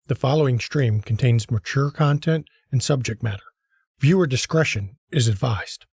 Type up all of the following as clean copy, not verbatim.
The following stream contains mature content and subject matter. Viewer discretion is advised.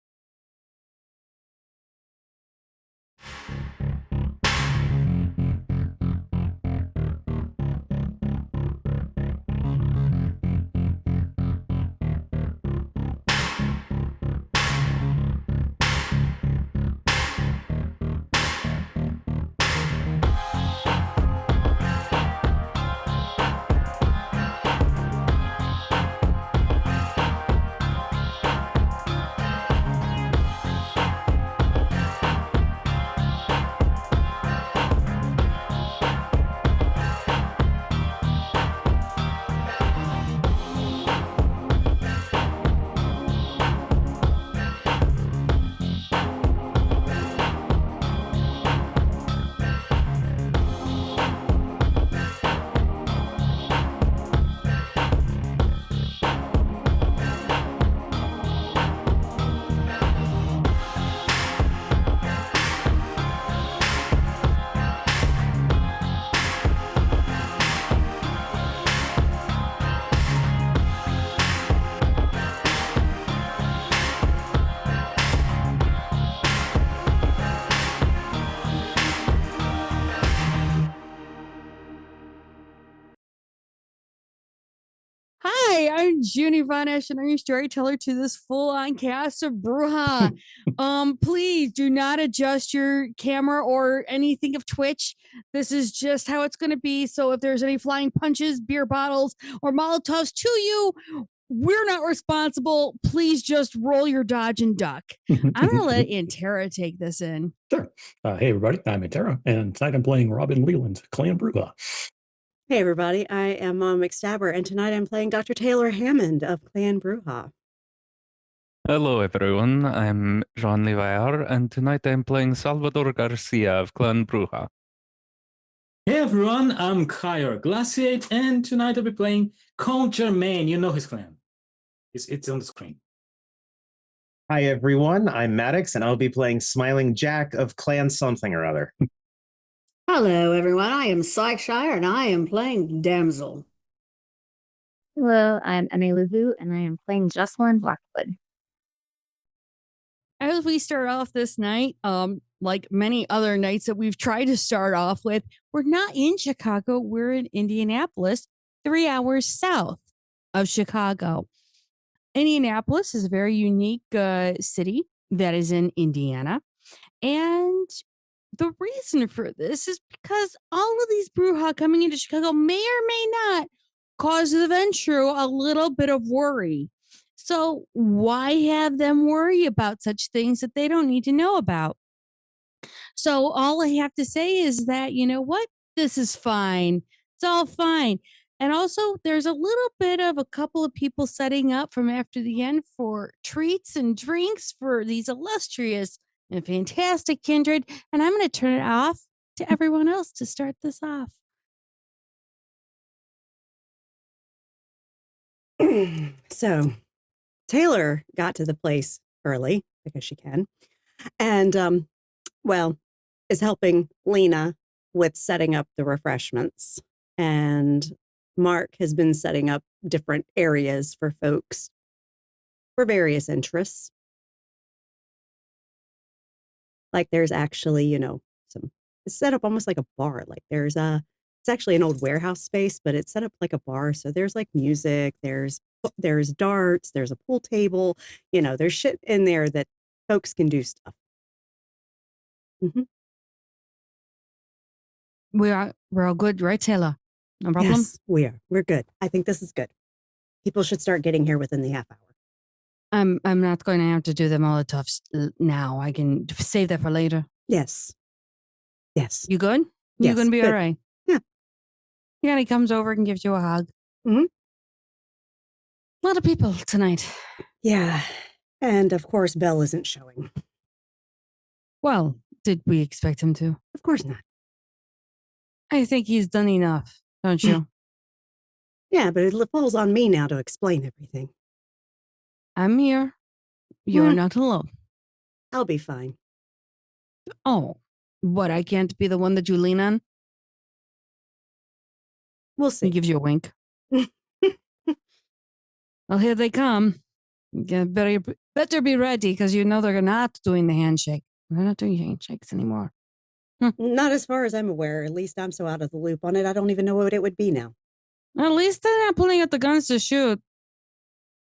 Hi, I'm Junie Von Esch, and I'm your storyteller to this full-on cast of Bruja. Please do not adjust your camera or anything of Twitch. This is just how it's going to be. So if there's any flying punches, beer bottles, or Molotovs to you, we're not responsible. Please just roll your dodge and duck. I'm going to let Antera take this in. Sure. Hey, everybody. I'm Antera, and tonight I'm playing Robin Leland, Clan Bruja. Hey, everybody. I am McStabber, and tonight I'm playing Dr. Taylor Hammond of Clan Bruja. Hello, everyone. I'm Jean Levaire, and tonight I'm playing Salvador Garcia of Clan Bruja. Hey, everyone. I'm Kyer Glaciate, and tonight I'll be playing Count Germain. You know his clan. It's on the screen. Hi, everyone. I'm Maddox, and I'll be playing Smiling Jack of Clan something or other. Hello, everyone. I am Shire, and I am playing Damsel. Hello, I'm Emmy Luvu, and I am playing Jocelyn Blackwood. As we start off this night, like many other nights that we've tried to start off with, we're not in Chicago. We're in Indianapolis, 3 hours south of Chicago. Indianapolis is a very unique city that is in Indiana. And the reason for this is because all of these Bruja coming into Chicago may or may not cause the Ventru a little bit of worry. So why have them worry about such things that they don't need to know about? So all I have to say is that, you know what? This is fine. It's all fine. And also, there's a little bit of a couple of people setting up from after the end for treats and drinks for these illustrious and fantastic kindred. And I'm going to turn it off to everyone else to start this off. So Taylor got to the place early because she can, and is helping Lena with setting up the refreshments. And Mark has been setting up different areas for folks for various interests. Like there's actually, it's set up almost like a bar. Like it's actually an old warehouse space, but it's set up like a bar. So there's like music, there's darts, there's a pool table, there's shit in there that folks can do stuff. Mm-hmm. We're all good, right, Taylor? No problem? Yes, we are. We're good. I think this is good. People should start getting here within the half hour. I'm not going to have to do the Molotovs now. I can save that for later. Yes. You good? Yes, You're going to be good. all right? Yeah. Yeah, he comes over and gives you a hug. Mm-hmm. A lot of people tonight. Yeah. And of course, Belle isn't showing. Well, did we expect him to? Of course not. I think he's done enough, don't you? Yeah, but it falls on me now to explain everything. I'm here. You're not alone. I'll be fine. Oh, what? I can't be the one that you lean on? We'll see. He gives you a wink. Well, here they come. Better be ready because you know they're not doing the handshake. They're not doing handshakes anymore. Not as far as I'm aware. At least I'm so out of the loop on it. I don't even know what it would be now. At least they're not pulling out the guns to shoot.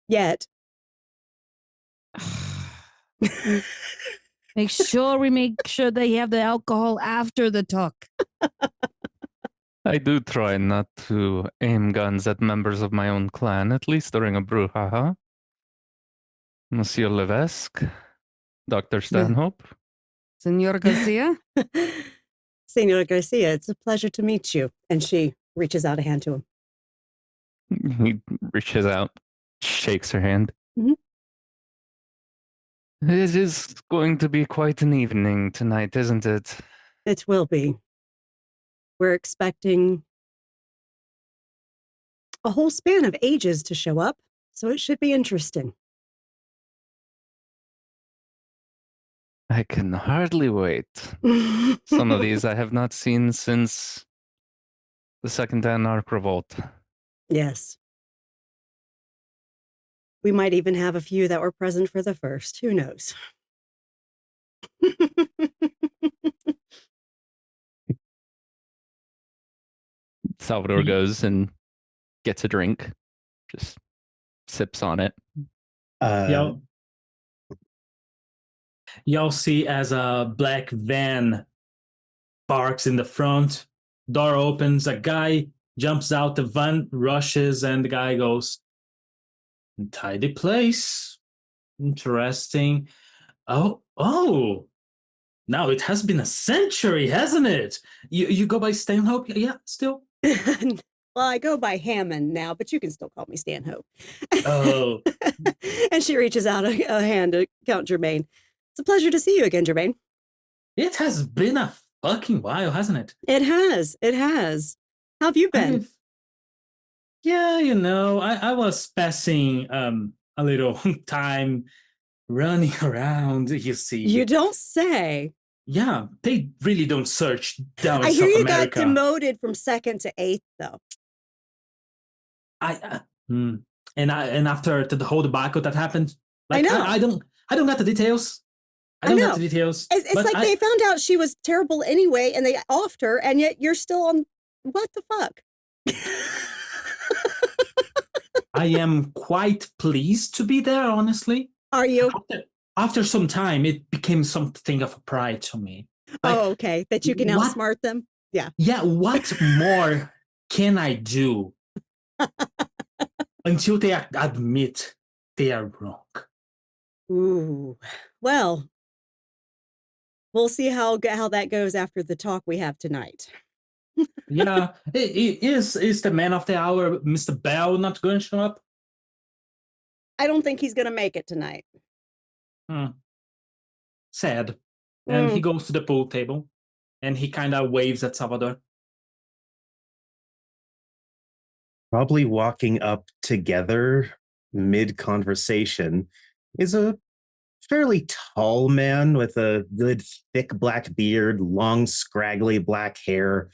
Yet. Make sure they have the alcohol after the talk. I do try not to aim guns at members of my own clan, at least during a brouhaha. Monsieur Levesque, Dr. Stanhope. Senor Garcia? Senor Garcia, it's a pleasure to meet you. And she reaches out a hand to him. He reaches out, shakes her hand. Mhm. It is going to be quite an evening tonight, isn't it? It will be. We're expecting a whole span of ages to show up, so it should be interesting. I can hardly wait. Some of these I have not seen since the Second Anarch Revolt. Yes. We might even have a few that were present for the first. Who knows? Salvador goes and gets a drink, just sips on it. Y'all see as a black van parks in the front, door opens, a guy jumps out the van, rushes, and the guy goes, tidy place. Interesting. Oh. Now it has been a century, hasn't it? You go by Stanhope? Yeah, still? Well, I go by Hammond now, but you can still call me Stanhope. Oh. And she reaches out a hand to Count Germain. It's a pleasure to see you again, Germain. It has been a fucking while, hasn't it? It has. It has. How have you been? Yeah, I was passing a little time running around, you see. You don't say. Yeah, they really don't search down in I hear South you America. got demoted from 2nd to 8th, though. And after the whole debacle that happened, like, I know. I don't got the details. I don't got the details. It's like they found out she was terrible anyway, and they offed her, and yet you're still on. What the fuck? I am quite pleased to be there, honestly. Are you? After some time, it became something of a pride to me. Like, oh, okay. That you can outsmart them? Yeah. Yeah, what more can I do until they admit they are wrong? Ooh. Well, we'll see how that goes after the talk we have tonight. Yeah, is the man of the hour, Mr. Bell, not going to show up? I don't think he's going to make it tonight. Sad. And he goes to the pool table, and he kind of waves at Salvador. Probably walking up together mid-conversation is a fairly tall man with a good thick black beard, long scraggly black hair.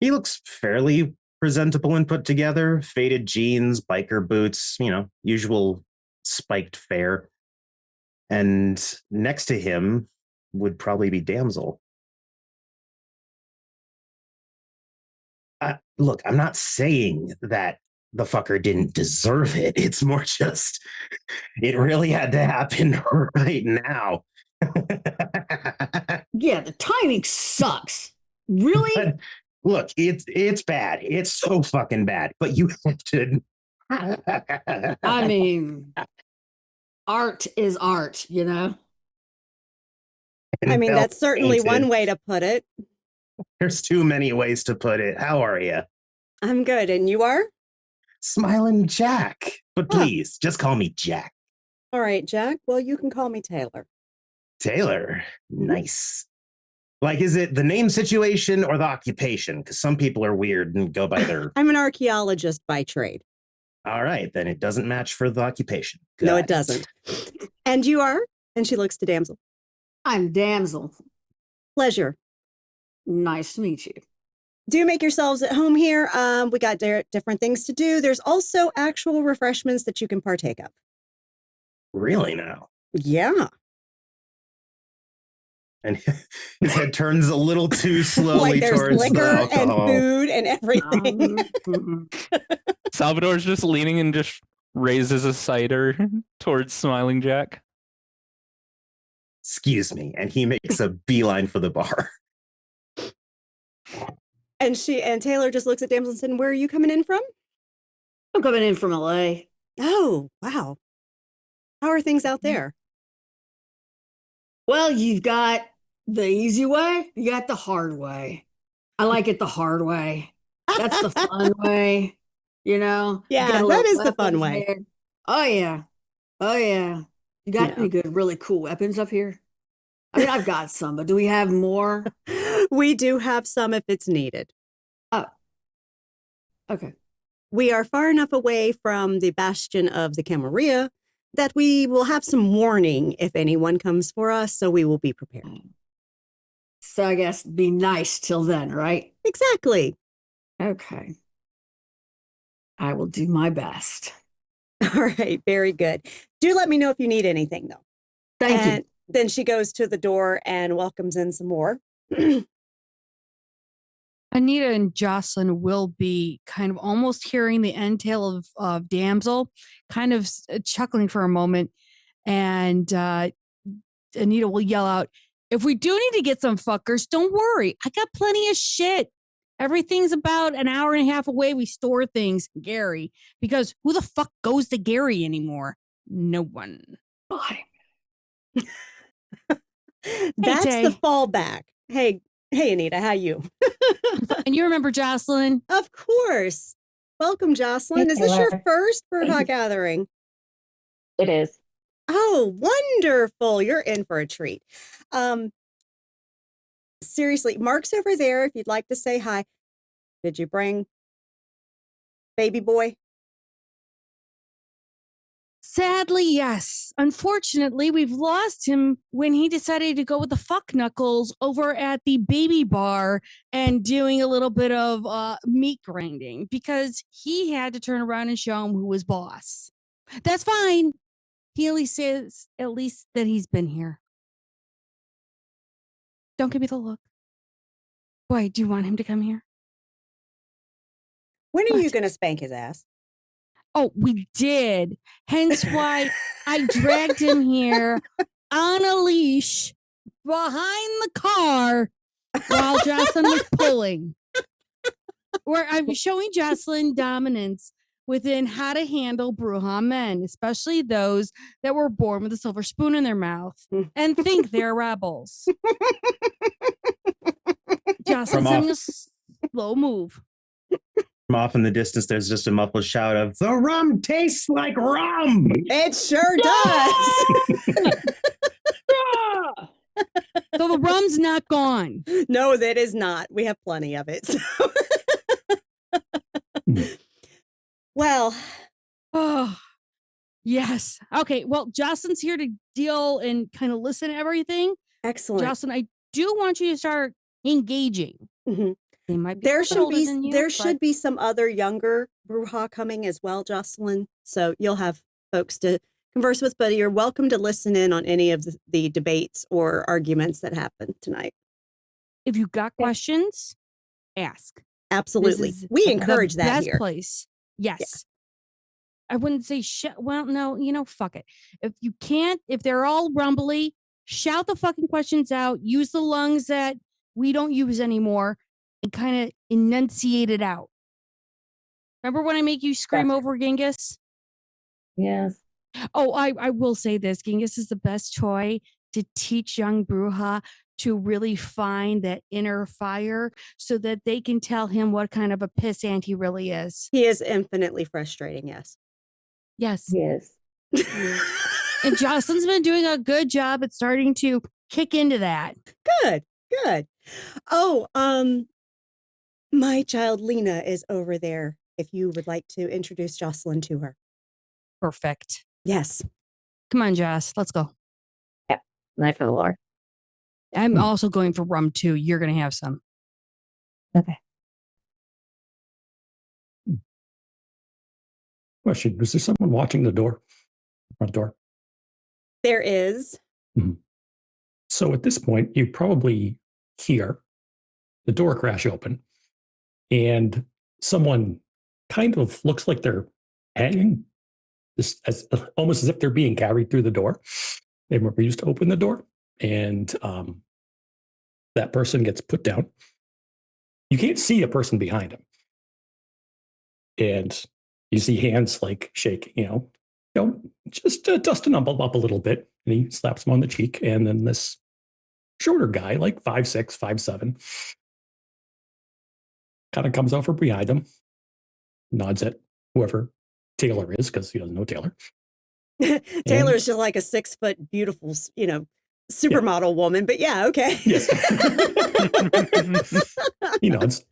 He looks fairly presentable and put together. Faded jeans, biker boots, usual spiked fare. And next to him would probably be Damsel. Look, I'm not saying that the fucker didn't deserve it. It's more just, it really had to happen right now. Yeah, the timing sucks. Really? But look, it's bad. It's so fucking bad. But you have to. I mean, art is art, I mean, that's certainly one way to put it. There's too many ways to put it. How are you? I'm good. And you are? Smiling Jack. But please, just call me Jack. All right, Jack. Well, you can call me Taylor. Taylor. Nice. Like, is it the name situation or the occupation? Because some people are weird and go by their... I'm an archaeologist by trade. All right, then it doesn't match for the occupation. No, it doesn't. And you are? And she looks to Damsel. I'm Damsel. Pleasure. Nice to meet you. do make yourselves at home here. We got different things to do. There's also actual refreshments that you can partake of. Really now? Yeah. And his head turns a little too slowly Like there's towards the liquor and alcohol. food and everything. Salvador's just leaning and just raises a cider towards Smiling Jack. Excuse me. And he makes a beeline for the bar. And Taylor just looks at Damsel and said, "Where are you coming in from?" I'm coming in from LA. Oh, wow. How are things out there? Well, you've got the easy way, you got the hard way. I like it the hard way. That's the fun way, you know? You Yeah, got a that little is the fun weapons way. there. Oh, yeah. Oh, yeah. You got Yeah. any good, really cool weapons up here? I mean, I've got some, but do we have more? We do have some if it's needed. Oh, okay. We are far enough away from the bastion of the Camarilla that we will have some warning if anyone comes for us, so we will be prepared. So I guess be nice till then, right? Exactly. Okay. I will do my best. All right, very good. Do let me know if you need anything, though. Thank And you. then she goes to the door and welcomes in some more. Anita and Jocelyn will be kind of almost hearing the end tale of Damsel, kind of chuckling for a moment. And Anita will yell out, "If we do need to get some fuckers, don't worry. I got plenty of shit. Everything's about an hour and a half away. We store things, Gary, because who the fuck goes to Gary anymore? No one." Bye. That's Tay. the fallback. Hey, Anita, how you? And you remember Jocelyn? Of course. Welcome, Jocelyn. Is this your first Brewha gathering? It is. Oh, wonderful. You're in for a treat. Seriously, Mark's over there if you'd like to say hi. Did you bring baby boy? Sadly, yes. Unfortunately, we've lost him when he decided to go with the fuck knuckles over at the baby bar and doing a little bit of meat grinding because he had to turn around and show him who was boss. That's fine. He at least says that he's been here. Don't give me the look. Boy, do you want him to come here? When are you What? going to spank his ass? Oh, we did. Hence why I dragged him here on a leash behind the car while Jocelyn was pulling. Where I'm showing Jocelyn dominance within how to handle Brujah men, especially those that were born with a silver spoon in their mouth and think they're rebels. Jocelyn sending a slow move. From off in the distance, there's just a muffled shout of, "The rum tastes like rum!" It sure does. So the rum's not gone. No, that is not. We have plenty of it. So. Well. Oh, yes. Okay. Well, Jocelyn's here to deal and kind of listen to everything. Excellent. Jocelyn, I do want you to start engaging. Mm-hmm. They might be there older should be some other younger Brujah coming as well, Jocelyn. So you'll have folks to converse with, but you're welcome to listen in on any of the debates or arguments that happen tonight. If you've got questions, ask. Absolutely. We encourage that best here. Place. Yes. Yeah. I wouldn't say well, no, fuck it. If you can't, if they're all rumbly, shout the fucking questions out. Use the lungs that we don't use anymore and kind of enunciate it out. Remember when I make you scream over Genghis? Yes. Oh, I will say this. Genghis is the best toy to teach young Brujah to really find that inner fire so that they can tell him what kind of a pissant he really is. He is infinitely frustrating, yes. Yes. Yes. And Jocelyn's been doing a good job at starting to kick into that. Good. Oh, my child Lena is over there. If you would like to introduce Jocelyn to her. Perfect. Yes. Come on, Joss. Let's go. Yep. Night for the Lord. I'm also going for rum too. You're going to have some. Okay. Question: is there someone watching the door? Front door. There is. So at this point, you probably hear the door crash open, and someone kind of looks like they're hanging, almost as if they're being carried through the door. They were used to open the door, and that person gets put down. You can't see a person behind him, and you see hands like shake, just dusting up a little bit, and he slaps him on the cheek, and then this shorter guy, like 5'6", 5'7", kind of comes over behind him, nods at whoever Taylor is, because he doesn't know Taylor. Taylor's just like a 6 foot, beautiful, supermodel woman. But yeah, okay. Yes. He nods.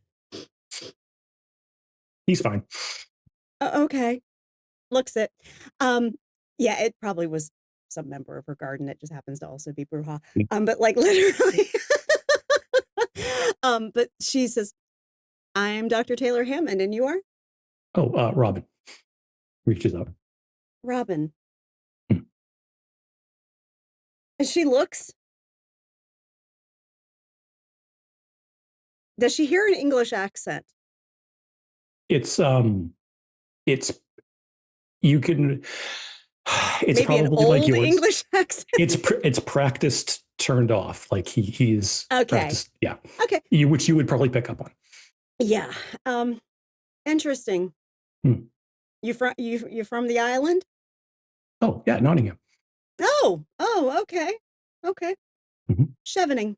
He's fine. Okay. Looks it. Yeah, it probably was some member of her garden. It just happens to also be Bruja. But like literally. But she says, I'm Dr. Taylor Hammond, and you are? Oh, Robin reaches out. Robin. And she looks. Does she hear an English accent? It's Maybe probably an old like yours. English accent. It's practiced turned off. Like he's okay. Practiced, yeah. Okay. Which you would probably pick up on. Yeah. Interesting. You from the island? Oh yeah, Nottingham. Oh, okay. Okay. Chevening.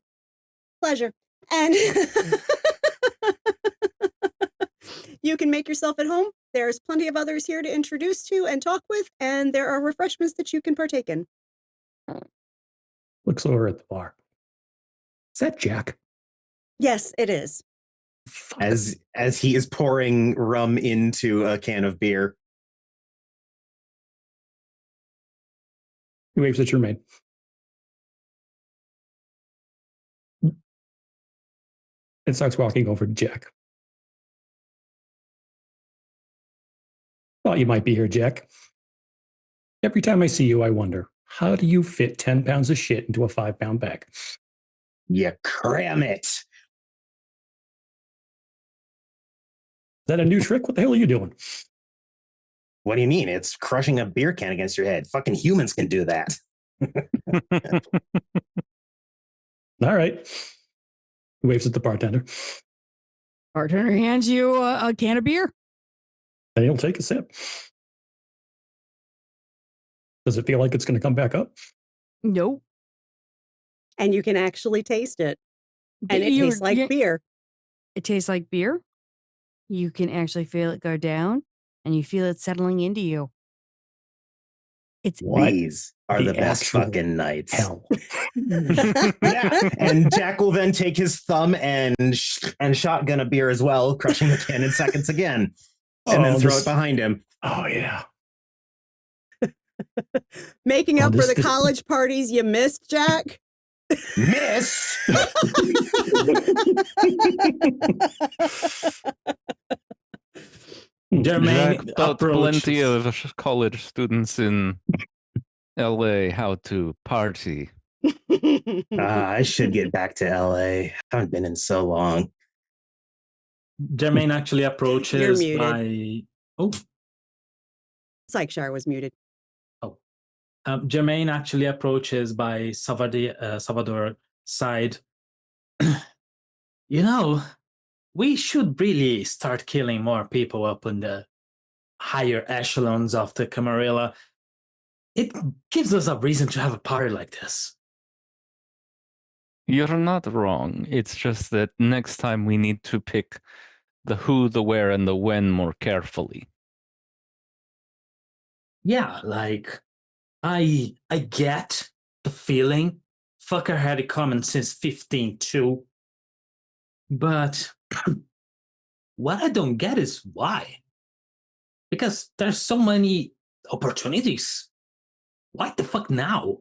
Pleasure. And you can make yourself at home. There's plenty of others here to introduce to and talk with, and there are refreshments that you can partake in. Looks over at the bar. Is that Jack? Yes, it is. As he is pouring rum into a can of beer. He waves at your maid. And starts walking over to Jack. Thought you might be here, Jack. Every time I see you, I wonder, how do you fit 10 pounds of shit into a 5-pound bag? You cram it. Is that a new trick? What the hell are you doing? What do you mean? It's crushing a beer can against your head. Fucking humans can do that. All right. He waves at the bartender. Bartender hands you a can of beer. And he'll take a sip. Does it feel like it's going to come back up? Nope. And you can actually taste it. And it tastes like beer. It tastes like beer. You can actually feel it go down, and you feel it settling into you. These are the best fucking nights. Hell. Yeah. And Jack will then take his thumb and shotgun a beer as well, crushing the can in seconds again. And then throw it behind him. Oh, yeah. Making up for the college parties you missed, Jack? Miss? Jack taught plenty of college students in LA how to party. I should get back to LA. I haven't been in so long. Jermaine actually approaches You're by... Oh. Sykeshire was muted. Oh. Jermaine actually approaches by Salvador's side. We should really start killing more people up in the higher echelons of the Camarilla. It gives us a reason to have a party like this. You're not wrong. It's just that next time we need to pick the who, the where, and the when more carefully. Yeah, like, I get the feeling. Fucker had it coming since 15 too. But what I don't get is why. Because there's so many opportunities. Why the fuck now?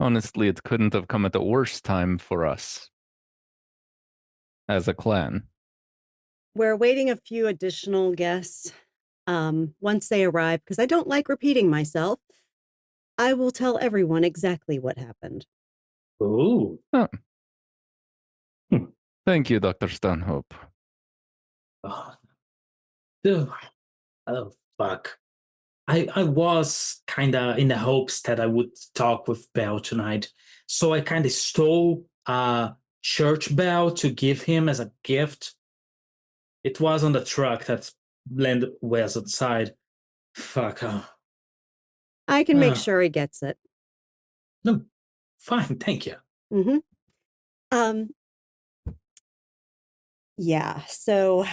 Honestly, it couldn't have come at the worst time for us as a clan. we're awaiting a few additional guests. Once they arrive, because I don't like repeating myself, I will tell everyone exactly what happened. Ooh. Oh. Thank you, Dr. Stanhope. Oh, dude. Oh, fuck. I was kind of in the hopes that I would talk with Bell tonight. So I kind of stole a church bell to give him as a gift. It was on the truck that landed was outside. Fuck. I can make sure he gets it. No, fine. Thank you. Mm-hmm. Yeah, so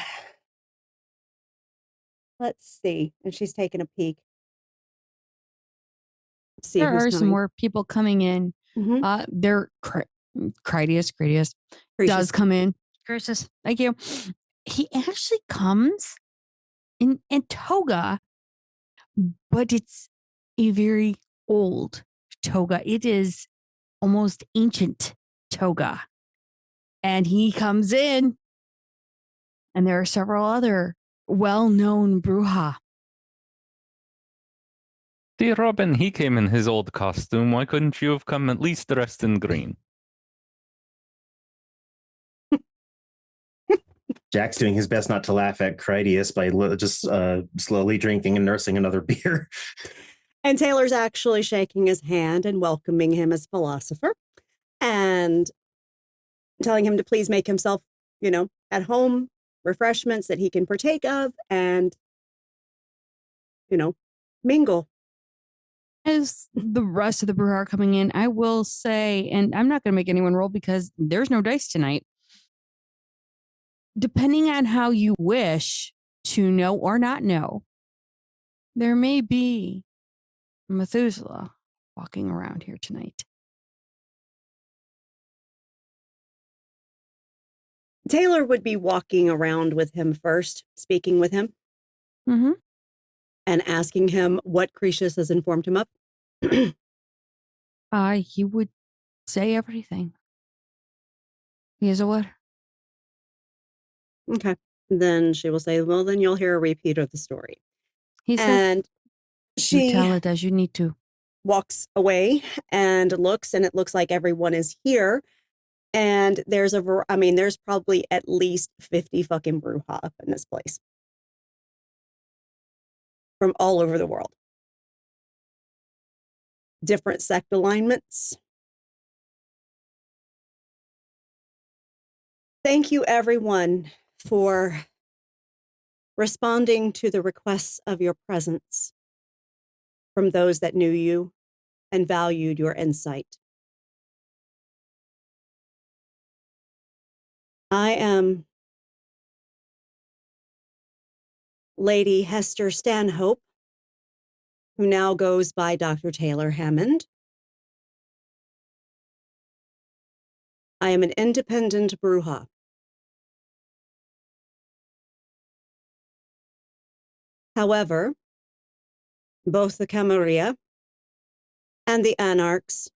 let's see. And she's taking a peek. See There who's are some coming. more people coming in. Mhm. They're Critias does come in. Critias, thank you. He actually comes in toga, but it's a very old toga. It is almost ancient toga. And he comes in, and there are several other well-known Bruja. Dear Robin, he came in his old costume. Why couldn't you have come at least dressed in green? Jack's doing his best not to laugh at Critias by just slowly drinking and nursing another beer. And Taylor's actually shaking his hand and welcoming him as philosopher and telling him to please make himself, at home, refreshments that he can partake of and, mingle. As the rest of the brew are coming in, I will say, and I'm not going to make anyone roll because there's no dice tonight. Depending on how you wish to know or not know, there may be Methuselah walking around here tonight. Taylor would be walking around with him first, speaking with him. Mm-hmm. And asking him what Cretius has informed him of. He would say everything. He is a what? Okay. Then she will say, well, then you'll hear a repeat of the story. He says, and she you tell it as you need to. Walks away and looks, and it looks like everyone is here. And there's there's probably at least 50 fucking Bruja up in this place. From all over the world. Different sect alignments. Thank you, everyone, for responding to the requests of your presence from those that knew you and valued your insight. I am Lady Hester Stanhope, who now goes by Dr. Taylor Hammond. I am an independent Bruja. However, both the Camarilla and the Anarchs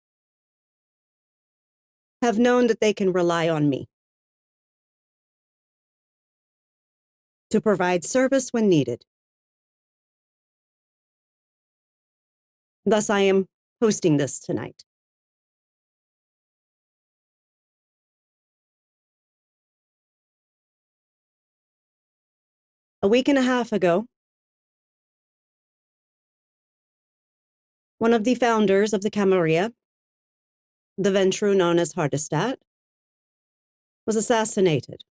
have known that they can rely on me to provide service when needed. Thus, I am hosting this tonight. A week and a half ago, one of the founders of the Camarilla, the Ventru known as Hardestat, was assassinated.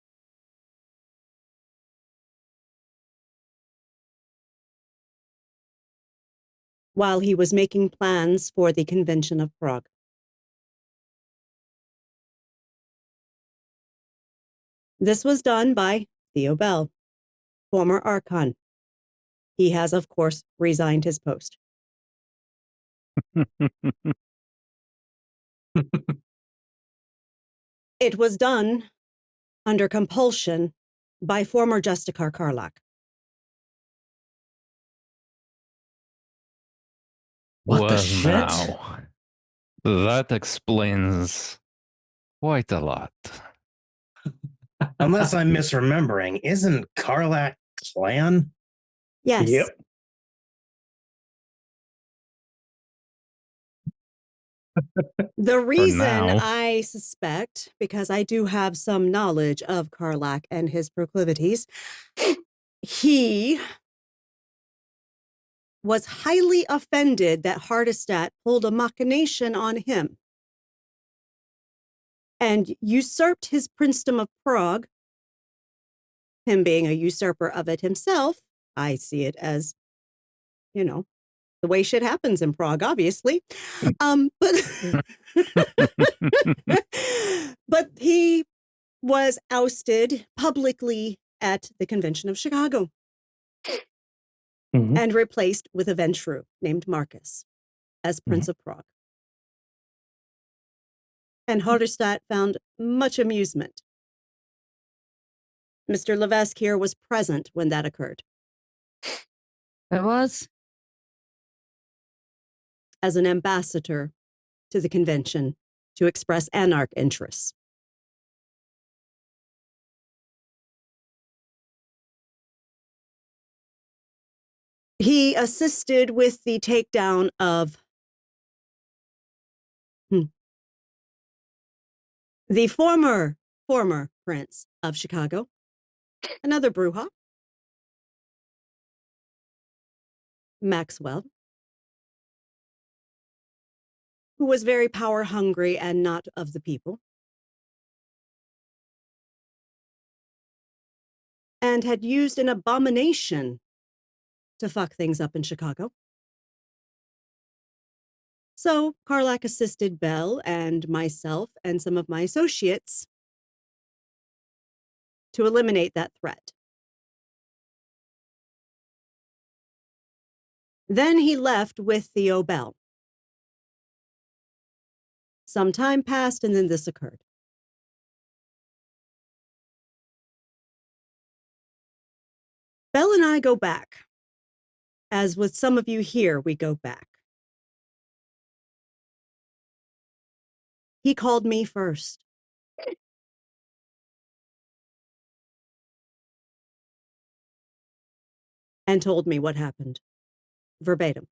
While he was making plans for the Convention of Prague. This was done by Theo Bell, former Archon. He has, of course, resigned his post. It was done under compulsion by former Justicar Karlak. What the shit? Now, that explains quite a lot. Unless I'm misremembering, isn't Karlak clan? Yes. Yep. The reason now. I suspect, because I do have some knowledge of Karlak and his proclivities, he was highly offended that Hardestat pulled a machination on him and usurped his princedom of Prague. Him being a usurper of it himself, I see it as, the way shit happens in Prague, obviously. But but he was ousted publicly at the Convention of Chicago Mhm. and replaced with a Ventru named Marcus as Prince of Prague. And Hardestat found much amusement. Mr. Levesque here was present when that occurred. It was. As an ambassador to the convention to express anarch interests. He assisted with the takedown of the former Prince of Chicago, another Bruja, Maxwell, who was very power hungry and not of the people, and had used an abomination to fuck things up in Chicago. So Karlak assisted Bell and myself and some of my associates to eliminate that threat. Then he left with Theo Bell. Some time passed and then this occurred. Bell and I go back. As with some of you here, we go back. He called me first. And told me what happened. Verbatim.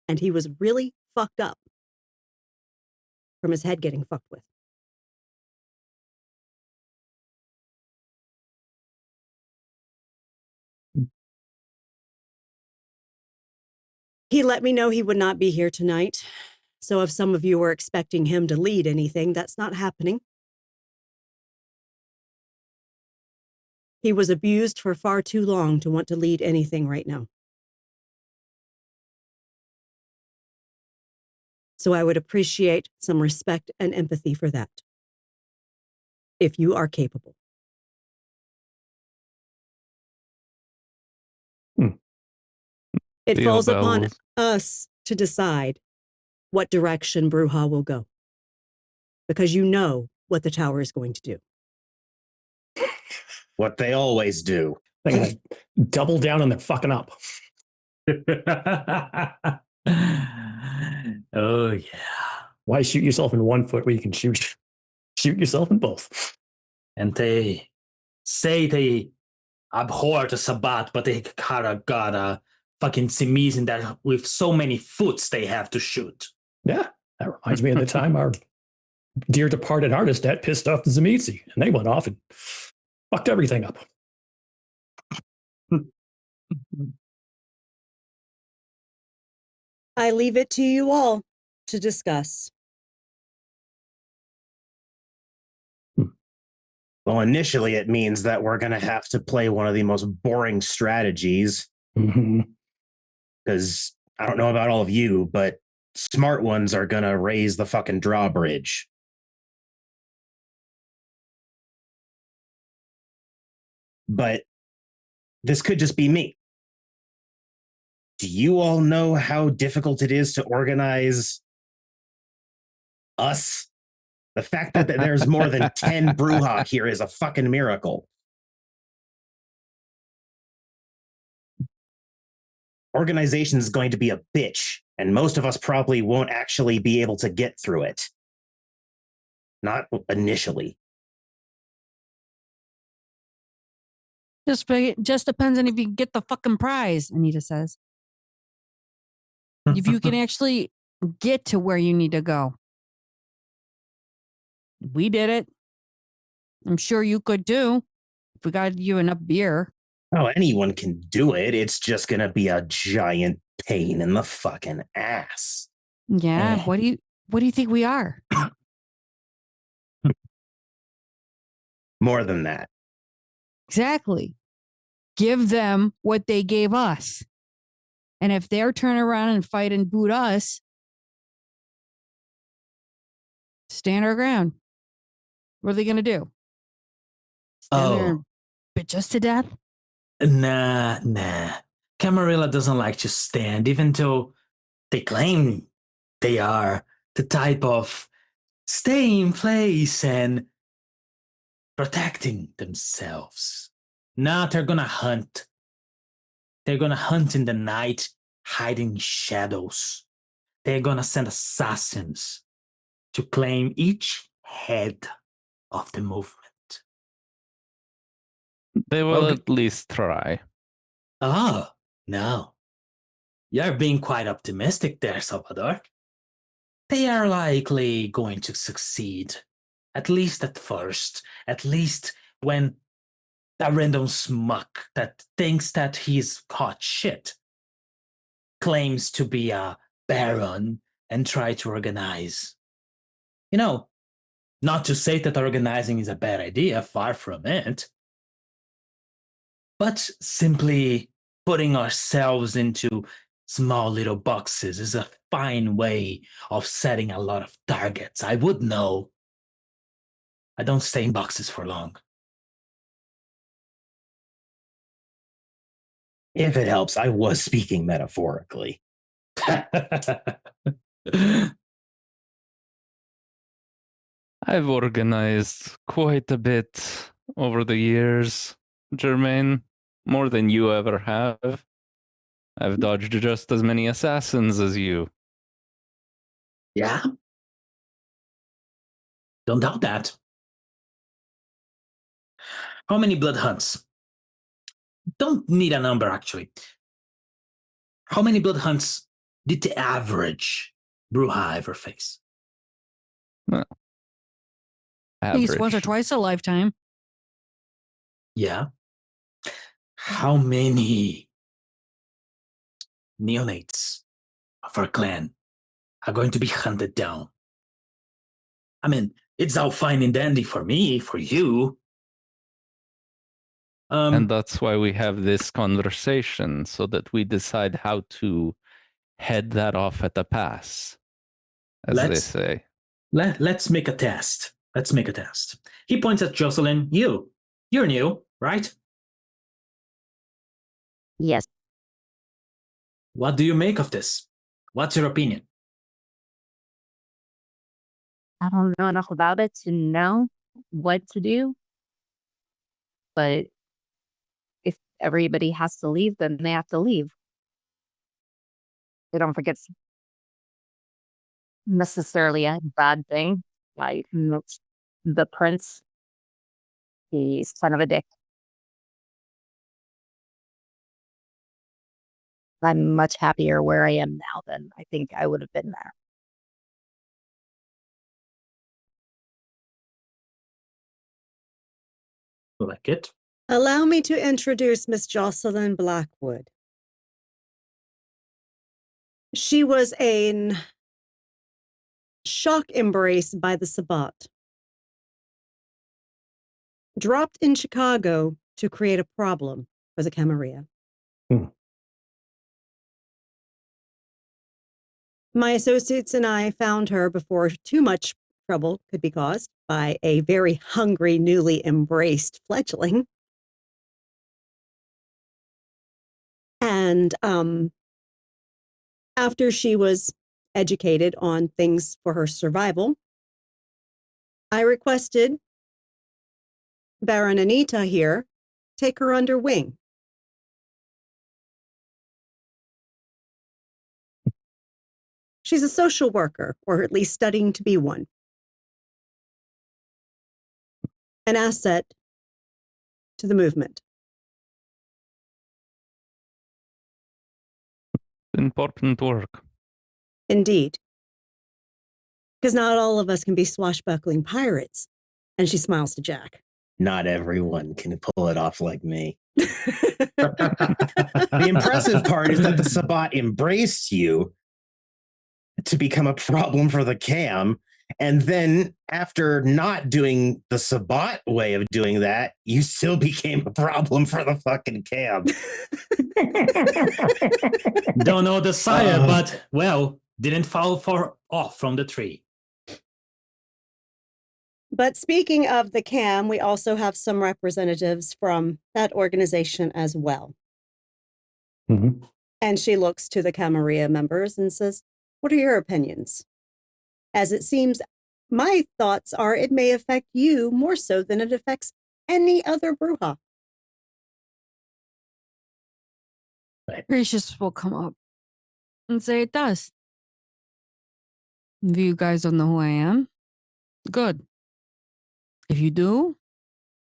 And he was really fucked up from his head getting fucked with. He let me know he would not be here tonight. So if some of you were expecting him to lead anything, that's not happening. He was abused for far too long to want to lead anything right now. So I would appreciate some respect and empathy for that, if you are capable. It Theo falls upon Bell's- us to decide what direction Bruja will go, because you know what the tower is going to do. What they always do. They're going to double down on their fucking up. Oh, yeah. Why shoot yourself in one foot where you can shoot yourself in both? And they say they abhor the Sabbat, but they kind of got a fucking Simiz in that with so many foots they have to shoot. Yeah, that reminds me of the time our dear departed artist that pissed off the Zemitzi, and they went off and fucked everything up. I leave it to you all to discuss. Well, initially it means that we're going to have to play one of the most boring strategies. Because I don't know about all of you, but smart ones are going to raise the fucking drawbridge. But this could just be me. Do you all know how difficult it is to organize us? The fact that there's more than 10 Bruja here is a fucking miracle. Organization is going to be a bitch, and most of us probably won't actually be able to get through it. Not initially. Just depends on if you can get the fucking prize, Anita says. If you can actually get to where you need to go. We did it. I'm sure you could too. If we got you enough beer. Oh, anyone can do it. It's just gonna be a giant pain in the fucking ass. Yeah. What do you think we are? More than that. Exactly. Give them what they gave us. And if they're turn around and fight and boot us, stand our ground. What are they going to do? Stand there and bitch us to death? Nah. Camarilla doesn't like to stand, even though they claim they are the type of stay in place and protecting themselves. Nah, they're gonna hunt. They're gonna hunt in the night, hiding in shadows. They're gonna send assassins to claim each head of the movement. They will at least try. Oh, no. You're being quite optimistic there, Salvador. They are likely going to succeed, at least at first, at least when a random smuck that thinks that he's hot shit claims to be a baron and try to organize. You know, not to say that organizing is a bad idea, far from it, but simply putting ourselves into small little boxes is a fine way of setting a lot of targets. I would know. I don't stay in boxes for long. If it helps, I was speaking metaphorically. I've organized quite a bit over the years, Jermaine, more than you ever have. I've dodged just as many assassins as you. Yeah? Don't doubt that. How many blood hunts? Don't need a number, actually. How many blood hunts did the average Bruja ever face? At least once or twice a lifetime. Yeah. How many neonates of our clan are going to be hunted down? I mean, it's all fine and dandy for me, for you. And that's why we have this conversation, so that we decide how to head that off at the pass, as they say. Let's make a test. Let's make a test. He points at Jocelyn. You're new, right? Yes. What do you make of this? What's your opinion? I don't know enough about it to know what to do. But if everybody has to leave, then they have to leave. They don't forget it's necessarily a bad thing. Like the prince, he's kind of a dick. I'm much happier where I am now than I think I would have been there. Like it? Allow me to introduce Miss Jocelyn Blackwood. She was a shock embrace by the Sabbat. Dropped in Chicago to create a problem for the Camarilla. My associates and I found her before too much trouble could be caused by a very hungry, newly embraced fledgling. And after she was educated on things for her survival, I requested Baron Anita here take her under wing. She's a social worker, or at least studying to be one. An asset to the movement. Important work. Indeed. Because not all of us can be swashbuckling pirates. And she smiles to Jack. Not everyone can pull it off like me. The impressive part is that the Sabbat embraced you to become a problem for the cam. And then after not doing the Sabbat way of doing that, you still became a problem for the fucking cam. Don't know the sire, but, well, didn't fall off from the tree. But speaking of the CAM, we also have some representatives from that organization as well. Mm-hmm. And she looks to the Camarilla members and says, what are your opinions? As it seems, my thoughts are it may affect you more so than it affects any other Bruja. Gracious will come up and say it does. If you guys don't know who I am, good. If you do,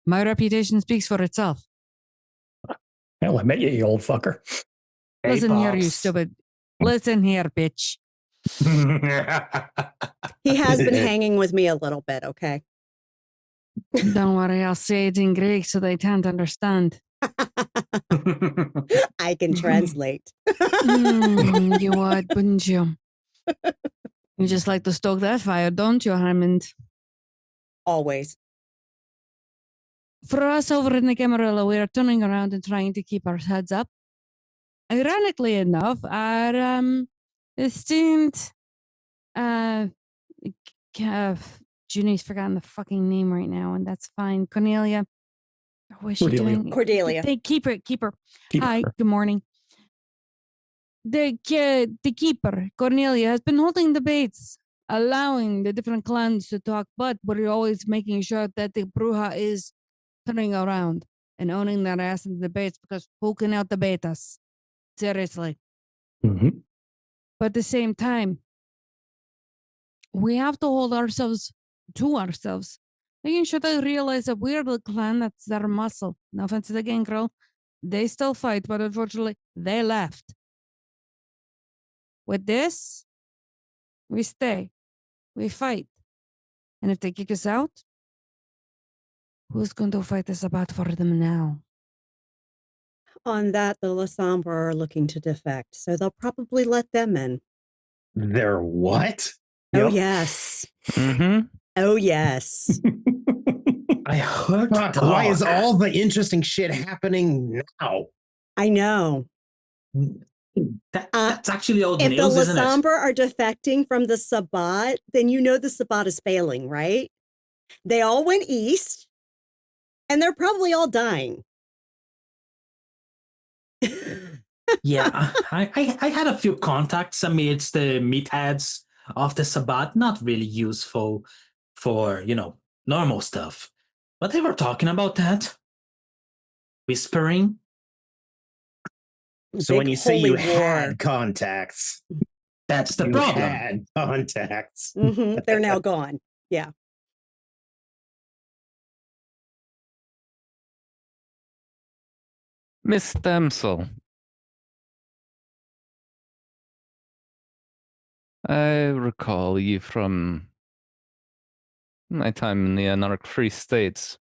my reputation speaks for itself. Hell, I met you, you old fucker. Hey, Listen here, you Pops. stupid. Listen here, bitch. He has been hanging with me a little bit, okay? Don't worry, I'll say it in Greek so they can't understand. I can translate. You would, wouldn't you? You just like to stoke that fire, don't you, Hammond? Always. For us over in the Camarilla, we are turning around and trying to keep our heads up. Ironically enough, our esteemed Junie's forgotten the fucking name right now, and that's fine. Cornelia. What is she doing? Cordelia. Keep her. Keep Hi, her. good morning. The keeper, Cornelia, has been holding debates, allowing the different clans to talk, but we're always making sure that the Bruja is turning around and owning their ass in the debates, because who can out debate us? Seriously. Mm-hmm. But at the same time, we have to hold ourselves to ourselves, making sure they realize that we're the clan that's their muscle. No offense to the gang girl. They still fight, but unfortunately, they left. With this, we stay. We fight. And if they kick us out, who's going to fight us about for them now? On that, the Lasombra are looking to defect, so they'll probably let them in. They're what? Oh, Yep. yes. Mm-hmm. Oh, yes. I heard Fuck, why is all the interesting shit happening now? I know. That's actually old If the news, isn't it? Lasombra are defecting from the Sabbat, then you know the Sabbat is failing, right? They all went east, and they're probably all dying. Yeah, I had a few contacts amidst the meatheads of the Sabbat, not really useful for, normal stuff. But they were talking about that. Whispering. So when Big you say you holy war. had contacts, That's the you problem. had contacts. They're now gone. Yeah. Miss Damsel. I recall you from my time in the Anarch Free States.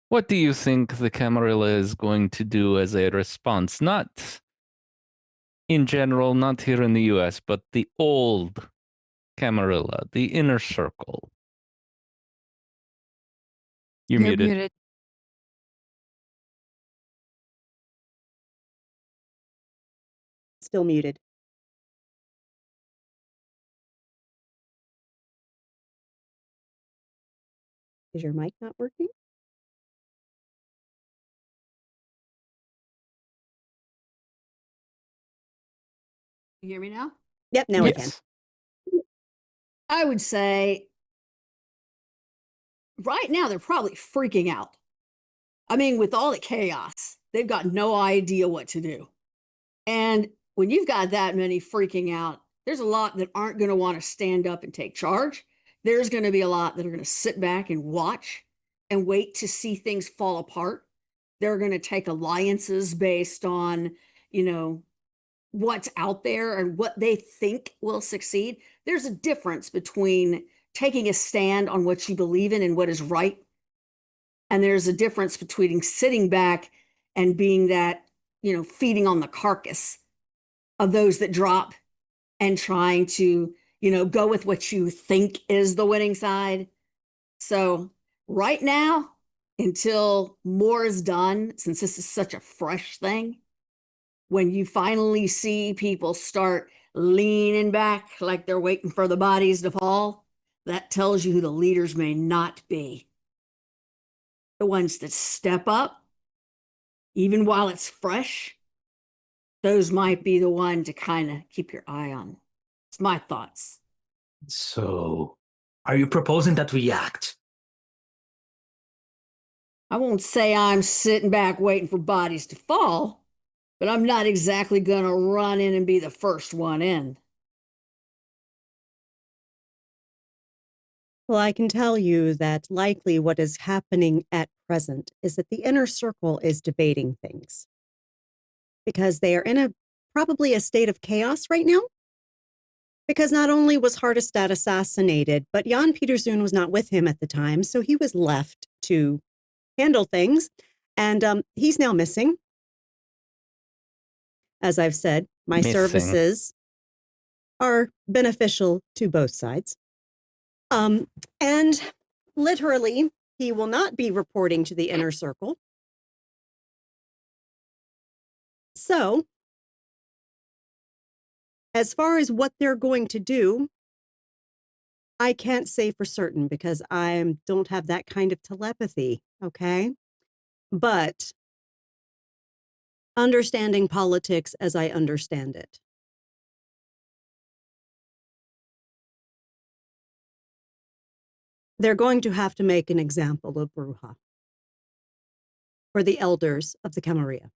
What do you think the Camarilla is going to do as a response? Not in general, not here in the US, but the old Camarilla, the inner circle. You're muted. Still muted. Is your mic not working? You hear me now? Yep, now I can. I would say right now they're probably freaking out. I mean, with all the chaos, they've got no idea what to do. And when you've got that many freaking out, there's a lot that aren't going to want to stand up and take charge. There's going to be a lot that are going to sit back and watch and wait to see things fall apart. They're going to take alliances based on, what's out there and what they think will succeed. There's a difference between taking a stand on what you believe in and what is right. And there's a difference between sitting back and being that, feeding on the carcass of those that drop and trying to, go with what you think is the winning side. So right now, until more is done, since this is such a fresh thing, when you finally see people start leaning back like they're waiting for the bodies to fall, that tells you who the leaders may not be. The ones that step up, even while it's fresh, those might be the one to kind of keep your eye on. It's my thoughts. So, are you proposing that we act? I won't say I'm sitting back waiting for bodies to fall, but I'm not exactly going to run in and be the first one in. Well, I can tell you that likely what is happening at present is that the inner circle is debating things because they are in probably a state of chaos right now. Because not only was Hardestad assassinated, but Jan Pieterzoon was not with him at the time, so he was left to handle things, and he's now missing. As I've said, my services are beneficial to both sides. And literally, he will not be reporting to the inner circle. So, as far as what they're going to do, I can't say for certain because I don't have that kind of telepathy, okay? But understanding politics as I understand it, they're going to have to make an example of Bruja for the elders of the Camarilla.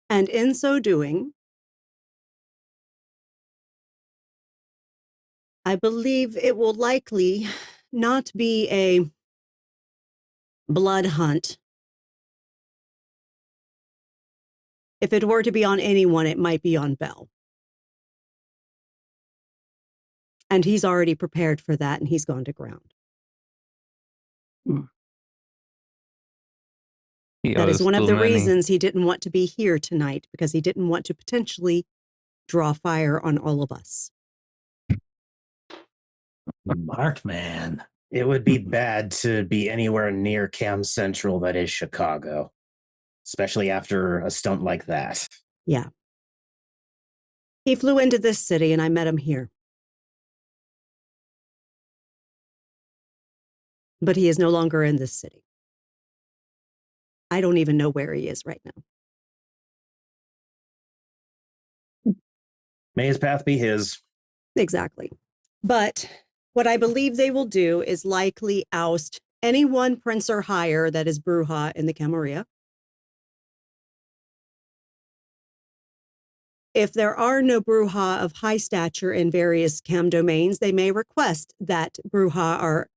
And in so doing, I believe it will likely not be a blood hunt. If it were to be on anyone, it might be on Bell. And he's already prepared for that, and he's gone to ground. That is one of the reasons he didn't want to be here tonight, because he didn't want to potentially draw fire on all of us. Smart man. It would be bad to be anywhere near Cam Central, that is Chicago, especially after a stunt like that. Yeah. He flew into this city, and I met him here. But he is no longer in this city. I don't even know where he is right now. May his path be his. Exactly. But what I believe they will do is likely oust anyone prince or higher that is Bruja in the Camarilla. If there are no Bruja of high stature in various Cam domains, they may request that Bruja are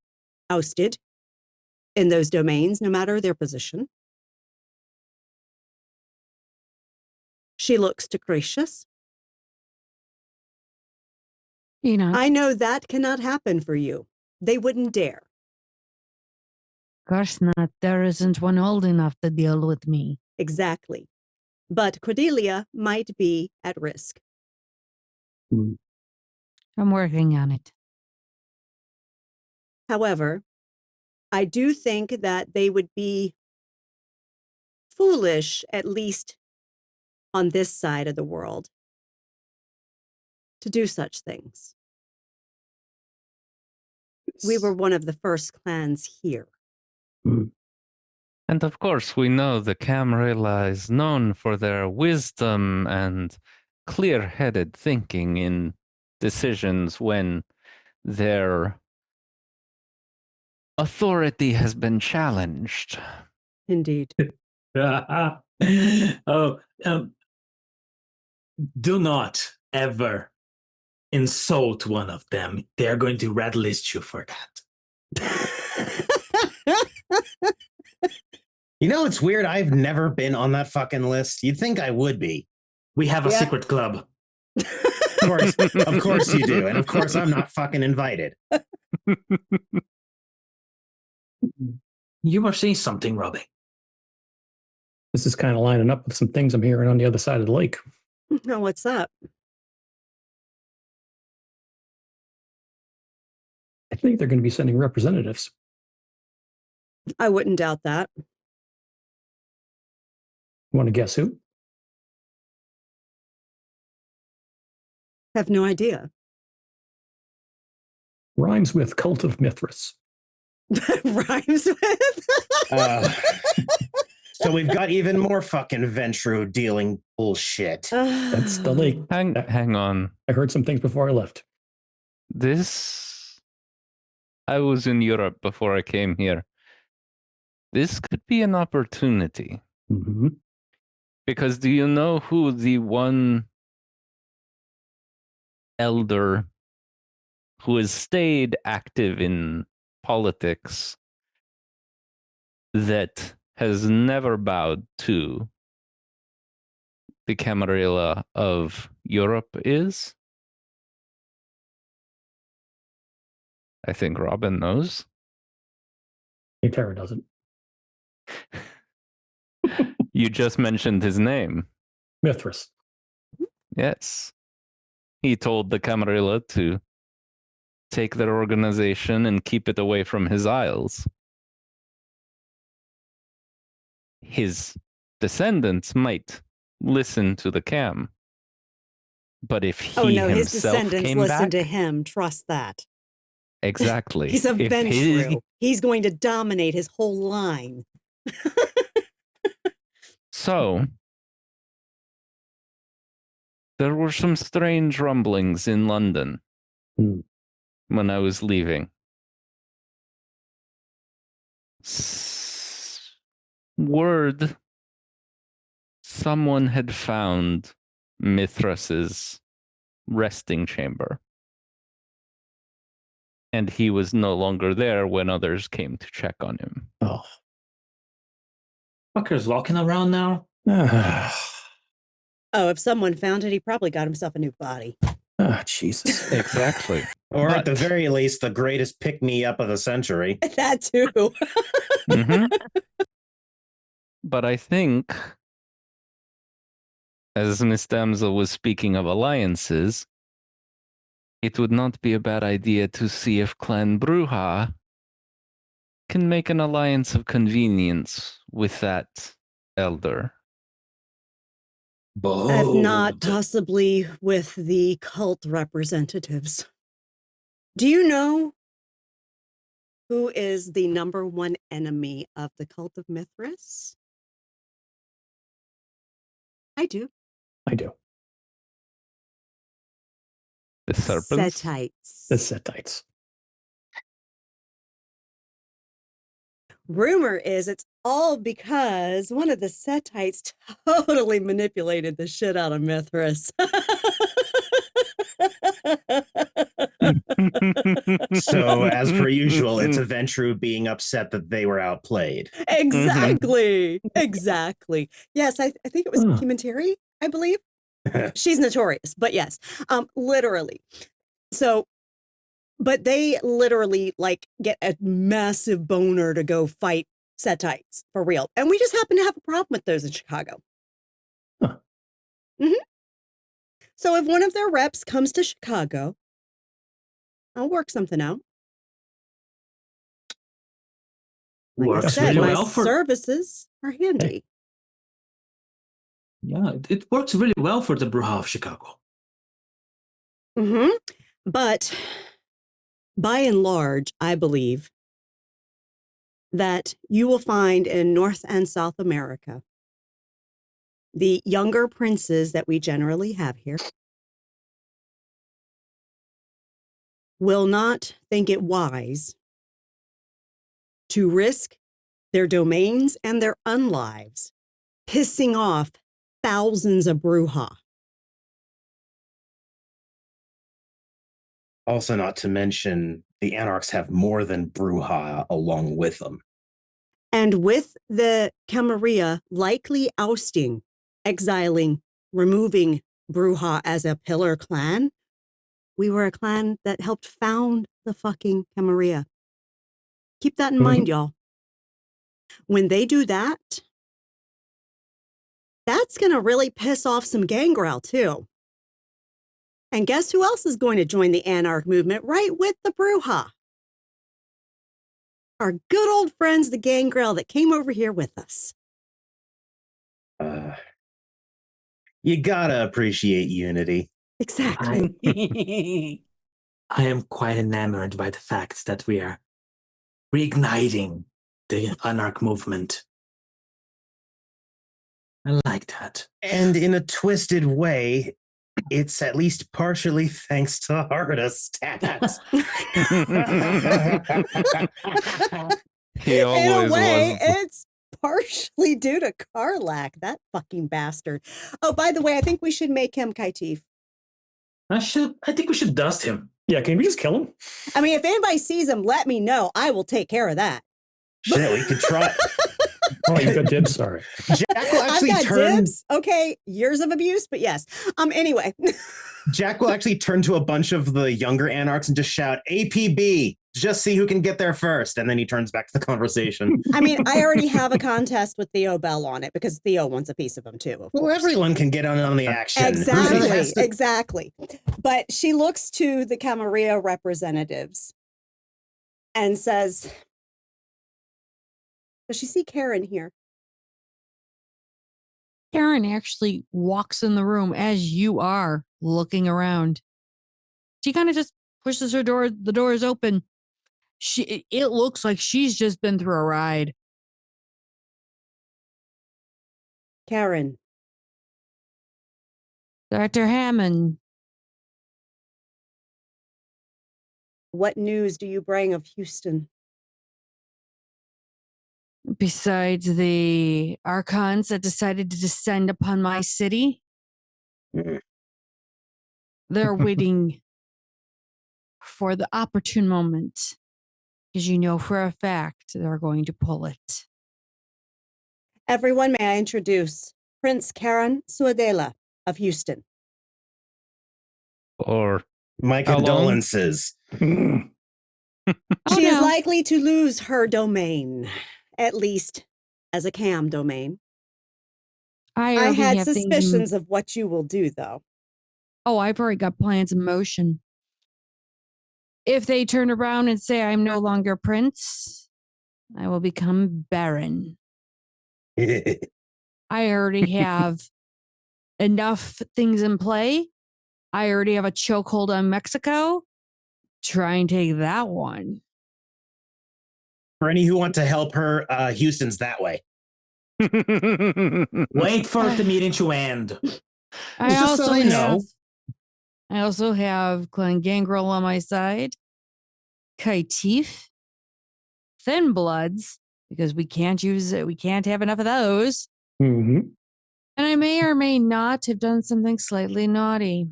ousted in those domains, no matter their position. She looks to gracious. I know that cannot happen for you. They wouldn't dare. Of course not. There isn't one old enough to deal with me. Exactly. But Cordelia might be at risk. I'm working on it. However, I do think that they would be foolish, at least on this side of the world, to do such things. We were one of the first clans here. And of course, we know the Camarilla is known for their wisdom and clear-headed thinking in decisions when their authority has been challenged. Indeed. Do not ever insult one of them. They're going to red list you for that. You know, it's weird. I've never been on that fucking list. You'd think I would be. We have a Yeah. secret club. Of course you do. And of course I'm not fucking invited. You were saying something, Robbie. This is kind of lining up with some things I'm hearing on the other side of the lake. No, what's up? I think they're going to be sending representatives. I wouldn't doubt that. You want to guess who? Have no idea. Rhymes with Cult of Mithras. Rhymes with. So we've got even more fucking Ventru dealing bullshit. That's the lake. Hang on. I heard some things before I left. I was in Europe before I came here. This could be an opportunity. Mm-hmm. Because do you know who the one elder who has stayed active in politics that has never bowed to the Camarilla of Europe is? I think Robin knows. Hey, Tara doesn't. You just mentioned his name. Mithras. Yes. He told the Camarilla to take their organization and keep it away from his isles. His descendants might listen to the Cam. But if he Oh no, his himself descendants came listen back, to him. Trust that. exactly. He's a If Ventru. He's going to dominate his whole line. So, there were some strange rumblings in London when I was leaving. Word, someone had found Mithras's resting chamber. And he was no longer there when others came to check on him. Oh. Fucker's walking around now. Oh, if someone found it, he probably got himself a new body. Jesus. Exactly. Or at the very least, the greatest pick-me-up of the century. That too. Mm-hmm. But I think, as Miss Damsel was speaking of alliances, it would not be a bad idea to see if Clan Bruja can make an alliance of convenience with that elder. If not, possibly with the cult representatives. Do you know who is the number one enemy of the cult of Mithras? I do. I do. The serpents? Setites. The Setites. Rumor is it's all because one of the Setites totally manipulated the shit out of Mithras. So, as per usual, it's a Ventru being upset that they were outplayed. Exactly. Exactly. Yes, I think it was Kimentiri, I believe. She's notorious, but yes, literally. So, but they literally like get a massive boner to go fight Setites for real. And we just happen to have a problem with those in Chicago. Huh. Mm-hmm. So if one of their reps comes to Chicago, I'll work something out. Like Works I said, really my well for services are handy. Yeah, it works really well for the Bruja of Chicago. Mm-hmm. But by and large, I believe that you will find in North and South America, the younger princes that we generally have here will not think it wise to risk their domains and their unlives, pissing off thousands of Bruja. Also, not to mention, the Anarchs have more than Bruja along with them. And with the Camarilla likely ousting, exiling, removing Bruja as a pillar clan, we were a clan that helped found the fucking Camarilla. Keep that in mind, y'all. When they do that, that's going to really piss off some gangrel, too. And guess who else is going to join the Anarch movement right with the Bruja? Our good old friends, the gangrel that came over here with us. You gotta appreciate unity. Exactly. I am quite enamored by the fact that we are reigniting the Anarch movement. I like that. And in a twisted way, it's at least partially thanks to Hardest stats. He In a always way, was. it's partially due to Karlak, that fucking bastard. Oh, by the way, I think we should make him Kaitif. I think we should dust him. Yeah, can we just kill him? I mean, if anybody sees him, let me know. I will take care of that. Shit, we could try. Oh, you got dibs. Sorry. Jack will actually I've got turn. dibs. Okay, years of abuse, but yes. Anyway. Jack will actually turn to a bunch of the younger anarchs and just shout, APB, just see who can get there first. And then he turns back to the conversation. I mean, I already have a contest with Theo Bell on it because Theo wants a piece of him too. Well, everyone can get on the action. Exactly. But she looks to the Camarilla representatives and says, does she see Karen here? Karen actually walks in the room as you are looking around. She kind of just pushes her door. The door is open. It looks like she's just been through a ride. Karen. Dr. Hammond. What news do you bring of Houston? Besides the archons that decided to descend upon my city, they're waiting for the opportune moment, because you know for a fact they're going to pull it. Everyone, may I introduce Prince Karen Suadela of Houston. Or my condolences. She is likely to lose her domain, at least as a cam domain. I had suspicions of what you will do, though. Oh, I've already got plans in motion. If they turn around and say I'm no longer prince, I will become baron. I already have enough things in play. I already have a chokehold on Mexico. Try and take that one. For any who want to help her, Houston's that way. Wait for the meeting to end. I also have Clan Gangrel on my side, Kaitif, Thin Bloods, because we can't use it. We can't have enough of those. Mm-hmm. And I may or may not have done something slightly naughty.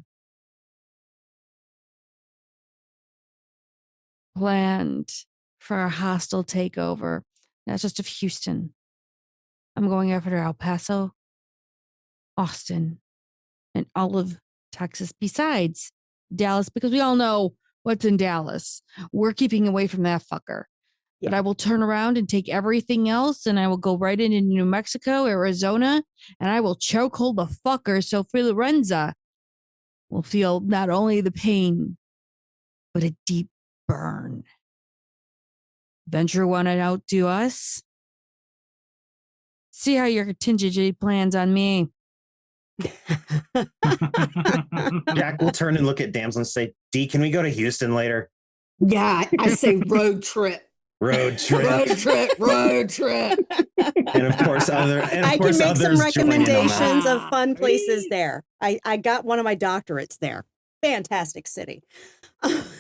Planned for a hostile takeover, not just of Houston. I'm going after El Paso, Austin, and all of Texas, besides Dallas, because we all know what's in Dallas. We're keeping away from that fucker. Yeah. But I will turn around and take everything else, and I will go right into New Mexico, Arizona, and I will chokehold the fucker so Lorenza will feel not only the pain, but a deep burn. Venture want to outdo us? See how your contingency plans on me. Jack will turn and look at Damsel and say, D, can we go to Houston later? Yeah, I say road trip. Road trip. Road trip. Road trip. And of course, I can make some recommendations of fun places there. I got one of my doctorates there. Fantastic city.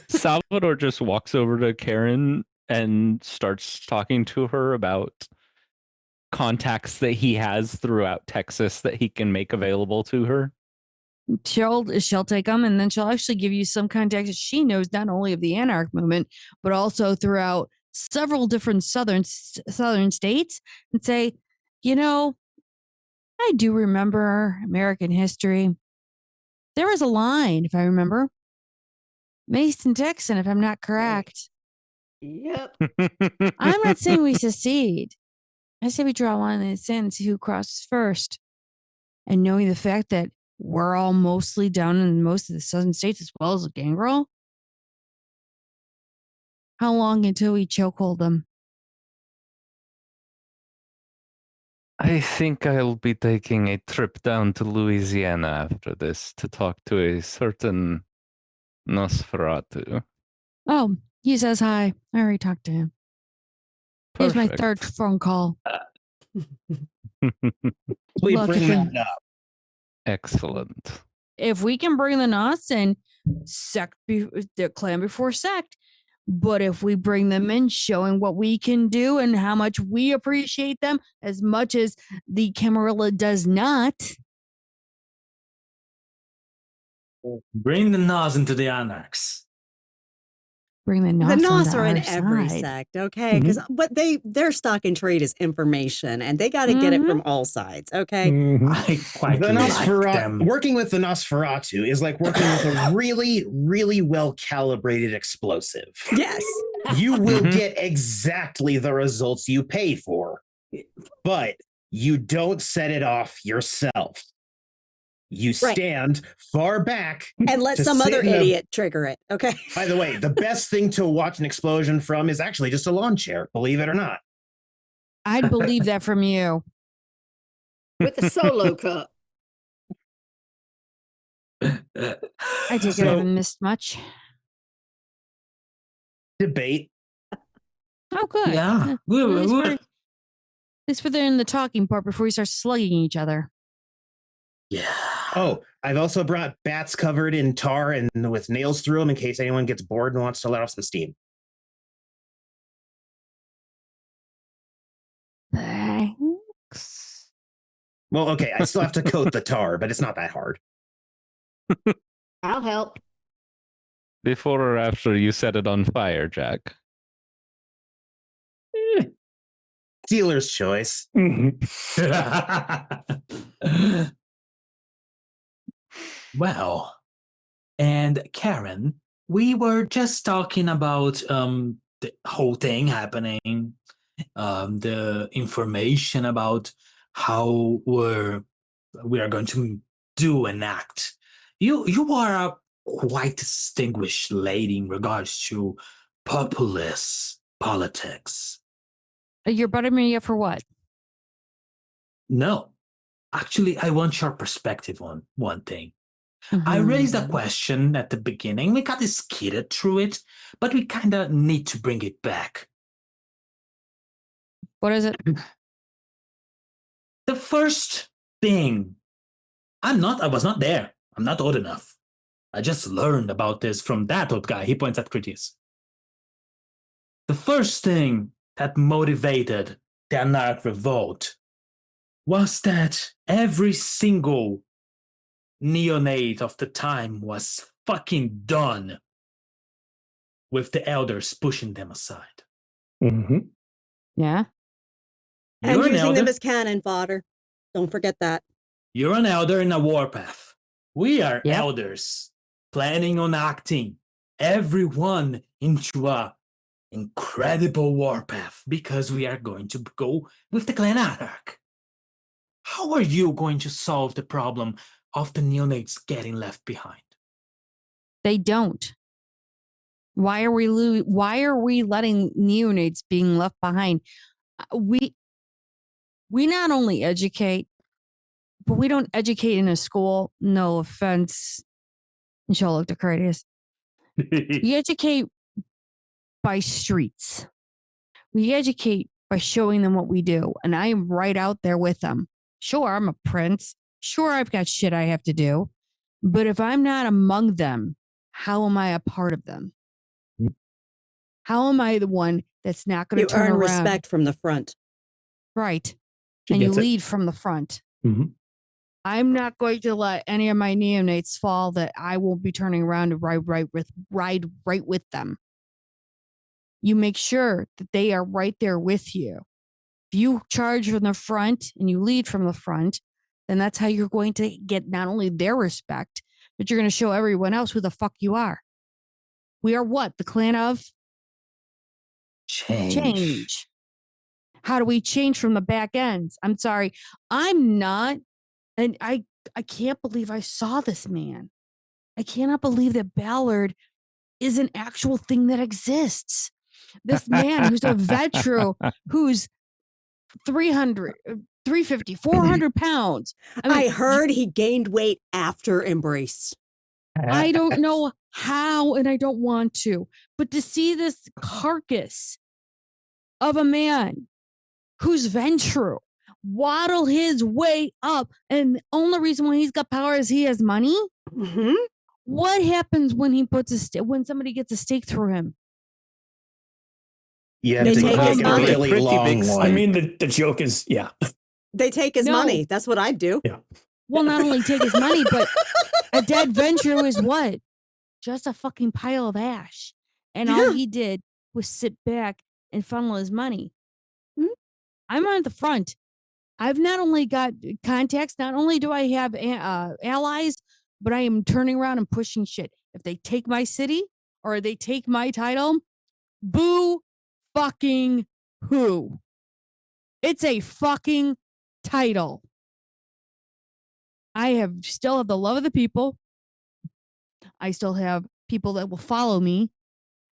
Salvador just walks over to Karen and starts talking to her about contacts that he has throughout Texas that he can make available to her. She'll take them, and then she'll actually give you some contacts that she knows not only of the Anarch movement, but also throughout several different southern states and say, I do remember American history. There was a line, if I remember, Mason-Dixon, if I'm not correct. Yep. I'm not saying we secede. I say we draw a line in the sand and see who crosses first. And knowing the fact that we're all mostly down in most of the southern states as well as Gangrel, how long until we chokehold them? I think I'll be taking a trip down to Louisiana after this to talk to a certain Nosferatu. Oh, he says hi. I already talked to him. Here's my third Perfect. phone call. We Look, bring that up. Excellent. if we can bring the Nos in, the clan before sect. But if we bring them in, showing what we can do and how much we appreciate them, as much as the Camarilla does not. Bring the Nos into the Anarchs. Bring the Nos The Nos onto are in our every side. sect, okay? Because their stock and trade is information, and they got to get it from all sides, okay? I quite The like them. Working with the Nosferatu is like working with a really, really well calibrated explosive. Yes. You will get exactly the results you pay for, but you don't set it off yourself. You stand far back and let to some sit other in a- idiot trigger it, okay? By the way, the best thing to watch an explosion from is actually just a lawn chair, believe it or not. I'd believe that from you. With the solo cup. I take it I haven't missed much. Debate. Oh, good. Yeah. At least we're there in the talking part before we start slugging each other. Yeah. Oh, I've also brought bats covered in tar and with nails through them in case anyone gets bored and wants to let off some steam. Thanks. Well, okay, I still have to coat the tar, but it's not that hard. I'll help. Before or after you set it on fire, Jack? Dealer's choice. Well, and Karen, we were just talking about the whole thing happening, the information about how we are going to do an act. You are a quite distinguished lady in regards to populist politics. You're butting me up for what? No, actually, I want your perspective on one thing. I raised a question at the beginning. We got skidded through it, but we kind of need to bring it back. What is it? The first thing, I was not there. I'm not old enough. I just learned about this from that old guy. He points at Critias. The first thing that motivated the Anarch Revolt was that every single neonate of the time was fucking done with the elders pushing them aside. Yeah. And You're an using them elder. as cannon fodder. Don't forget that. You're an elder in a warpath. We are elders planning on acting everyone into a incredible warpath because we are going to go with the Clan Anarch. How are you going to solve the problem of the neonates getting left behind? They don't. Why are we letting neonates being left behind? We not only educate, but we don't educate in a school. No offense. And she'll look to Critias. We educate by streets. We educate by showing them what we do. And I am right out there with them. Sure, I'm a prince. Sure, I've got shit I have to do. But if I'm not among them, how am I a part of them? How am I the one that's not going to turn earn around? respect from the front. Right. She And you gets it. lead from the front. I'm not going to let any of my neonates fall that I won't be turning around to ride right with them. you make sure that they are right there with you. If you charge from the front and you lead from the front, then that's how you're going to get not only their respect, but you're going to show everyone else who the fuck you are. We are what? The clan of change. How do we change from the back ends? I'm sorry. I'm not, and I can't believe I saw this man. I cannot believe that Ballard is an actual thing that exists. This man who's a veteran, who's 300, 350, 400 pounds. I heard he gained weight after Embrace. I don't know how, and I don't want to, but to see this carcass of a man who's Ventru waddle his way up, and the only reason why he's got power is he has money. Mm-hmm. What happens when he puts when somebody gets a stake through him? You have They to take make his a money. really Pretty long big one. I mean, the joke is, yeah. They take his No. money. That's what I'd do. Yeah. Well, not only take his money, but a dead Ventru is what? Just a fucking pile of ash. And all he did was sit back and funnel his money. Mhm. I'm on the front. I've not only got contacts, not only do I have allies, but I am turning around and pushing shit. If they take my city or they take my title, boo fucking who? It's a fucking title. I still have the love of the people. I still have people that will follow me.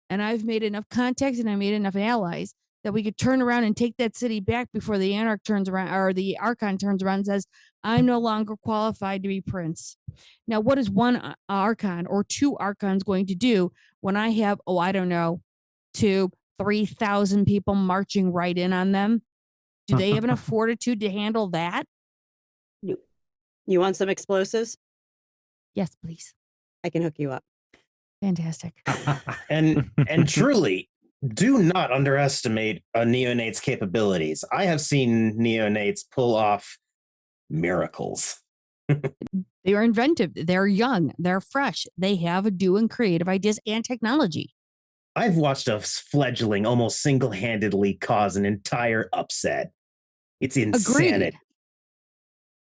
And I've made enough contacts and I made enough allies that we could turn around and take that city back before the Anarch turns around, or the Archon turns around and says, I'm no longer qualified to be prince. Now, what is one Archon or two Archons going to do when I have, I don't know, 3,000 people marching right in on them? Do they have enough fortitude to handle that? You want some explosives? Yes, please. I can hook you up. Fantastic. And truly, do not underestimate a neonate's capabilities. I have seen neonates pull off miracles. They are inventive. They're young. They're fresh. They have doing creative ideas and technology. I've watched a fledgling almost single-handedly cause an entire upset. It's insanity. Agreed.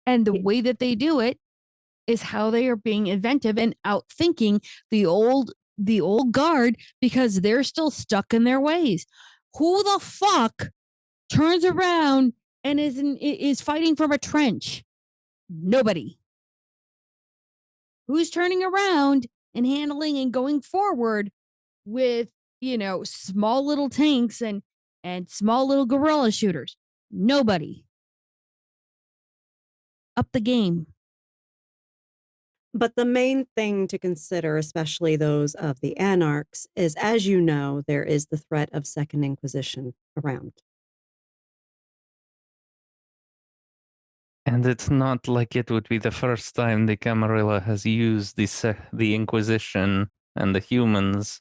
And the way that they do it is how they are being inventive and outthinking the old guard because they're still stuck in their ways. Who the fuck turns around and is fighting from a trench? Nobody. Who's turning around and handling and going forward with, small little tanks and small little guerrilla shooters? Nobody. Up the game. But the main thing to consider, especially those of the anarchs, is, as you know, there is the threat of Second Inquisition around. And it's not like it would be the first time the Camarilla has used the Inquisition and the humans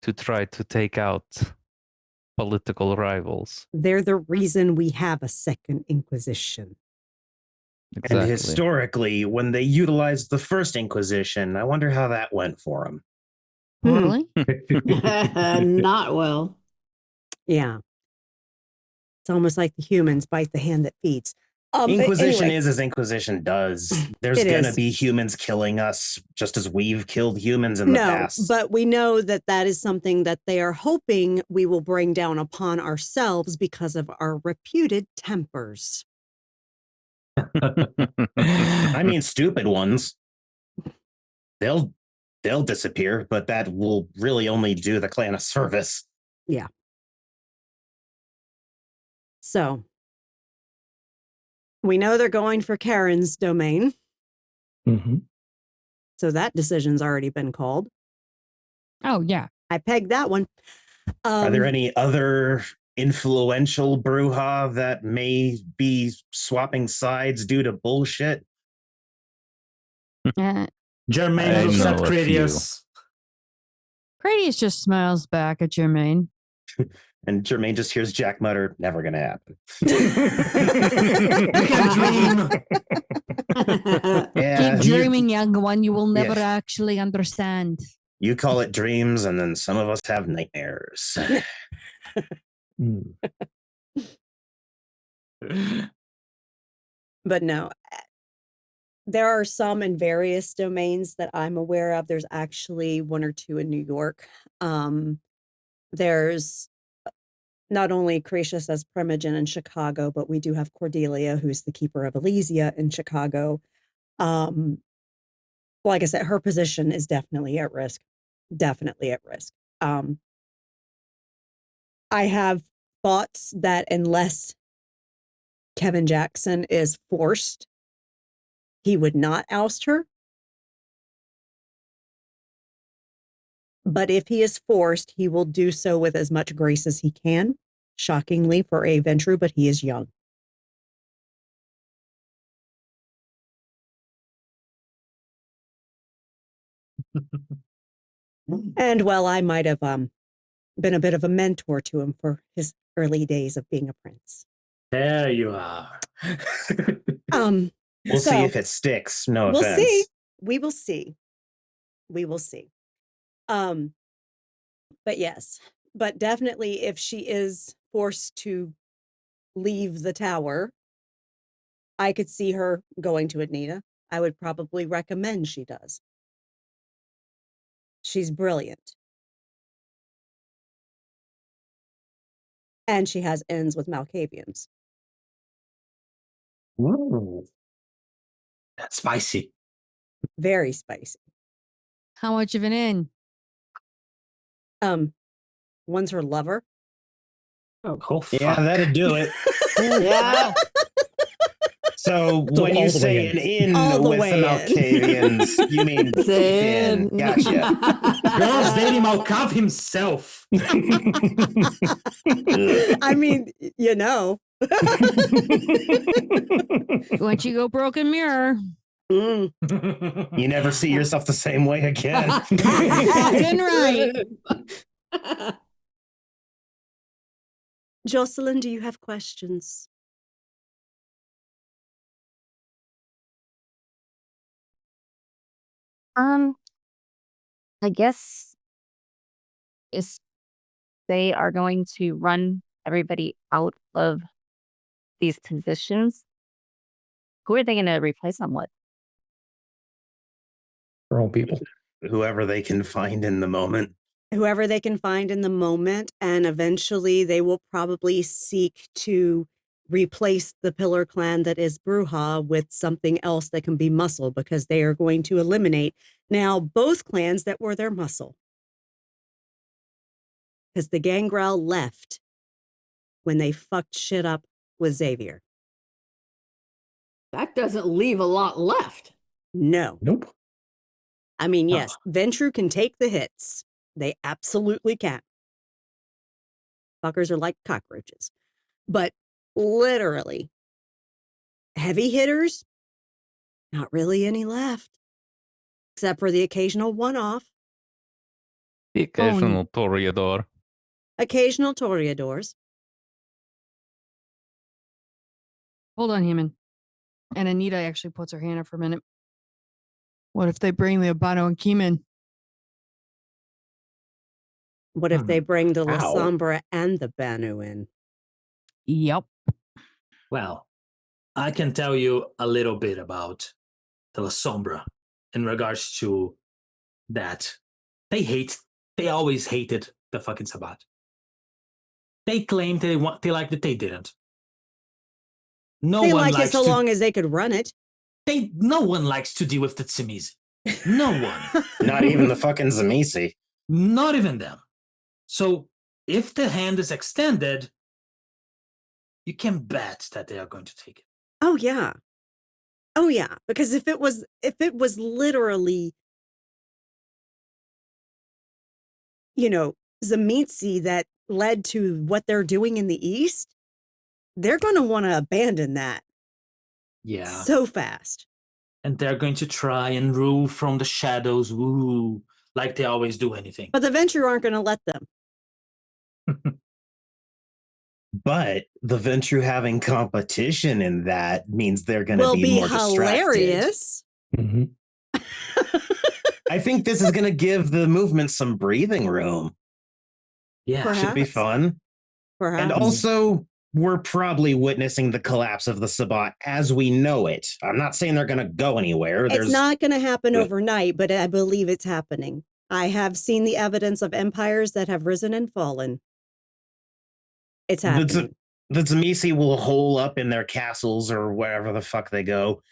to try to take out political rivals. They're the reason we have a Second Inquisition. Exactly. And historically, when they utilized the First Inquisition, I wonder how that went for them. Really? Not well. Yeah. It's almost like the humans bite the hand that feeds. Inquisition anyway, is as Inquisition does. There's It going to is. be humans killing us just as we've killed humans in the past. but we know that that is something that they are hoping we will bring down upon ourselves because of our reputed tempers. I mean, stupid ones. They'll disappear, but that will really only do the clan a service. Yeah. So we know they're going for Karen's domain. Mm-hmm. So that decision's already been called. Oh, yeah. I pegged that one. Are there any other influential Bruja that may be swapping sides due to bullshit? Jermaine I looks know at a few. Cradius. Cradius just smiles back at Jermaine. And Jermaine just hears Jack mutter, never gonna happen. You can dream. Yeah, Keep dreaming, young one. You will never Yeah. actually understand. You call it dreams, and then some of us have nightmares. But no, there are some in various domains that I'm aware of. There's actually 1 or 2 in New York. There's not only Cratius as Primogen in Chicago, but we do have Cordelia, who's the keeper of Elysia in Chicago. Like I said, her position is definitely at risk. Definitely at risk. I have thoughts that unless Kevin Jackson is forced, he would not oust her. But if he is forced, he will do so with as much grace as he can. Shockingly for a Ventru, but he is young. And well, I might have been a bit of a mentor to him for his early days of being a prince. There you are. We'll see if it sticks. No we'll offense. See. We will see. We will see. But yes, but definitely if she is forced to leave the tower, I could see her going to Anita. I would probably recommend she does. She's brilliant. And she has ends with Malkavians. Ooh. That's spicy. Very spicy. How much of an in? One's her lover. Oh, fuck. Yeah, that'd do it. Yeah. So when you say an in with the Malkavians, you mean in. Gotcha. Girls dating Malkav himself. I mean, you know. Once you go broken mirror. You never see yourself the same way again. Fucking right. Jocelyn, do you have questions? I guess if they are going to run everybody out of these positions, who are they going to replace them with? Their own people. Whoever they can find in the moment. Whoever they can find in the moment, and eventually they will probably seek to replace the pillar clan that is Bruja with something else that can be muscle, because they are going to eliminate now both clans that were their muscle. Because the Gangrel left when they fucked shit up with Xavier. That doesn't leave a lot left. No. Nope. I mean, yes, Ventru can take the hits. They absolutely can. Fuckers are like cockroaches. But literally, heavy hitters, not really any left. Except for the occasional one-off. The occasional Toreador. Occasional Toreadors. Hold on, Heman. And Anita actually puts her hand up for a minute. What if they bring the Abano and Keeman? What if they bring the La Sombra and the Banu in? Yep. Well, I can tell you a little bit about the La Sombra in regards to that. They always hated the fucking Sabbat. They claimed they liked it, they didn't. They liked it so long as they could run it. No one likes to deal with the Tsimisi. No one. Not even the fucking Zamisi. Not even them. So if the hand is extended, you can bet that they are going to take it. Oh yeah. Oh yeah. Because if it was literally, Zamitsi that led to what they're doing in the East, they're going to want to abandon that. Yeah. So fast. And they're going to try and rule from the shadows, woo, like they always do anything. But the Ventru aren't going to let them. But the Ventru having competition in that means they're going to be more hilarious. Mm-hmm. I think this is going to give the movement some breathing room. Yeah. Should be Perhaps. fun. Perhaps. And also, we're probably witnessing the collapse of the Sabbat as we know it. I'm not saying they're going to go anywhere. It's not going to happen Yeah. overnight, but I believe it's happening. I have seen the evidence of empires that have risen and fallen. It's happening. The Zamisi will hole up in their castles or wherever the fuck they go.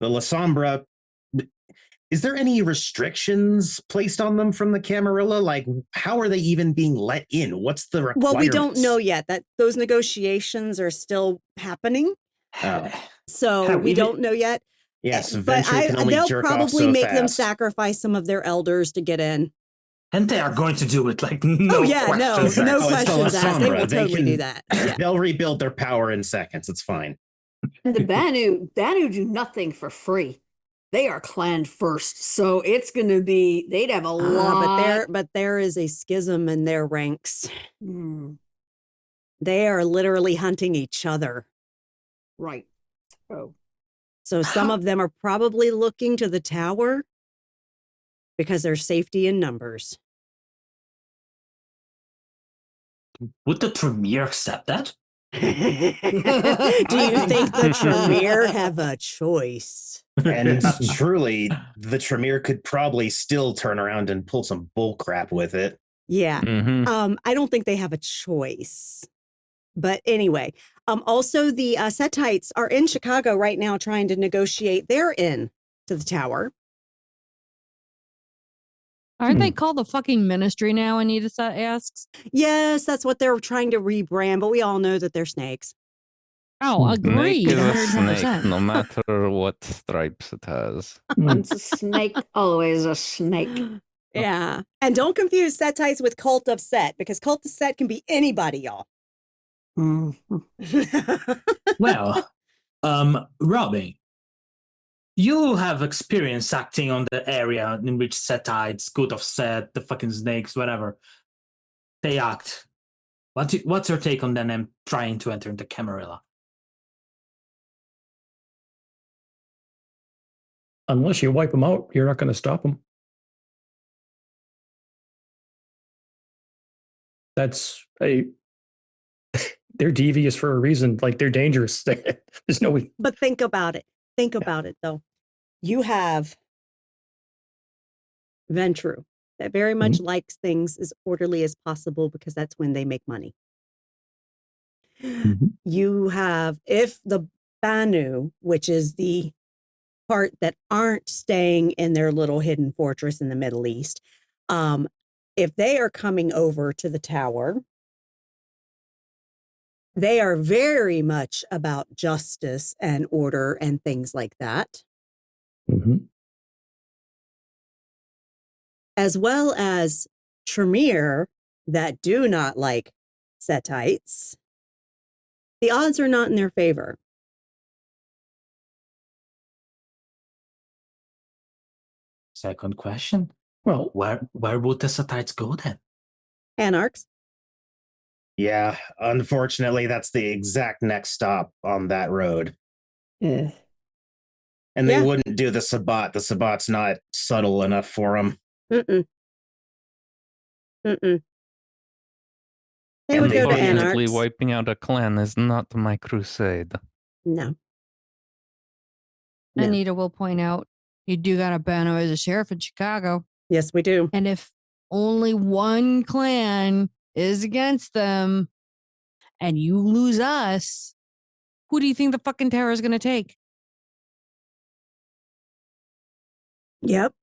The La Sombra, is there any restrictions placed on them from the Camarilla? Like, how are they even being let in? What's the requirements? Well, we don't know yet. That those negotiations are still happening. Oh. So we don't know yet. Yes, but Venture can only they'll jerk off probably so make them fast. sacrifice some of their elders to get in. And they are going to do it like no questions. no Oh, it's the questions asked. They Lasombra. will They totally can- do that. Yeah. They'll rebuild their power in seconds. It's fine. And the Banu do nothing for free. They are clan first, so it's going to be. They'd have a lot. But there is a schism in their ranks. Hmm, They are literally hunting each other. right. Oh, So some of them are probably looking to the tower because there's safety in numbers. Would the Tremere accept that? Do you think the Tremere have a choice? And truly, the Tremere could probably still turn around and pull some bull crap with it. Yeah. Mhm. I don't think they have a choice. But anyway, also the Setites are in Chicago right now trying to negotiate their in to the tower. Aren't they called the fucking ministry now? Anita asks. Yes, that's what they're trying to rebrand, but we all know that they're snakes. Oh, agreed. Snake is a snake, 100%. no matter what stripes it has. once a snake, always a snake. Yeah. And don't confuse Setites with Cult of Set, because Cult of Set can be anybody, y'all. Mhm. Well, Robin, you have experience acting on the area in which Setites, Good of Set, the fucking snakes, whatever, they act. What's your take on them trying to enter into Camarilla? Unless you wipe them out, you're not going to stop them. That's a. They're devious for a reason. Like, they're dangerous. There's no way. But think about it. Think about it, though. You have Ventru that very much likes things as orderly as possible because that's when they make money. You have, if the Banu, which is the part that aren't staying in their little hidden fortress in the Middle East, if they are coming over to the tower, they are very much about justice and order and things like that, as well as Tremere that do not like Setites. The odds are not in their favor. Second question. Well, Where would the Setites go then? Anarchs. Yeah, unfortunately, that's the exact next stop on that road. Yeah. And they Yeah. wouldn't do the Sabbat. The Sabbat's not subtle enough for them. Mm-mm. Mm-mm. They would go to Unfortunately, Anarchs. wiping out a clan is not my crusade. No. No. Anita will point out, you do got a Banu as a sheriff in Chicago. Yes, we do. And if only one clan is against them and you lose us, who do you think the fucking terror is going to take? Yep.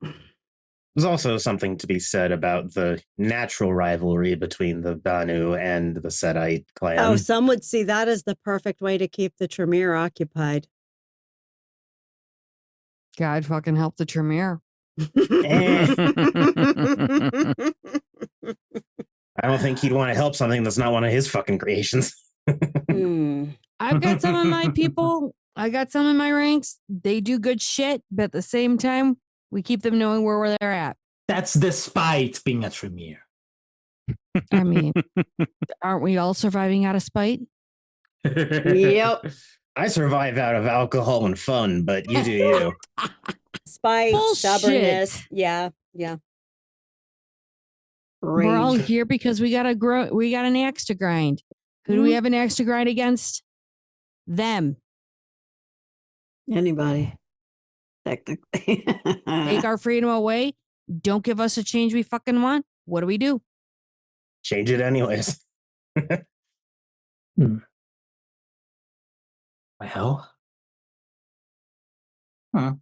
There's also something to be said about the natural rivalry between the Banu and the Setite clan. Oh, some would see that as the perfect way to keep the Tremere occupied. God fucking help the Tremere. I don't think he'd want to help something that's not one of his fucking creations. I've got some of my people. I got some in my ranks. They do good shit, but at the same time, we keep them knowing where they're at. That's despite being a Tremere. I mean, aren't we all surviving out of spite? Yep. I survive out of alcohol and fun, but you do you. Spite, Bullshit. stubbornness. Yeah. Yeah. We're all Rage. here because we got an axe to grind. Who do we Mhm. have an axe to grind against? Them. Anybody. Technically. Take our freedom away. Don't give us a change we fucking want. What do we do? Change it anyways. Well, I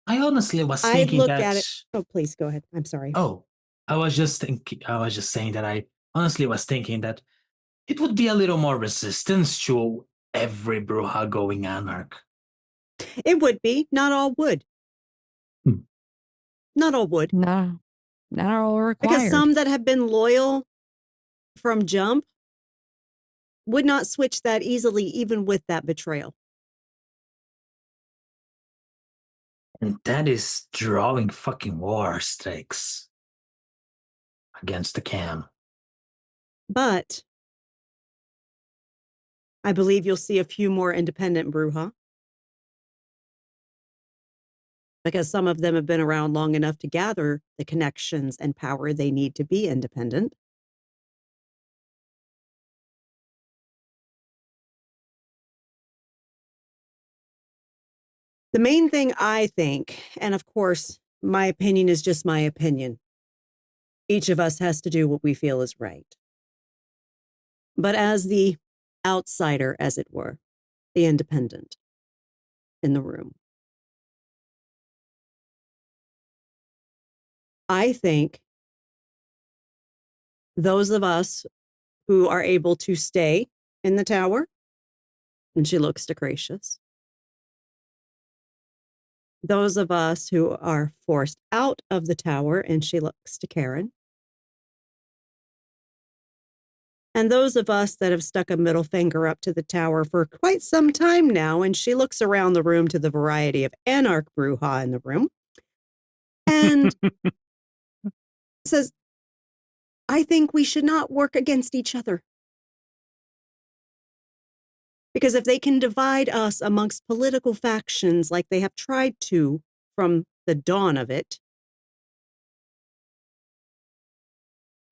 honestly was I thinking look that. at it. Oh, please go ahead. I'm sorry. Oh, I was just saying that I honestly was thinking that it would be a little more resistance to every Bruja going anarch. It would be. Not all would. Not all would. No, not all required. Because some that have been loyal from jump would not switch that easily, even with that betrayal. And that is drawing fucking war stakes against the cam. But I believe you'll see a few more independent Bruja. Because some of them have been around long enough to gather the connections and power they need to be independent. The main thing I think, and of course, my opinion is just my opinion. Each of us has to do what we feel is right. But as the outsider, as it were, the independent in the room, I think those of us who are able to stay in the tower, and she looks to Gracious, those of us who are forced out of the tower, and she looks to Karen, and those of us that have stuck a middle finger up to the tower for quite some time now, and she looks around the room to the variety of Anarch Bruja in the room, and says, I think we should not work against each other. Because if they can divide us amongst political factions like they have tried to from the dawn of it,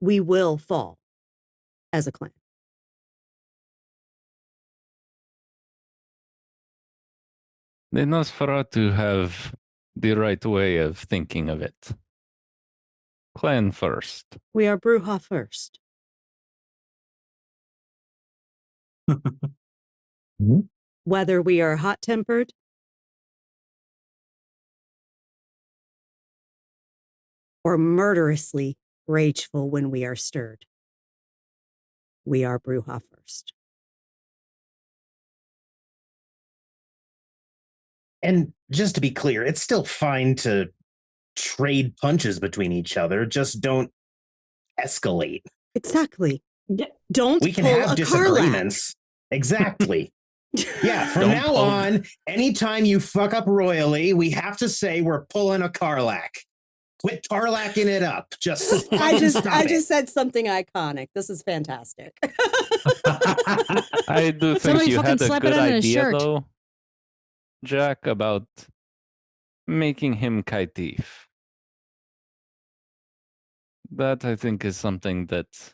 we will fall as a clan. The Nosferatu have the right way of thinking of it. Clan first. We are Bruja first. Whether we are hot-tempered or murderously rageful when we are stirred, we are Bruja first. And just to be clear, it's still fine to trade punches between each other. Just don't escalate. Exactly. Yeah. Don't We can pull have a disagreements. Exactly. Yeah, from Don't now pull- on, anytime you fuck up royally, we have to say we're pulling a Karlach. Quit Tarlacking it up. Just I just stop said something iconic. This is fantastic. I do think Somebody you fucking had a slap it good on his idea, shirt. though, Jack, about making him Kaitif. That, I think, is something that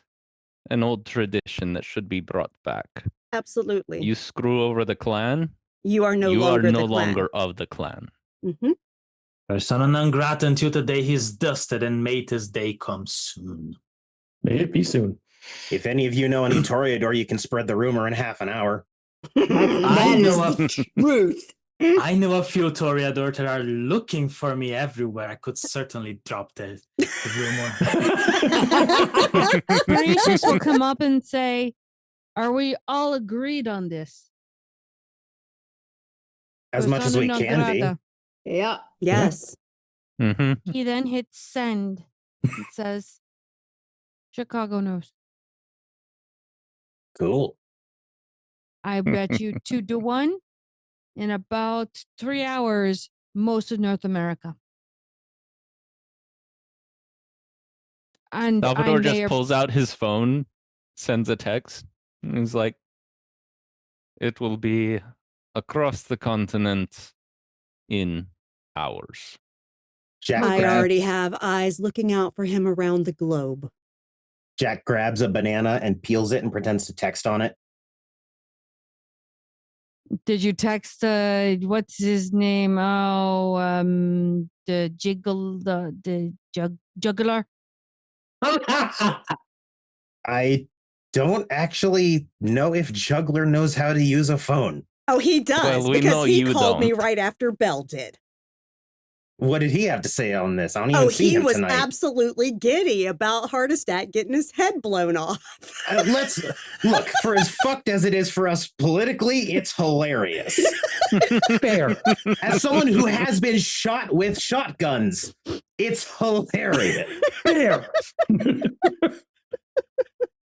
an old tradition that should be brought back. Absolutely. You screw over the clan, You are no you longer are no the clan. longer of the clan. Mm-hmm. Persona non grata until the day he's dusted, and may his day come soon. May it be soon. If any of you know any Toreador, you can spread the rumor in half an hour. That is know the truth. I know a few Toreador that are looking for me everywhere. I could certainly drop the rumor. Gracious will come up and say, are we all agreed on this? As much as we Persona non can be. grata. Yeah. Yes. Mm-hmm. He then hits send and says, Chicago knows. Cool. I bet you 2-1 in about 3 hours, most of North America. And Salvador I may just or pulls out his phone, sends a text, and he's like, it will be across the continent in hours. I already have eyes looking out for him around the globe. Jack grabs a banana and peels it and pretends to text on it. Did you text what's his name? Oh, the juggler. I don't actually know if Juggler knows how to use a phone. Oh, he does, Well, we know because he you called me don't. right after Belle did. What did he have to say on this? I don't even see him he was tonight. absolutely giddy about Hardestat getting his head blown off. Let's look, for as fucked as it is for us politically, it's hilarious. Fair. As someone who has been shot with shotguns, it's hilarious. Fair.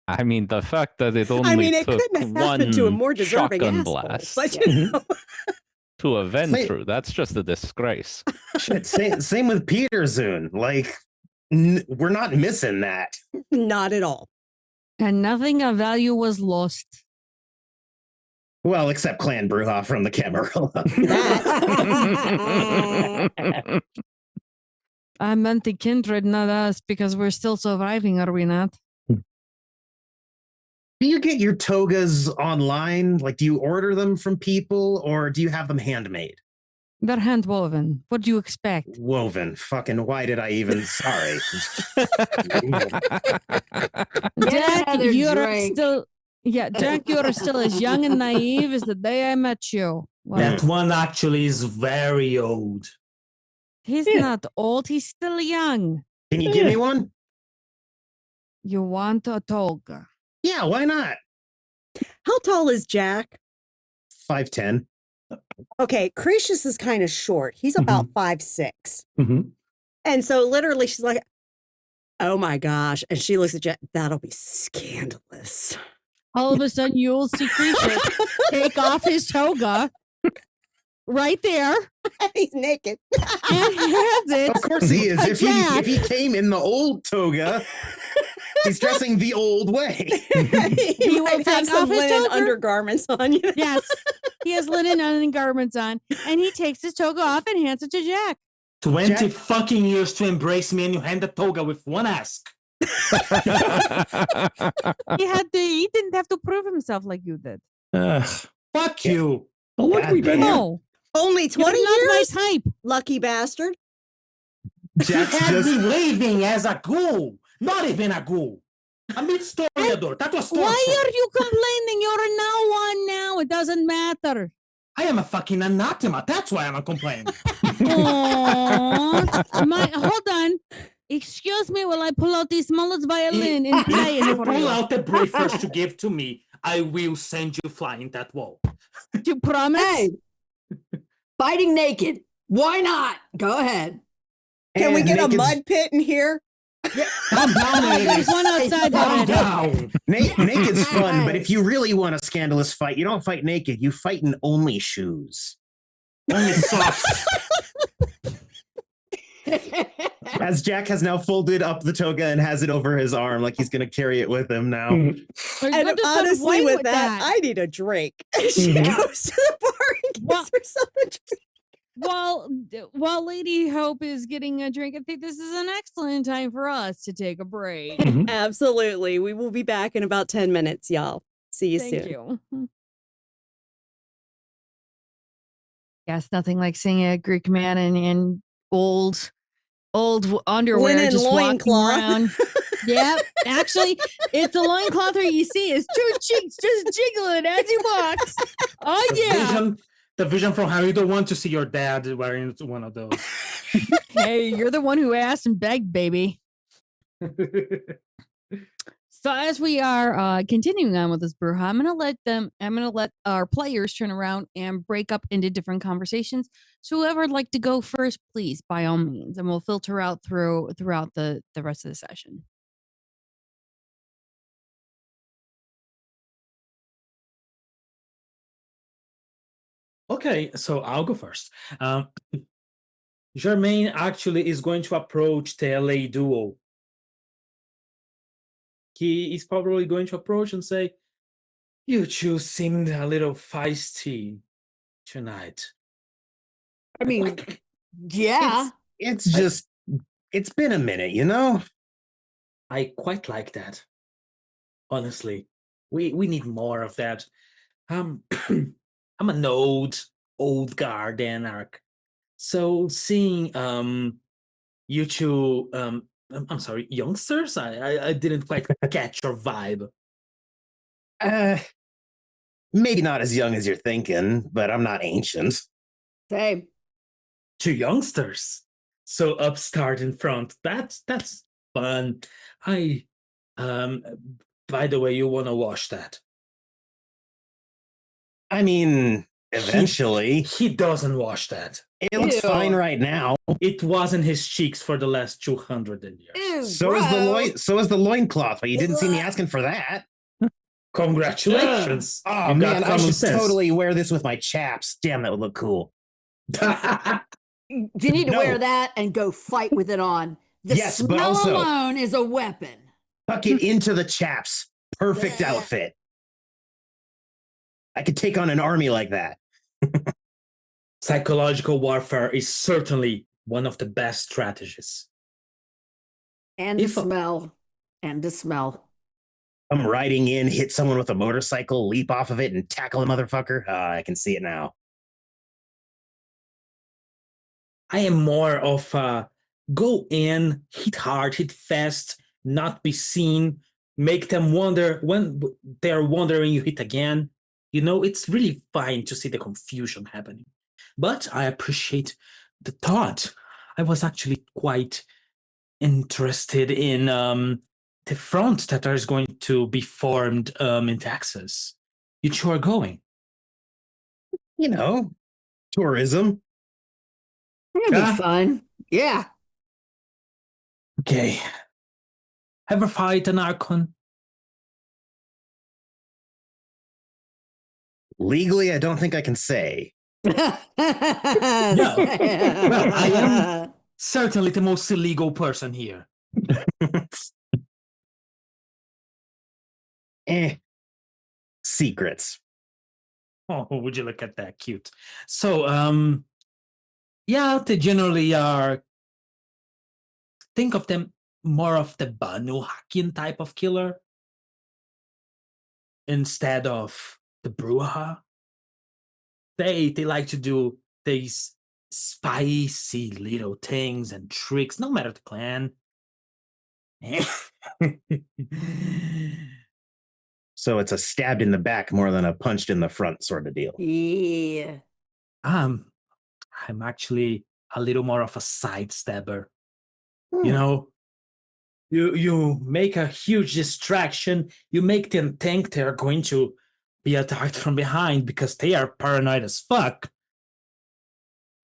I mean, the fact that it only I mean, it took couldn't have one happened to a more deserving shotgun asshole. blast But you know, to a Same- Ventru. That's just a disgrace. Shit, same with Peter Zune. Like, we're not missing that. not at all. And nothing of value was lost. Well, except Clan Bruja from the Camarilla. I meant the kindred, not us, because we're still surviving, are we not? Do you get your togas online? Like, do you order them from people or do you have them handmade? They're hand woven. What do you expect? Woven. Fucking, why did I even? Sorry. Jack, another you're drink. still, Jack, you're still as young and naive as the day I met you. Well, That one actually is very old. he's not old. He's still young. Can you give me one? You want a toga? Yeah, why not? How tall is Jack? 5'10". Okay, Cretius is kind of short. He's about 5'6". Mhm. And so literally she's like, oh my gosh. And she looks at Jack, that'll be scandalous. All of a sudden, you'll see Creature take off his toga right there He's naked. and hands it. Of course he is. to If he Jack. came in the old toga, he's dressing the old way. he will might have take some off his linen toga. undergarments on you. Yes, he has linen undergarments on, and he takes his toga off and hands it to Jack. 20 Jack- fucking years to embrace me and you hand the toga with one ask. He didn't have to prove himself like you did. Fuck you. Oh, look, God we've been damn. here. No, Only 20 you're not years? my type. Lucky bastard. He Jack's had just me waving as a ghoul. Not even a ghoul. A historiador. That was torture. Why are you complaining? You're now one now. It doesn't matter. I am a fucking anathema. That's why I'm complaining. Aw. Hold on. Excuse me while I pull out the smallest violin and play If it you for pull you. out the brief first to give to me, I will send you flying that wall. You promise? Hey, fighting naked. Why not? Go ahead. Can we and get a naked's- mud pit in here? Calm down, There's ladies. one outside Calm already. down. Naked's fun, but if you really want a scandalous fight, you don't fight naked. You fight in only shoes. Only socks. As Jack has now folded up the toga and has it over his arm, like he's going to carry it with him now. Mhm. There's And nothing so honestly, white with that, I need a drink. She Mhm. goes to the bar and Well- gets herself a drink. while Lady Hope is getting a drink, I think this is an excellent time for us to take a break. Mhm. Absolutely. We will be back in about 10 minutes, y'all. See you Thank soon. you. Yes, nothing like seeing a Greek man in old underwear Linen just walking loincloth. around. Yep, actually, it's a loincloth where you see his two cheeks just jiggling as he walks. Oh yeah. The vision from how you don't want to see your dad wearing one of those. Hey, you're the one who asked and begged, baby. So as we are continuing on with this brouhaha, I'm gonna let our players turn around and break up into different conversations. So whoever would like to go first, please, by all means, and we'll filter out throughout the rest of the session. Okay, so I'll go first. Germain actually is going to approach the LA duo. He is probably going to approach and say, "You two seemed a little feisty tonight." I mean, yeah. It's just, it's been a minute, you know? I quite like that. Honestly, we need more of that. I'm an old guard anarch. So seeing you two I'm sorry, youngsters, I didn't quite catch your vibe. Maybe not as young as you're thinking, but I'm not ancient. Same. Two youngsters, so upstart in front. That's fun. I by the way, you want to wash that? I mean, eventually. He doesn't wash that. It looks Ew. fine right now. It was in his cheeks for the last 200 years. Ew, So is the gross. loincloth, but you didn't see me asking for that. Congratulations. Oh You got man, I common should sense. totally wear this with my chaps. Damn, that would look cool. You need to No. wear that and go fight with it on. The Yes, but smell also- alone is a weapon. Tuck it into the chaps. Perfect outfit. I could take on an army like that. Psychological warfare is certainly one of the best strategies. And If- the smell. And the smell. I'm riding in, hit someone with a motorcycle, leap off of it, and tackle a motherfucker. I can see it now. I am more of a go in, hit hard, hit fast, not be seen, make them wonder when they're wondering you hit again. You know, it's really fine to see the confusion happening. But I appreciate the thought. I was actually quite interested in the front that is going to be formed in Texas. You two are going. You know, tourism. It'll Yeah. be fun. Yeah. Okay. Ever fight an Archon? Legally, I don't think I can say. Well, I am certainly the most illegal person here. Secrets. Oh, would you look at that? Cute. So, yeah, they generally are. Think of them more of the Banu Hakim type of killer instead of the Bruja. They like to do these spicy little things and tricks, no matter the clan. So it's a stabbed in the back more than a punched in the front sort of deal. yeah. I'm actually a little more of a side stabber. You know, you make a huge distraction. You make them think they're going to be attacked from behind because they are paranoid as fuck.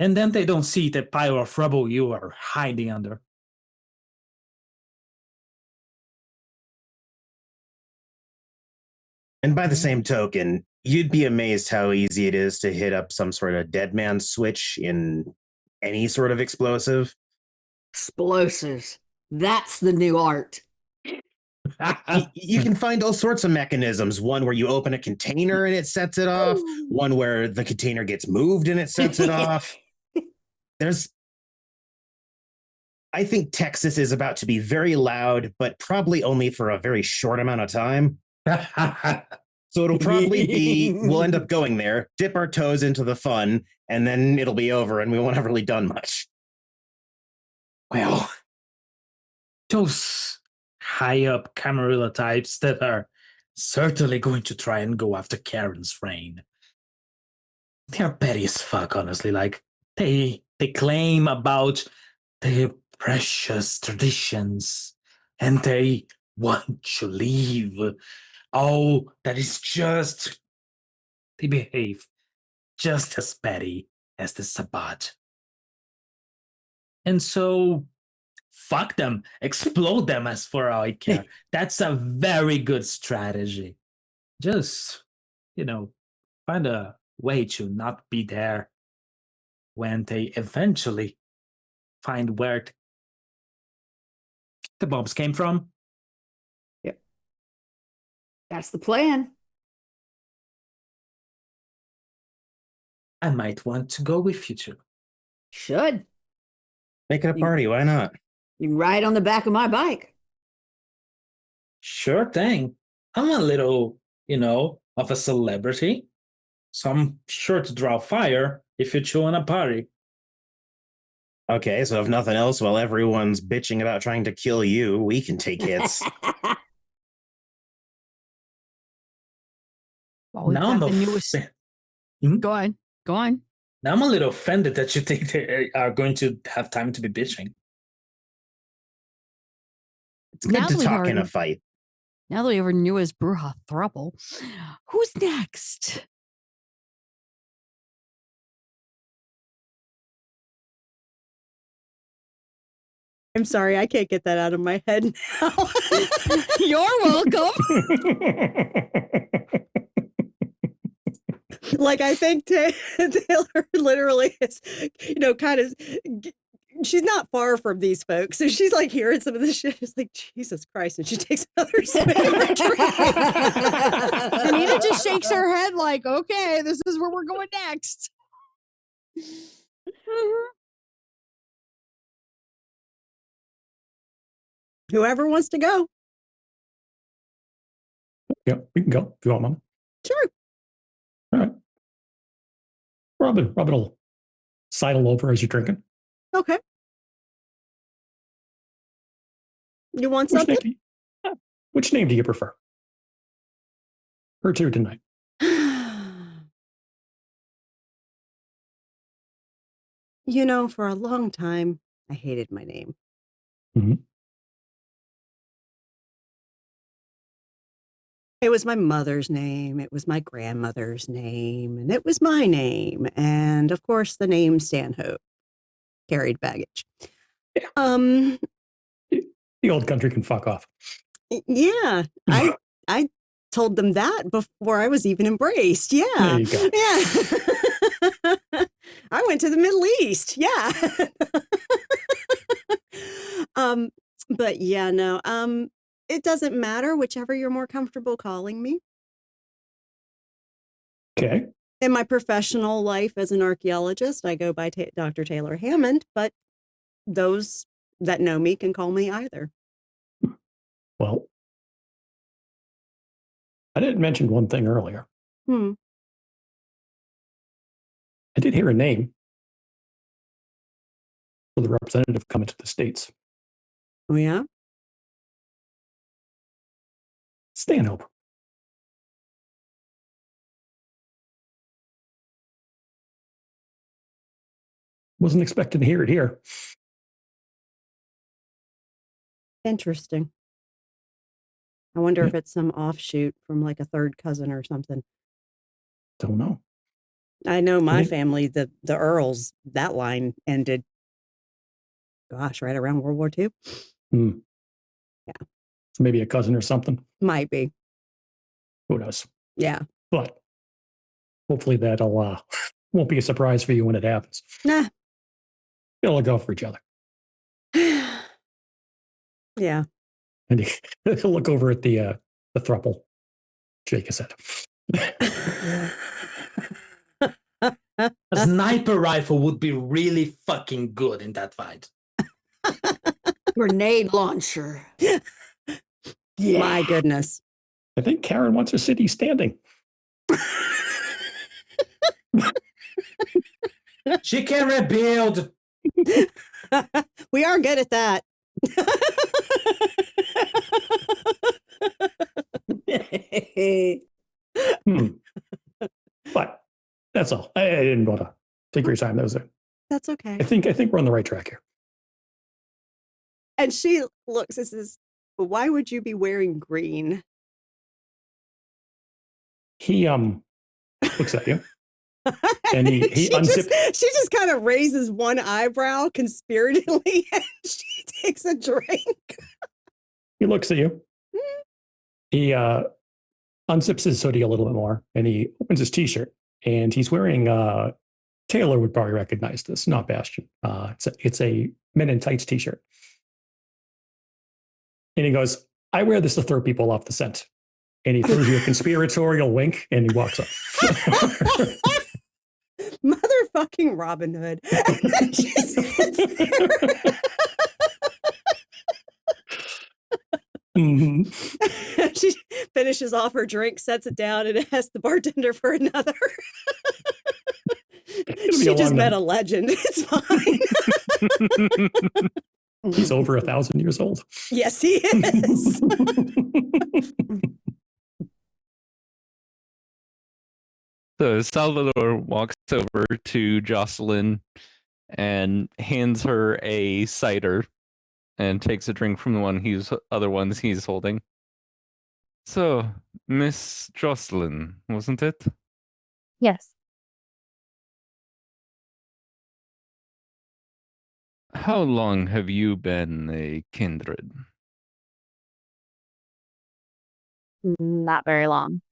And then they don't see the pile of rubble you are hiding under. And by the same token, you'd be amazed how easy it is to hit up some sort of dead man switch in any sort of explosive. Explosives. That's the new art. You can find all sorts of mechanisms. One where you open a container and it sets it off. One where the container gets moved and it sets it off. I think Texas is about to be very loud, but probably only for a very short amount of time. So it'll probably be, we'll end up going there, dip our toes into the fun, and then it'll be over and we won't have really done much. Well, those high up Camarilla types that are certainly going to try and go after Karen's reign. They're petty as fuck, honestly. Like, they claim about their precious traditions and they want to leave. Oh, that is just, they behave just as petty as the Sabbat. And so, fuck them, explode them as for all I care. That's a very good strategy. Just, find a way to not be there when they eventually find where the bombs came from. Yep. That's the plan. I might want to go with you two. Should. Make it a party. Why not? You can ride on the back of my bike. Sure thing. I'm a little, of a celebrity. So I'm sure to draw fire if you chew on a party. Okay, so if nothing else, while everyone's bitching about trying to kill you, we can take hits. Well, we've Now I'm got the newest. Hmm? Go on. Now I'm a little offended that you think they are going to have time to be bitching. It's good Now to that we've talk in a already- fight. Now that we have our newest Bruja throuple, who's next? I'm sorry, I can't get that out of my head now. You're welcome. Like, I think Taylor literally is, kind of, she's not far from these folks. So she's like hearing some of this shit. She's like, Jesus Christ. And she takes another swig of her drink. Anita just shakes her head like, okay, this is where we're going next. Whoever wants to go. Yeah, we can go if you want, Mom. Sure. All right. Robin will sidle over as you're drinking. Okay. You want Which something? which name do you prefer? Her two tonight. For a long time, I hated my name. Mm-hmm. It was my mother's name. It was my grandmother's name. And it was my name. And of course, the name Stanhope carried baggage. Yeah. The old country can fuck off. Yeah. I told them that before I was even embraced. Yeah. There you go. Yeah. I went to the Middle East. Yeah. But yeah, no. It doesn't matter, whichever you're more comfortable calling me. Okay. In my professional life as an archaeologist, I go by Dr. Taylor Hammond, but those that know me can call me either. Well, I didn't mention one thing earlier. Hmm. I did hear a name for the representative coming to the States. Oh, yeah? Stanhope. Wasn't expecting to hear it here. Interesting. I wonder Yeah. if it's some offshoot from like a third cousin or something. Don't know. I know my think- family, the Earls, that line ended, gosh, right around World War II. Hmm. Yeah. So maybe a cousin or something. Might be. Who knows? Yeah. But hopefully that'll won't be a surprise for you when it happens. Nah. They'll look out for each other. Yeah. And he'll look over at the throuple. Shake his head. A sniper rifle would be really fucking good in that fight. Grenade launcher. Yeah. My goodness. I think Karen wants her city standing. She can rebuild. We are good at that. But that's all. I didn't want to take your time. That was it. That's okay. I think we're on the right track here. And she looks and says, why would you be wearing green? He looks at you. And he unzips. She just kind of raises one eyebrow conspiratedly and she takes a drink. He looks at you. He unzips his hoodie a little bit more and he opens his t-shirt and he's wearing Taylor would probably recognize this, not Bastion. It's a Men in Tights t-shirt. And he goes, I wear this to throw people off the scent. And he throws you a conspiratorial wink and he walks off. Motherfucker. fucking Robin Hood. And then she sits there. She finishes off her drink, sets it down, and asks the bartender for another. She just met a legend. It's fine. He's over 1,000 years old. Yes, he is. So Salvador walks over to Jocelyn and hands her a cider and takes a drink from the other ones he's holding. So, Miss Jocelyn, wasn't it? Yes. How long have you been a kindred? Not very long.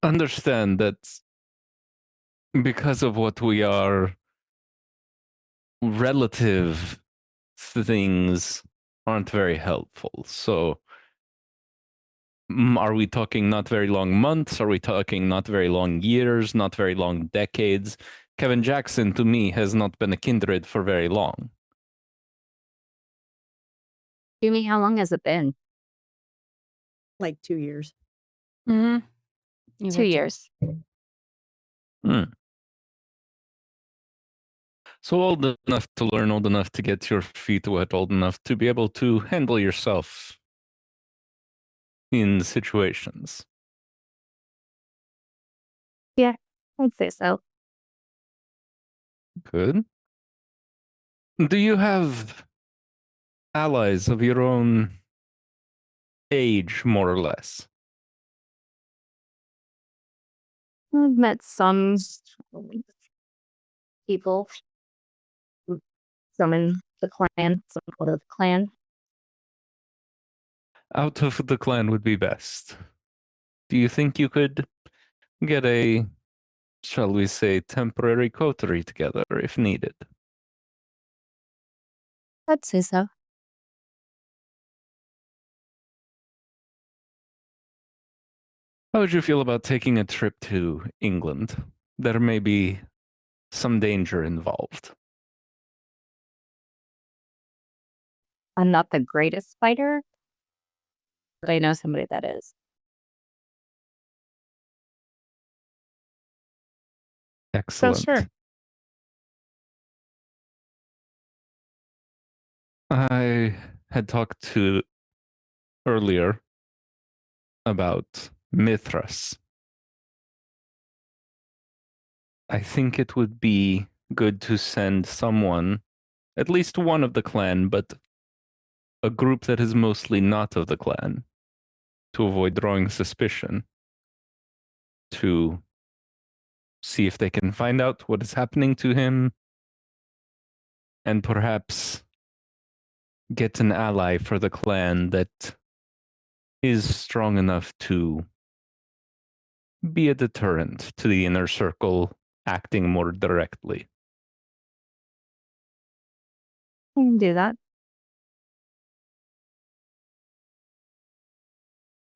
Understand that because of what we are, relative things aren't very helpful. So, are we talking not very long months? Are we talking not very long years? Not very long decades? Kevin Jackson, to me, has not been a kindred for very long. Jimmy, how long has it been? Like 2 years. Mm-hmm. 2 years. So old enough to learn, old enough to get your feet wet, old enough to be able to handle yourself in situations. Yeah, I'd say so. Good. Do you have allies of your own age, more or less? I've met some people. Some in the clan, some out of the clan. Out of the clan would be best. Do you think you could get a, shall we say, temporary coterie together if needed? I'd say so. How would you feel about taking a trip to England? There may be some danger involved. I'm not the greatest fighter, but I know somebody that is. Excellent. So sure. I had talked to earlier about Mithras. I think it would be good to send someone, at least one of the clan, but a group that is mostly not of the clan, to avoid drawing suspicion, to see if they can find out what is happening to him, and perhaps get an ally for the clan that is strong enough to be a deterrent to the inner circle acting more directly. I can do that.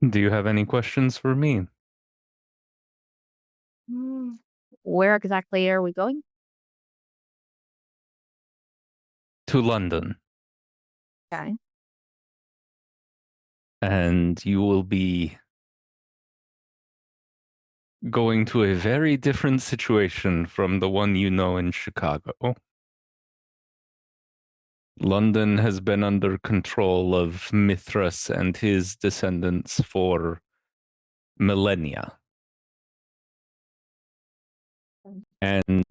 Do you have any questions for me? Where exactly are we going? To London. Okay. And you will be going to a very different situation from the one you know in Chicago. London has been under control of Mithras and his descendants for millennia. And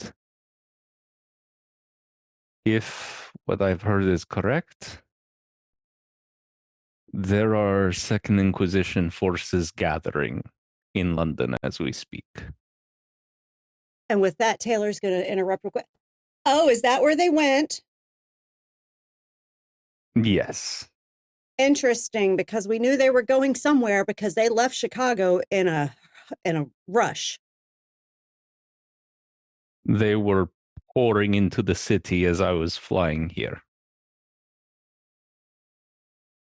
if what I've heard is correct, there are Second Inquisition forces gathering in London as we speak. And with that, Taylor's going to interrupt real quick. Oh, is that where they went? Yes. Interesting, because we knew they were going somewhere because they left Chicago in a rush. They were pouring into the city as I was flying here.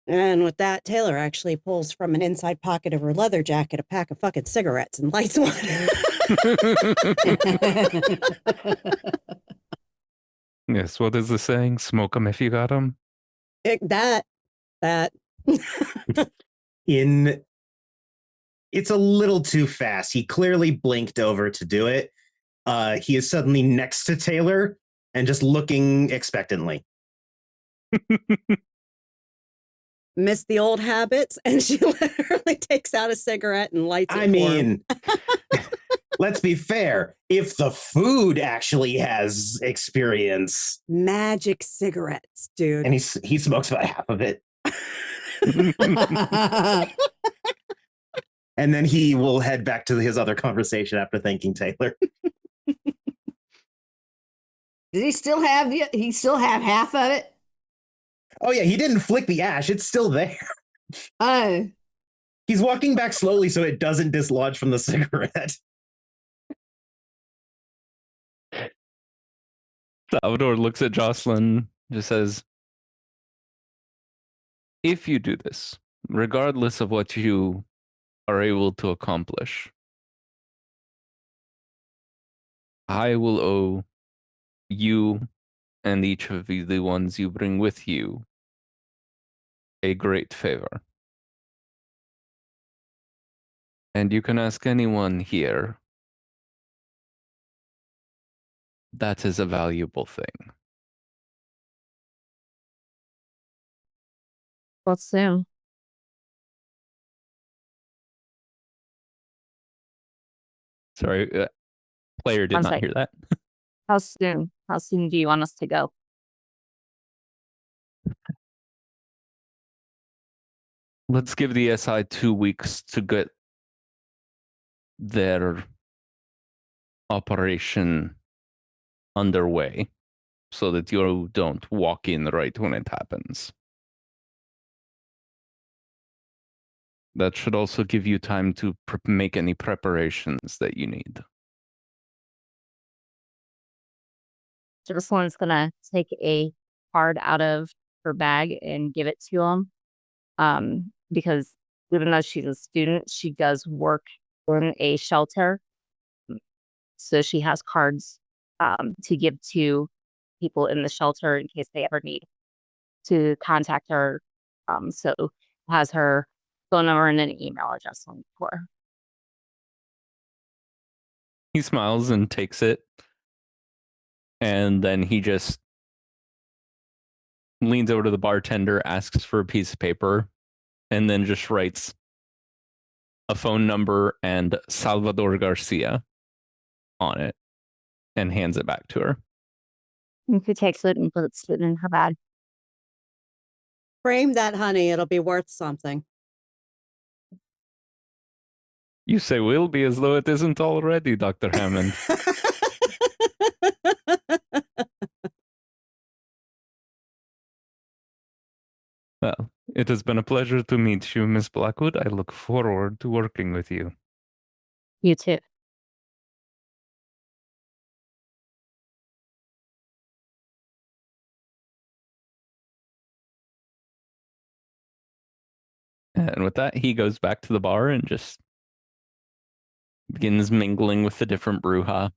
And with that, Taylor actually pulls from an inside pocket of her leather jacket a pack of fucking cigarettes and lights one. Yes, what is the saying? Smoke 'em if you got 'em. That. It's a little too fast. He clearly blinked over to do it. He is suddenly next to Taylor and just looking expectantly. Missed the old habits, and she literally takes out a cigarette and lights it. I mean, let's be fair. If the food actually has experience, magic cigarettes, dude. and he smokes about half of it, and then he will head back to his other conversation after thanking Taylor. Does he still have half of it? Oh yeah, he didn't flick the ash. It's still there. Oh. He's walking back slowly so it doesn't dislodge from the cigarette. Salvador looks at Jocelyn, just says, if you do this, regardless of what you are able to accomplish, I will owe you and each of the ones you bring with you a great favor. And you can ask anyone here. That is a valuable thing. Well, soon. Sorry, player did I'm not sorry. hear that. How soon? How soon do you want us to go? Let's give the SI 2 weeks to get their operation underway so that you don't walk in right when it happens. That should also give you time to make any preparations that you need. Jocelyn's gonna take a card out of her bag and give it to him. Because even though she's a student, she does work in a shelter. So she has cards to give to people in the shelter in case they ever need to contact her. So has her phone number and an email address on for her. He smiles and takes it. And then he just leans over to the bartender, asks for a piece of paper, and then just writes a phone number and Salvador Garcia on it and hands it back to her. And she takes it and puts it in her bag. Frame that, honey. It'll be worth something. You say will be as though it isn't already, Dr. Hammond. Well, it has been a pleasure to meet you, Miss Blackwood. I look forward to working with you. You too. And with that, he goes back to the bar and just begins mingling with the different bruja.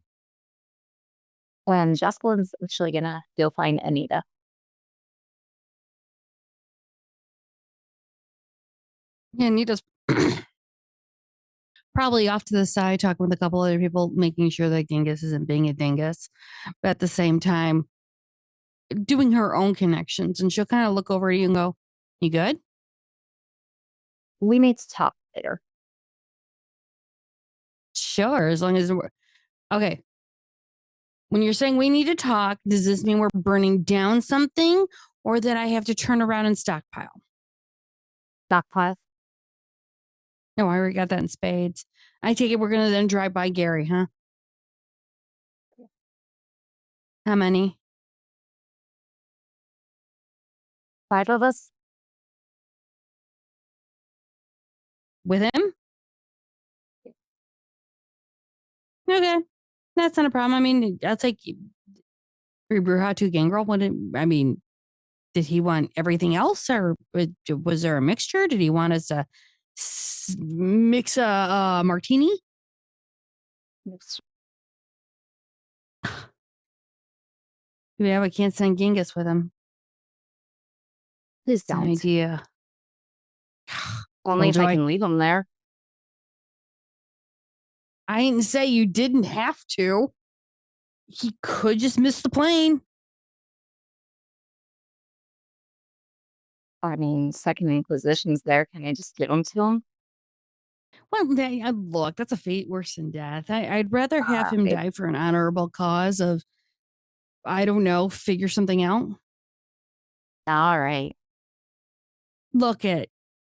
And Jocelyn's actually gonna go find Anita. Yeah, Anita's probably off to the side talking with a couple other people, making sure that Genghis isn't being a dingus, but at the same time doing her own connections. And she'll kind of look over at you and go, "You good?" We need to talk later. Sure, as long as we're okay. When you're saying we need to talk, does this mean we're burning down something or that I have to turn around and stockpile? Stockpile. No, I already got that in spades. I take it we're going to then drive by Gary, huh? How many? 5 of us. With him? Okay. That's not a problem. I mean, I'll take 3 Bruja, 2 Gangrel. I mean, Did he want everything else, or was there a mixture? Did he want us to mix a martini? Yeah, we can't send Genghis with him. Please It's an don't. idea. Only if Told I you can leave him there. I didn't say you didn't have to. He could just miss the plane. I mean, Second Inquisition's there. Can I just give him to him? Well, look, that's a fate worse than death. I'd rather have him Right. die for an honorable cause of, I don't know, figure something out. All right. Look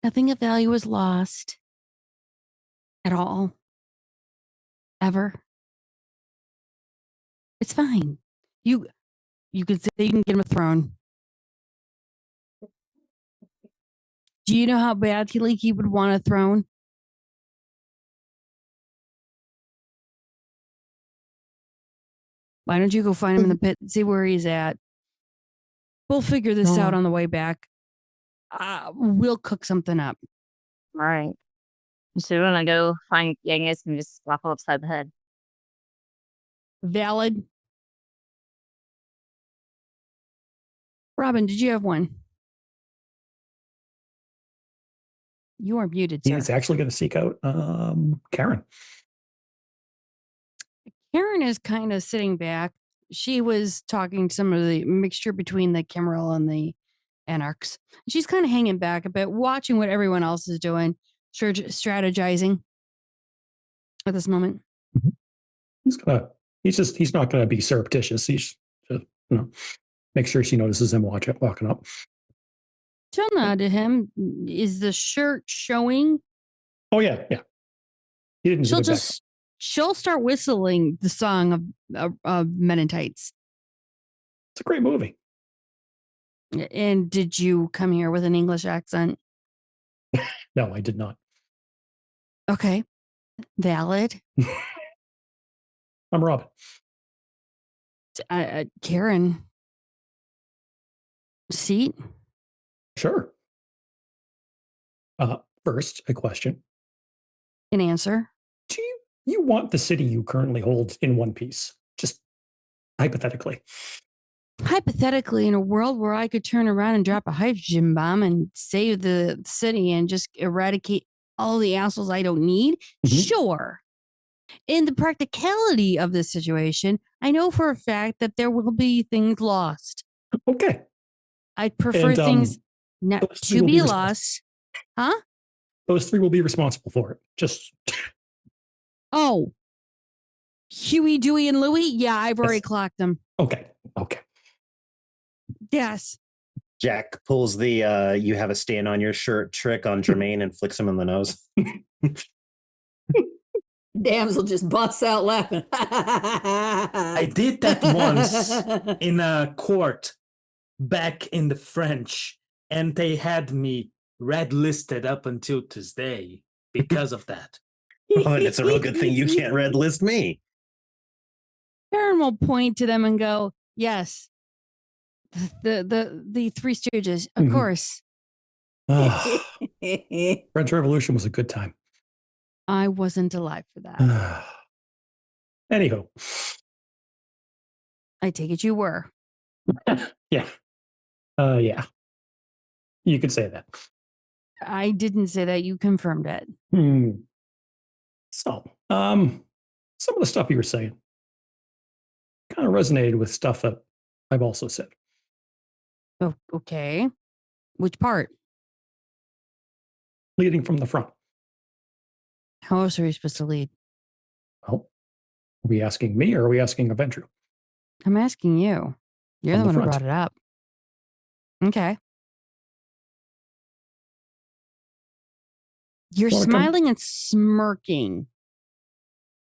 nothing of value is lost at all. Ever. It's fine. You could say you can get him a throne. Do you know how badly he would want a throne? Why don't you go find him in the pit and see where he's at? We'll figure this out on the way back. We'll cook something up. All right. So we're gonna go find Genghis and just slap him upside the head. Valid. Robin, did you have one? You are muted, sir. He's actually going to seek out Karen. Karen is kind of sitting back. She was talking some of the mixture between the Camarilla and the Anarchs. She's kind of hanging back a bit, watching what everyone else is doing, strategizing at this moment. He's not gonna be surreptitious. He's just, make sure she notices him walking up. She'll nod to him. Is the shirt showing? Oh yeah. He didn't. She'll start whistling the song of Men in Tights. It's a great movie. And did you come here with an English accent? No, I did not. Okay. Valid. I'm Robin. Karen. Seat? Sure. First, a question. An answer? Do you want the city you currently hold in one piece? Just hypothetically. Hypothetically, in a world where I could turn around and drop a hydrogen bomb and save the city and just eradicate all the assholes I don't need, sure. In the practicality of this situation, I know for a fact that there will be things lost. Okay. I'd prefer things not to be lost. Huh? Those three will be responsible for it. Just. Oh. Huey, Dewey, and Louie? Yeah, I've already clocked them. Okay. Yes. Jack pulls the you have a stain on your shirt trick on Jermaine and flicks him in the nose. Damsel just busts out laughing. I did that once in a court back in the French, and they had me red listed up until today because of that. Oh, and it's a real good thing you can't red list me. Karen will point to them and go, "Yes, the Three Stooges, of course." French Revolution was a good time. I wasn't alive for that. Anywho. I take it you were. Yeah. Yeah. You could say that. I didn't say that. You confirmed it. So, some of the stuff you were saying kind of resonated with stuff that I've also said. Oh, okay. Which part? Leading from the front. How else are you supposed to lead? Well, are we asking me or are we asking Aventru? I'm asking you. You're the one who brought it up. Okay. You're smiling and smirking.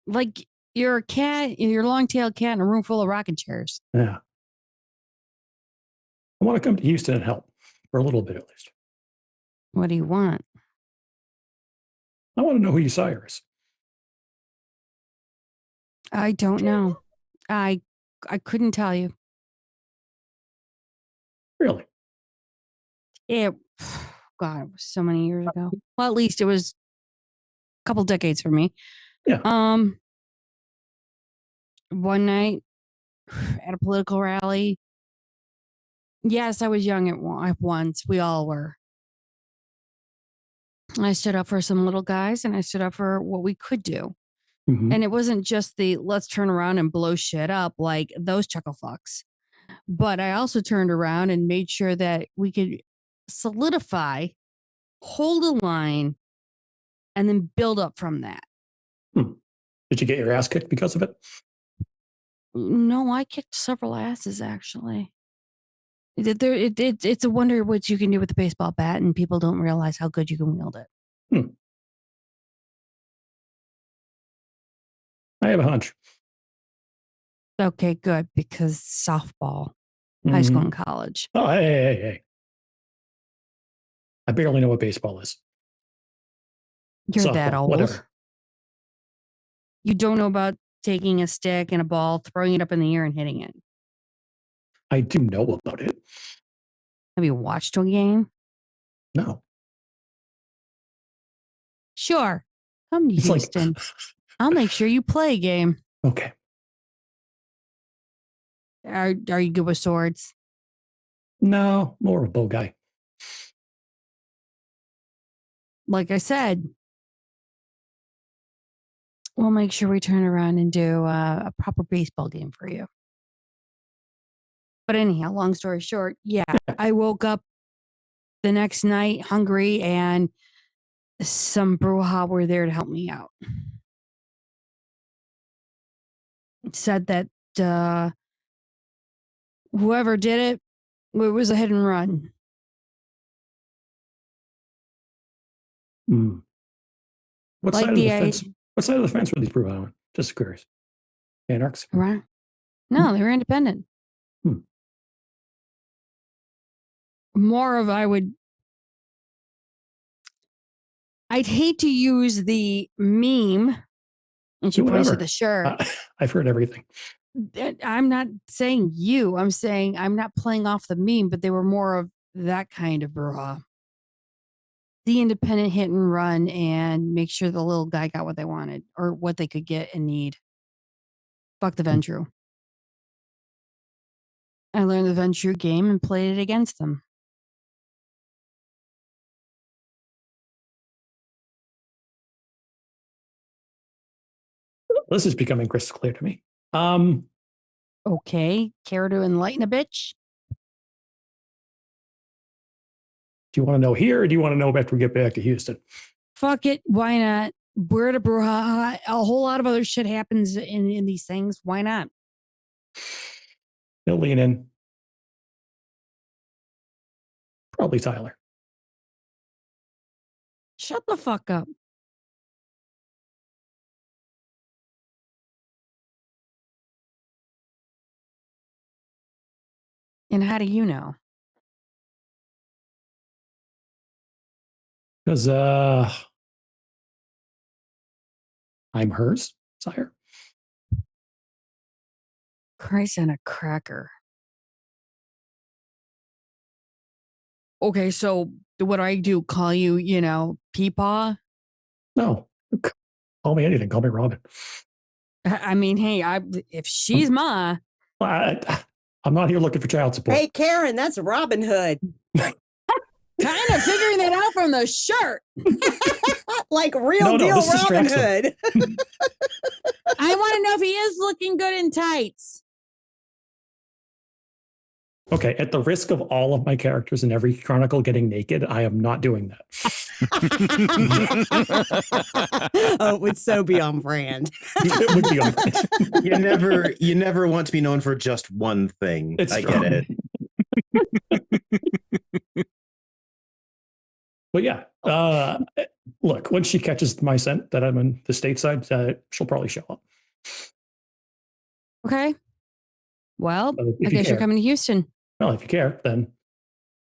Like you're a cat, you're a long-tailed cat in a room full of rocking chairs. Yeah. I want to come to Houston and help for a little bit at least. What do you want? I want to know who your sire is. I don't know. I couldn't tell you. Really? it, God, it was so many years ago. Well, at least it was a couple decades for me. Yeah. One night at a political rally. Yes, I was young at once. We all were. I stood up for some little guys and I stood up for what we could do. Mhm. And it wasn't just the let's turn around and blow shit up like those chuckle fucks. But I also turned around and made sure that we could solidify, hold a line, and then build up from that. Did you get your ass kicked because of it? No, I kicked several asses actually. It's a wonder what you can do with a baseball bat, and people don't realize how good you can wield it. I have a hunch. Okay, good, because softball, high school and college. Oh, hey. I barely know what baseball is. You're Softball, that old. whatever. You don't know about taking a stick and a ball, throwing it up in the air and hitting it. I do know about it. Have you watched a game? No. Sure. Come to It's Houston. I'll make sure you play a game. Okay. Are you good with swords? No, more of a bow guy. Like I said, we'll make sure we turn around and do a proper baseball game for you. But anyhow, long story short, yeah, I woke up the next night hungry and some brouhaha were there to help me out. Said that whoever did it was a hit and run. What Like side of the fence? What side of the fence were these brouhaha on? Just curious. Anarchs? Right. No, they were independent. More of I'd hate to use the meme, and she points to the shirt. I've heard everything. I'm not saying you. I'm saying I'm not playing off the meme, but they were more of that kind of brouhaha. The independent hit and run and make sure the little guy got what they wanted or what they could get and need. Fuck the Ventrue. I learned the Ventrue game and played it against them. This is becoming crystal clear to me. Okay. Care to enlighten a bitch? Do you want to know here or do you want to know after we get back to Houston? Fuck it. Why not? We're at a brouhaha. A whole lot of other shit happens in these things. Why not? He'll lean in. Probably Tyler. Shut the fuck up. And how do you know? Because I'm hers, sire. Christ on a cracker. Okay, so what do I do? Call you, Peepaw? No. Call me anything. Call me Robin. I mean, hey, if she's Ma. I'm not here looking for child support. Hey, Karen, that's Robin Hood. Kind of figuring that out from the shirt. Like real deal Robin Hood. I want to know if he is looking good in tights. Okay, at the risk of all of my characters in every chronicle getting naked, I am not doing that. Oh, it would so be on brand. It would be on brand. You never want to be known for just one thing. I get it. But yeah, look, when she catches my scent that I'm in the stateside, she'll probably show up. Okay. Well, I guess you're coming to Houston. Well, if you care, then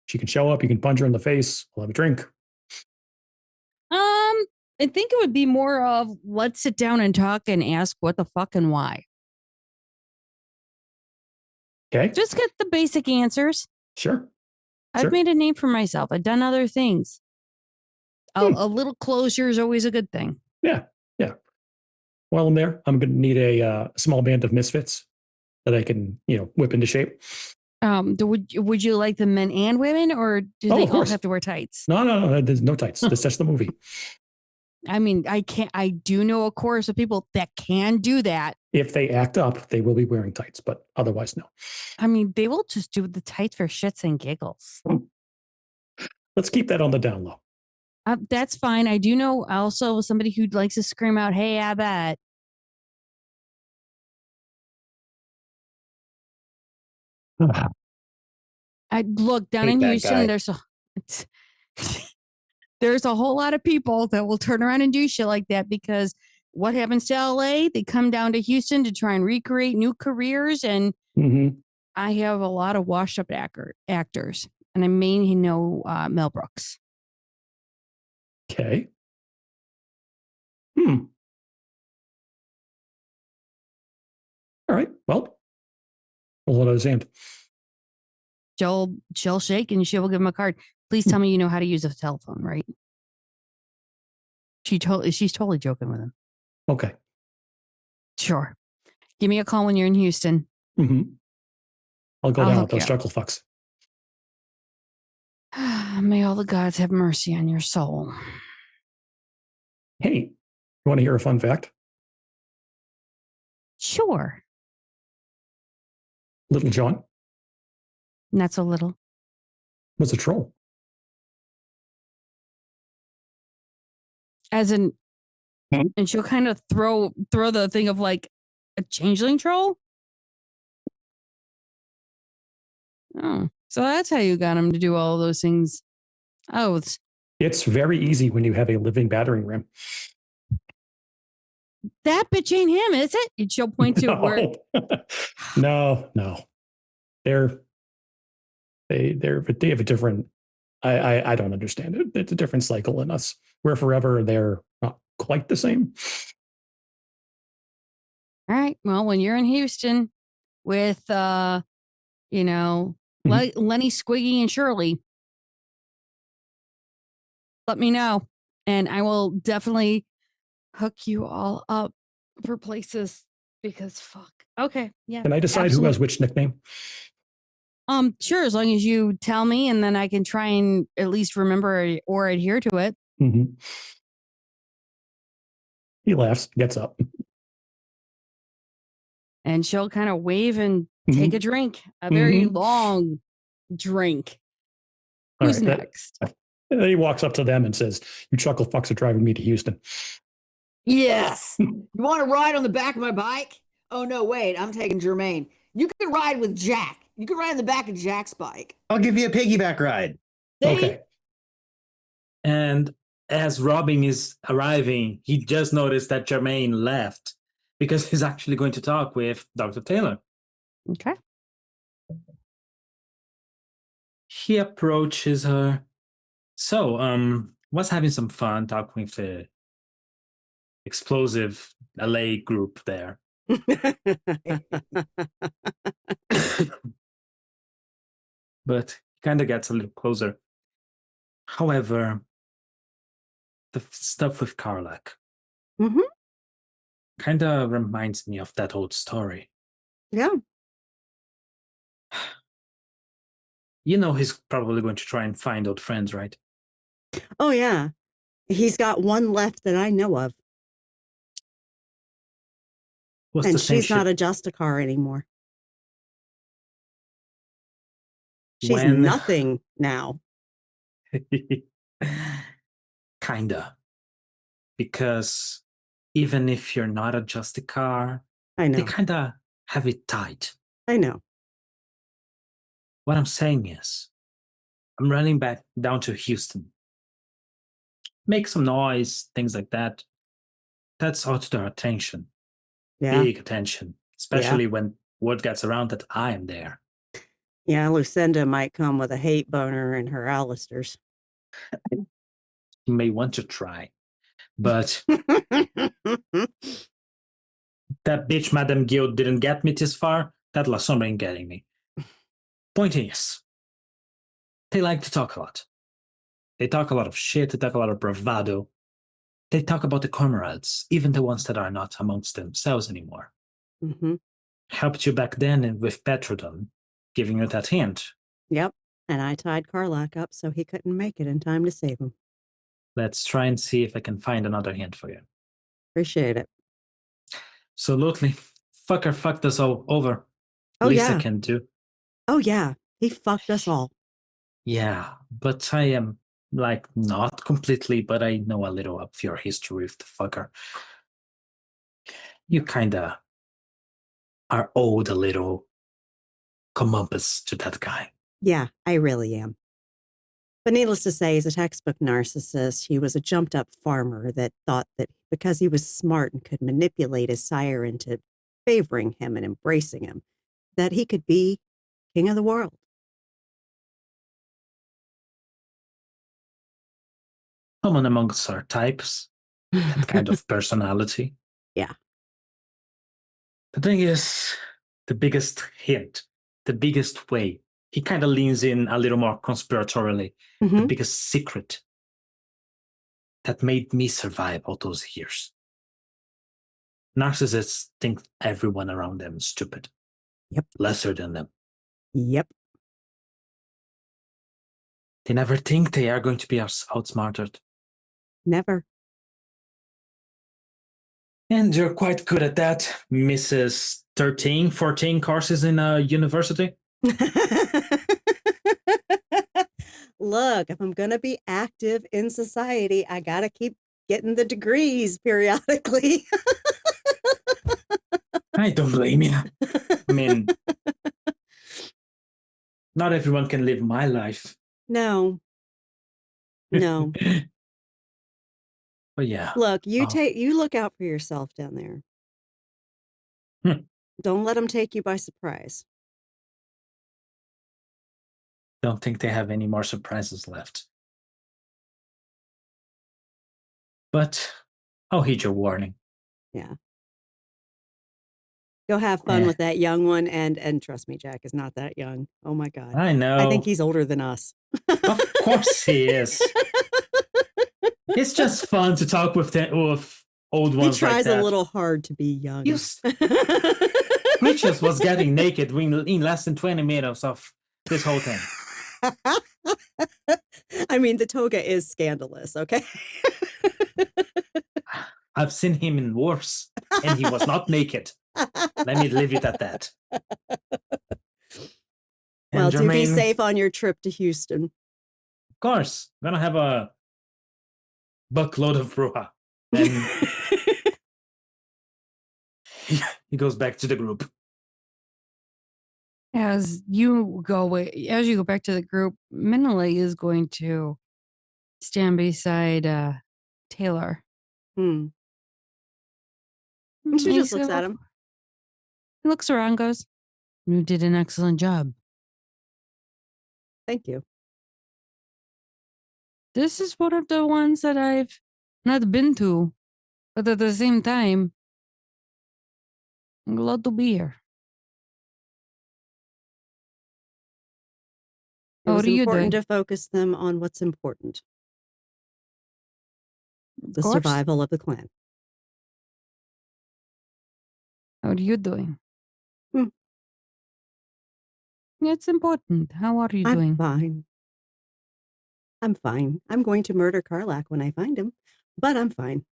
she can show up. You can punch her in the face. We'll have a drink. I think it would be more of let's sit down and talk and ask what the fuck and why. Okay. Just get the basic answers. Sure. I've Sure. made a name for myself. I've done other things. A little closure is always a good thing. Yeah. While I'm there, I'm going to need a small band of misfits that I can, whip into shape. Would you like the men and women, or do they of all course. have to wear tights? No. There's no tights. That's just the movie. I mean, I do know a chorus of people that can do that. If they act up, they will be wearing tights, but otherwise, no. I mean, they will just do the tights for shits and giggles. Let's keep that on the down low. That's fine. I do know also somebody who likes to scream out, "Hey, I bet." I look down Hate in that Houston. guy. There's a whole lot of people that will turn around and do shit like that, because what happens to LA? They come down to Houston to try and recreate new careers. And Mm-hmm. I have a lot of washed up actors, and I mainly know Mel Brooks. Okay. All right. Well, we'll hold out his hand. She'll shake and she will give him a card. Please tell me you know how to use a telephone, right? She's totally joking with him. Okay. Sure. Give me a call when you're in Houston. Mm-hmm. I'll go I'll down hook with those you chuckle fucks. May all the gods have mercy on your soul. Hey, you want to hear a fun fact? Sure. Little John Not so little. was a troll. As in, and she'll kind of throw the thing of like a changeling troll. Oh, so that's how you got him to do all those things. Oh, It's very easy when you have a living battering ram. that bitch ain't him, is it? And she'll point to where. No. They have a different. I don't understand it. It's a different cycle in us. We're forever. They're not quite the same. All right. Well, when you're in Houston with, Lenny Squiggy and Shirley, let me know, and I will definitely hook you all up for places, because fuck. Okay. Yeah. Can I decide who has which nickname? Sure, as long as you tell me, and then I can try and at least remember or adhere to it. Mm-hmm. He laughs, gets up. And she'll kind of wave and Mm-hmm. take a drink, a very long drink. All Who's right, next? He walks up to them and says, "You chuckle fucks are driving me to Houston." Yes. You want to ride on the back of my bike? Oh, no, wait. I'm taking Jermaine. You could ride with Jack. You could ride on the back of Jack's bike. I'll give you a piggyback ride. See? Okay. And as Robin is arriving, he just noticed that Jermaine left because he's actually going to talk with Dr. Taylor. Okay. He approaches her. So, was having some fun talking with the explosive LA group there. But kind of gets a little closer. However, the stuff with Karlak kind of reminds me of that old story. Yeah. You know he's probably going to try and find old friends, right? Oh, yeah. He's got one left that I know of. What's And the same she's not a Justicar anymore. She's When- nothing now. Kinda. Because even if you're not a Justicar, I know. they kinda have it tight. I know. What I'm saying is, I'm running back down to Houston. Make some noise, things like that. That's all to their attention. Yeah. Big attention. Especially when word gets around that I am there. Yeah. Lucinda might come with a hate boner in her Alisters. You may want to try. But that bitch Madame Guild didn't get me this far. That La Sombra ain't getting me. Point is, They like to talk a lot. They talk a lot of shit. They talk a lot of bravado. They talk about the comrades, even the ones that are not amongst themselves anymore. Mm-hmm. Helped you back then with Petrodon, giving you that hint. Yep. And I tied Karlak up so he couldn't make it in time to save him. Let's try and see if I can find another hint for you. Appreciate it. Absolutely. Fucker fucked us all over. Oh, Least I yeah. can do. Oh, yeah. He fucked us all. Yeah, but I am, like, not completely, but I know a little of your history with the fucker. You kinda are owed a little comeuppance to that guy. Yeah, I really am. But needless to say, he's a textbook narcissist. He was a jumped up farmer that thought that because he was smart and could manipulate his sire into favoring him and embracing him, that he could be king of the world. Common amongst our types, that kind of personality. Yeah. The thing is, the biggest hint, the biggest way, he kind of leans in a little more conspiratorially, the Mhm. biggest secret that made me survive all those years. Narcissists think everyone around them is stupid. Yep. Lesser than them. Yep. They never think they are going to be outsmarted. Never. And you're quite good at that, Mrs. 13, 14 courses in a university. Look, if I'm going to be active in society, I got to keep getting the degrees periodically. I don't blame you. I mean, not everyone can live my life. No. No. But yeah. Look, you look out for yourself down there. Don't let them take you by surprise. Don't think they have any more surprises left. But I'll heed your warning. Yeah. Go have fun Yeah. with that young one, and trust me, Jack is not that young. Oh my God. I know. I think he's older than us. Of course he is. It's just fun to talk with old He ones like tries that. a little hard to be young. Riches was getting naked in less than 20 minutes of this whole thing. I mean, the toga is scandalous, okay? I've seen him in worse, and he was not naked. Let me leave it at that. Well, And do be Jermaine, safe on your trip to Houston. of course, I'm gonna have a buckload of bruja. And he goes back to the group. As you go back to the group, Minale is going to stand beside Taylor. And she He just looks at him. He looks around and goes, "You did an excellent job. Thank you. This is one of the ones that I've not been to, but at the same time, I'm glad to be here." It How was are you important doing? to focus them on what's important. Of The course. survival of the clan. How are you doing? Hmm. It's important. How are you I'm doing? fine. I'm fine. I'm going to murder Karlak when I find him, but I'm fine.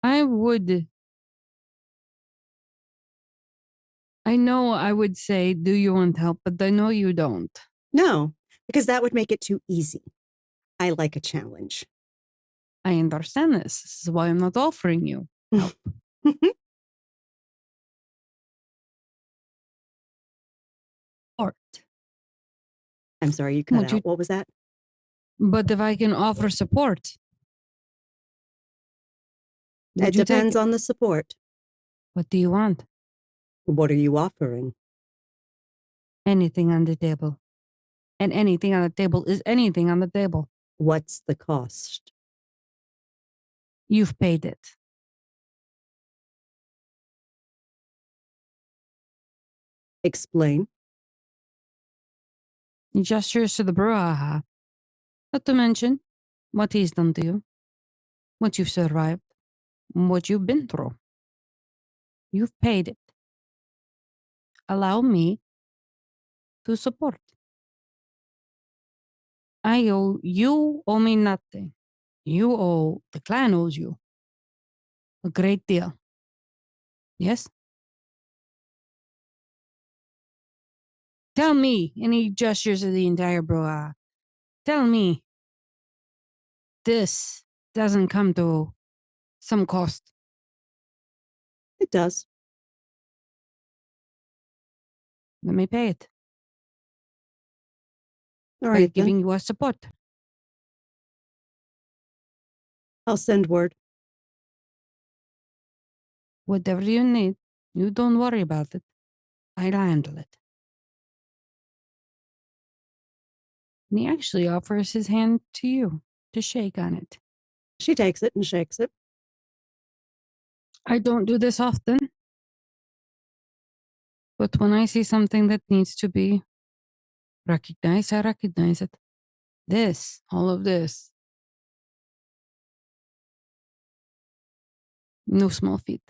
I know I would say, do you want help? But I know you don't. No, because that would make it too easy. I like a challenge. I understand this. This is why I'm not offering you help. Support. I'm sorry, you cut out. What was that? But if I can offer support. It depends on the support. What do you want? What are you offering? Anything on the table. And anything on the table is anything on the table. What's the cost? You've paid it. Explain. He gestures to the brouhaha. Not to mention what he's done to you, what you've survived, what you've been through. You've paid it. Allow me to support. You owe me nothing. The clan owes you a great deal. Yes? Tell me, and he gestures to the entire brouhaha. Tell me, this doesn't come to some cost. It does. Let me pay it. All By right, then. giving you a support. I'll send word. Whatever you need, you don't worry about it. I'll handle it. And he actually offers his hand to you to shake on it. She takes it and shakes it. I don't do this often. But when I see something that needs to be recognized, I recognize it. All of this. No small feat.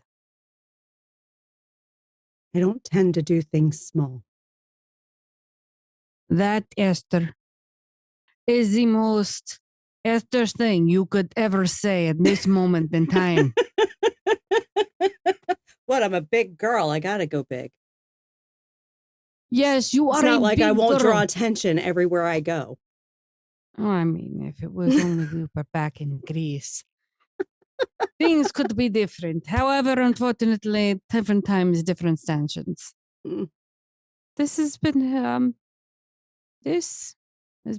I don't tend to do things small. That, Esther, is the most Esther thing you could ever say at this moment in time. What? I'm a big girl. I gotta go big. Yes, you It's are not a like big I won't girl. draw attention everywhere I go. Oh, I mean, if it was only we were back in Greece, things could be different. However, unfortunately, different times, different stanchions. Mm. This has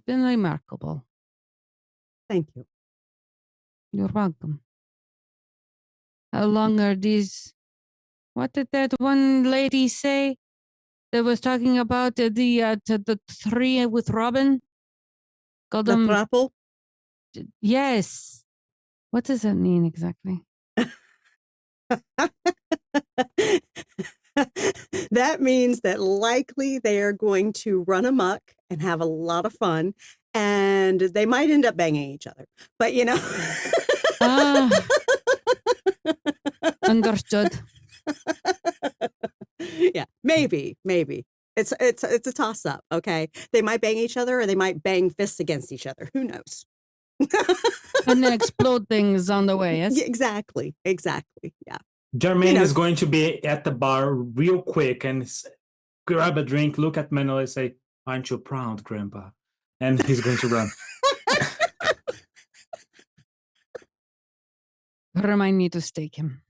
been remarkable. Thank you. You're welcome. How long are these? What did that one lady say that was talking about the three with Robin? Called The them. throuple? Yes. What does that mean exactly? That means that likely they are going to run amok and have a lot of fun, and they might end up banging each other. But Understood. Yeah, maybe. It's a toss up. Okay, they might bang each other, or they might bang fists against each other. Who knows? And then explode things on the way. Yes. Yeah, exactly. Yeah. Jermaine is going to be at the bar real quick and grab a drink, look at Manuel and say, "Aren't you proud, Grandpa?" And he's going to run. Remind me to stake him.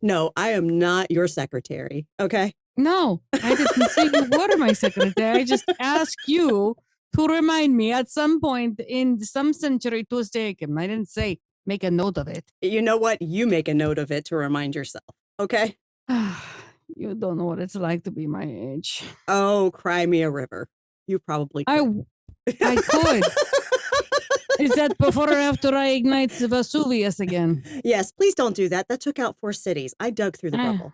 No, I am not your secretary. Okay. No, I didn't say you were my secretary. I just asked you to remind me at some point in some century to stake him. I didn't say make a note of it. You know what? You make a note of it to remind yourself. Okay. You don't know what it's like to be my age. Oh, cry me a river. You probably could. I could. Is that before or after I ignite Vesuvius again? Yes, please don't do that. That took out 4 cities. I dug through the rubble.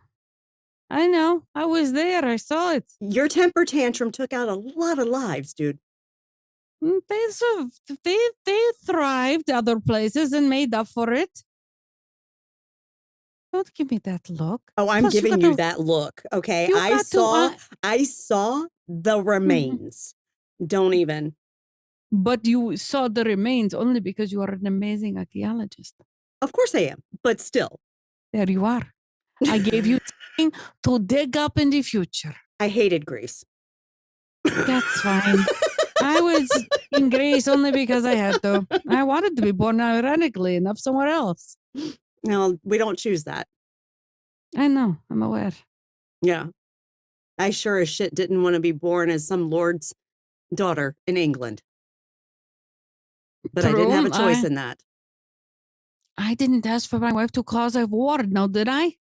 I know. I was there. I saw it. Your temper tantrum took out a lot of lives, dude. They thrived other places and made up for it. Don't give me that look. Oh, I'm giving you that look. Okay. I saw the remains. Don't even. But you saw the remains only because you are an amazing archaeologist. Of course I am, but still. There you are. I gave you something to dig up in the future. I hated Greece. That's fine. I was in Greece only because I had to. I wanted to be born ironically enough somewhere else. No, we don't choose that. I know. I'm aware. Yeah. I sure as shit didn't want to be born as some lord's daughter in England. But I didn't have a choice in that. I didn't ask for my wife to cause a war, now did I?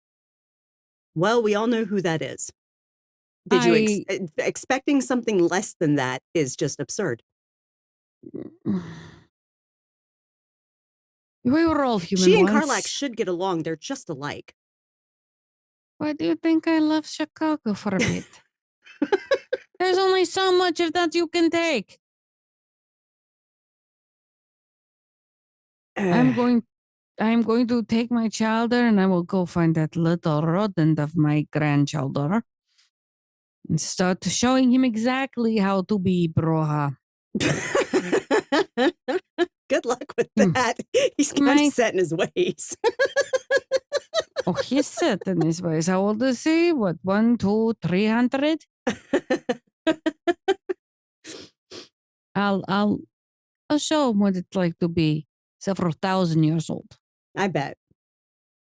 Well, we all know who that is. Did you expecting something less than that is just absurd. We were all human. She and Karlak should get along. They're just alike. Why do you think I left Chicago for a bit? There's only so much of that you can take. I'm going to take my child there and I will go find that little rodent of my grandchildren and start showing him exactly how to be Broha. Good luck with that. He's kind of set in his ways. Oh, he's set in his ways. How old is he? What, 1, 2, 300? I'll show him what it's like to be several thousand years old. I bet.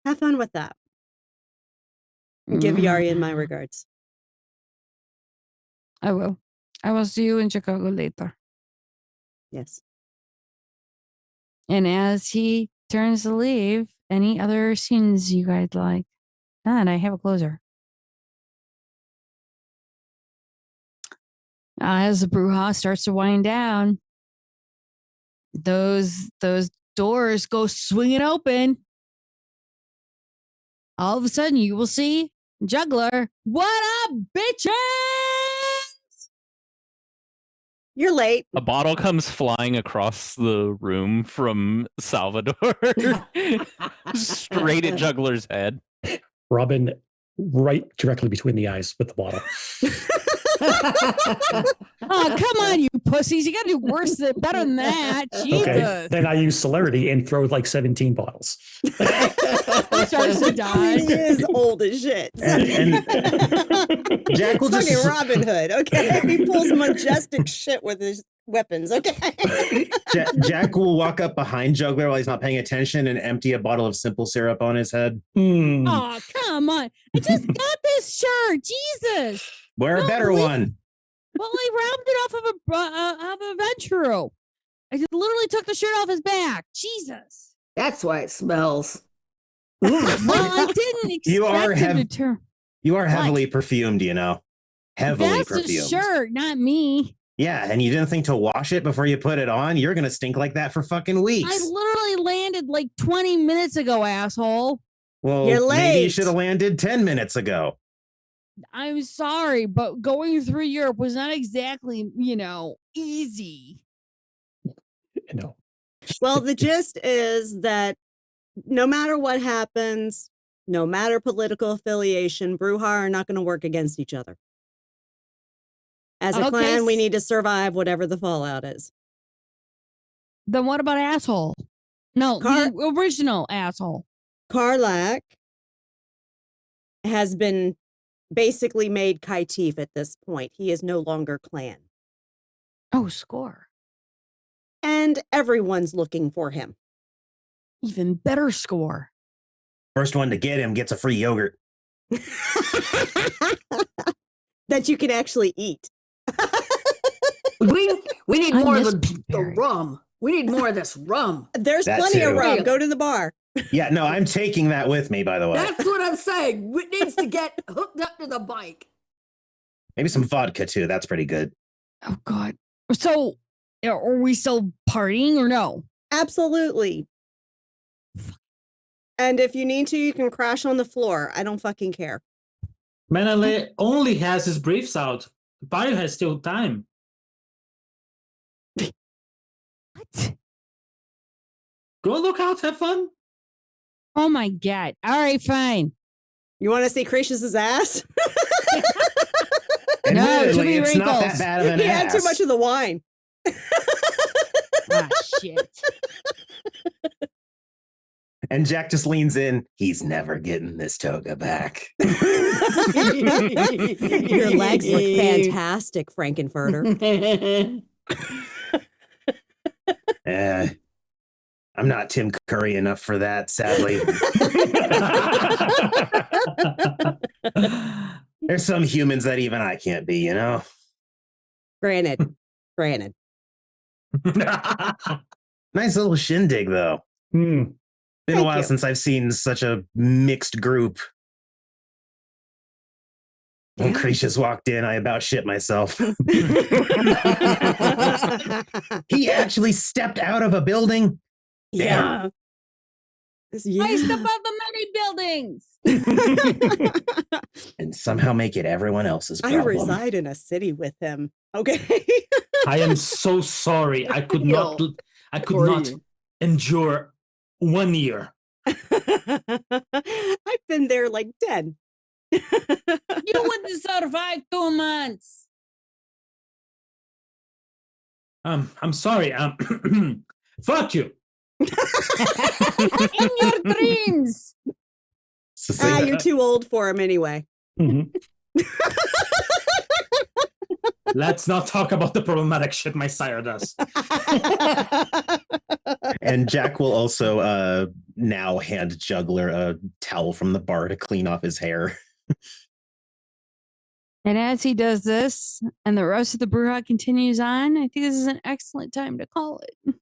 Have fun with that. Give Yarian my regards. I will. I will see you in Chicago later. Yes. And as he turns to leave, any other scenes you guys like? And I have a closer. As the brouhaha starts to wind down, those doors go swinging open. All of a sudden, you will see Juggler. What up, bitches? You're late. A bottle comes flying across the room from Salvador, straight at Juggler's head. Robin, right directly between the eyes with the bottle. Oh, come on, you pussies. You got to do better than that. Jesus. Okay. Then I use celerity and throw like 17 bottles. He starts to die. He is old as shit. And Jack will It's just fucking Robin Hood, okay? He pulls majestic shit with his weapons, okay? Jack will walk up behind Juggler while he's not paying attention and empty a bottle of simple syrup on his head. Oh, come on. I just got this shirt. Jesus. Wear a better one. Well, I robbed it off of a Venturo. I just literally took the shirt off his back. Jesus. That's why it smells. Well, I didn't expect him to turn. You are heavily perfumed, you know. Heavily That's perfumed. the shirt, not me. Yeah, and you didn't think to wash it before you put it on? You're going to stink like that for fucking weeks. I literally landed like 20 minutes ago, asshole. Well, You're maybe you late. should have landed 10 minutes ago. I'm sorry, but going through Europe was not exactly, easy. No. Well, the gist is that no matter what happens, no matter political affiliation, Bruja are not going to work against each other. As a clan, we need to survive whatever the fallout is. Then what about asshole? No, the original asshole. Karlak has been basically made Kaitif at this point. He is no longer clan. Oh, score. And everyone's looking for him. Even better score. First one to get him gets a free yogurt. That you can actually eat. We need more of the Pinkberry. rum. We need more of this rum. There's That plenty of too. rum. Go to the bar. Yeah, no, I'm taking that with me, by the way. That's what I'm saying. It needs to get hooked up to the bike. Maybe some vodka, too. That's pretty good. Oh, God. So, are we still partying or no? Absolutely. And if you need to, you can crash on the floor. I don't fucking care. Menele only has his briefs out. The party has still time. What? Go look out, have fun. Oh, my God. All right, fine. You want to see Cretius's ass? No, too Admittedly, many it's not that wrinkles. bad of an He had too ass. much of the wine. Ah, shit. And Jack just leans in. He's never getting this toga back. Your legs look fantastic, Frankenfurter. I'm not Tim Curry enough for that, sadly. There's some humans that even I can't be, you know? Granted. Nice little shindig, though. Been a Thank while you. since I've seen such a mixed group. When Cretius walked in, I about shit myself. He actually stepped out of a building. Yeah. I step out the many buildings. And somehow make it everyone else's I problem. reside in a city with him. Okay. I am so sorry. I could not endure 1 year. I've been there like 10. You wouldn't survive 2 months. I'm sorry. Fuck you. In your dreams. You're too old for him anyway. Let's not talk about the problematic shit my sire does. And Jack will also now hand Juggler a towel from the bar to clean off his hair. And as he does this and the rest of the Bruja continues on, I think this is an excellent time to call it.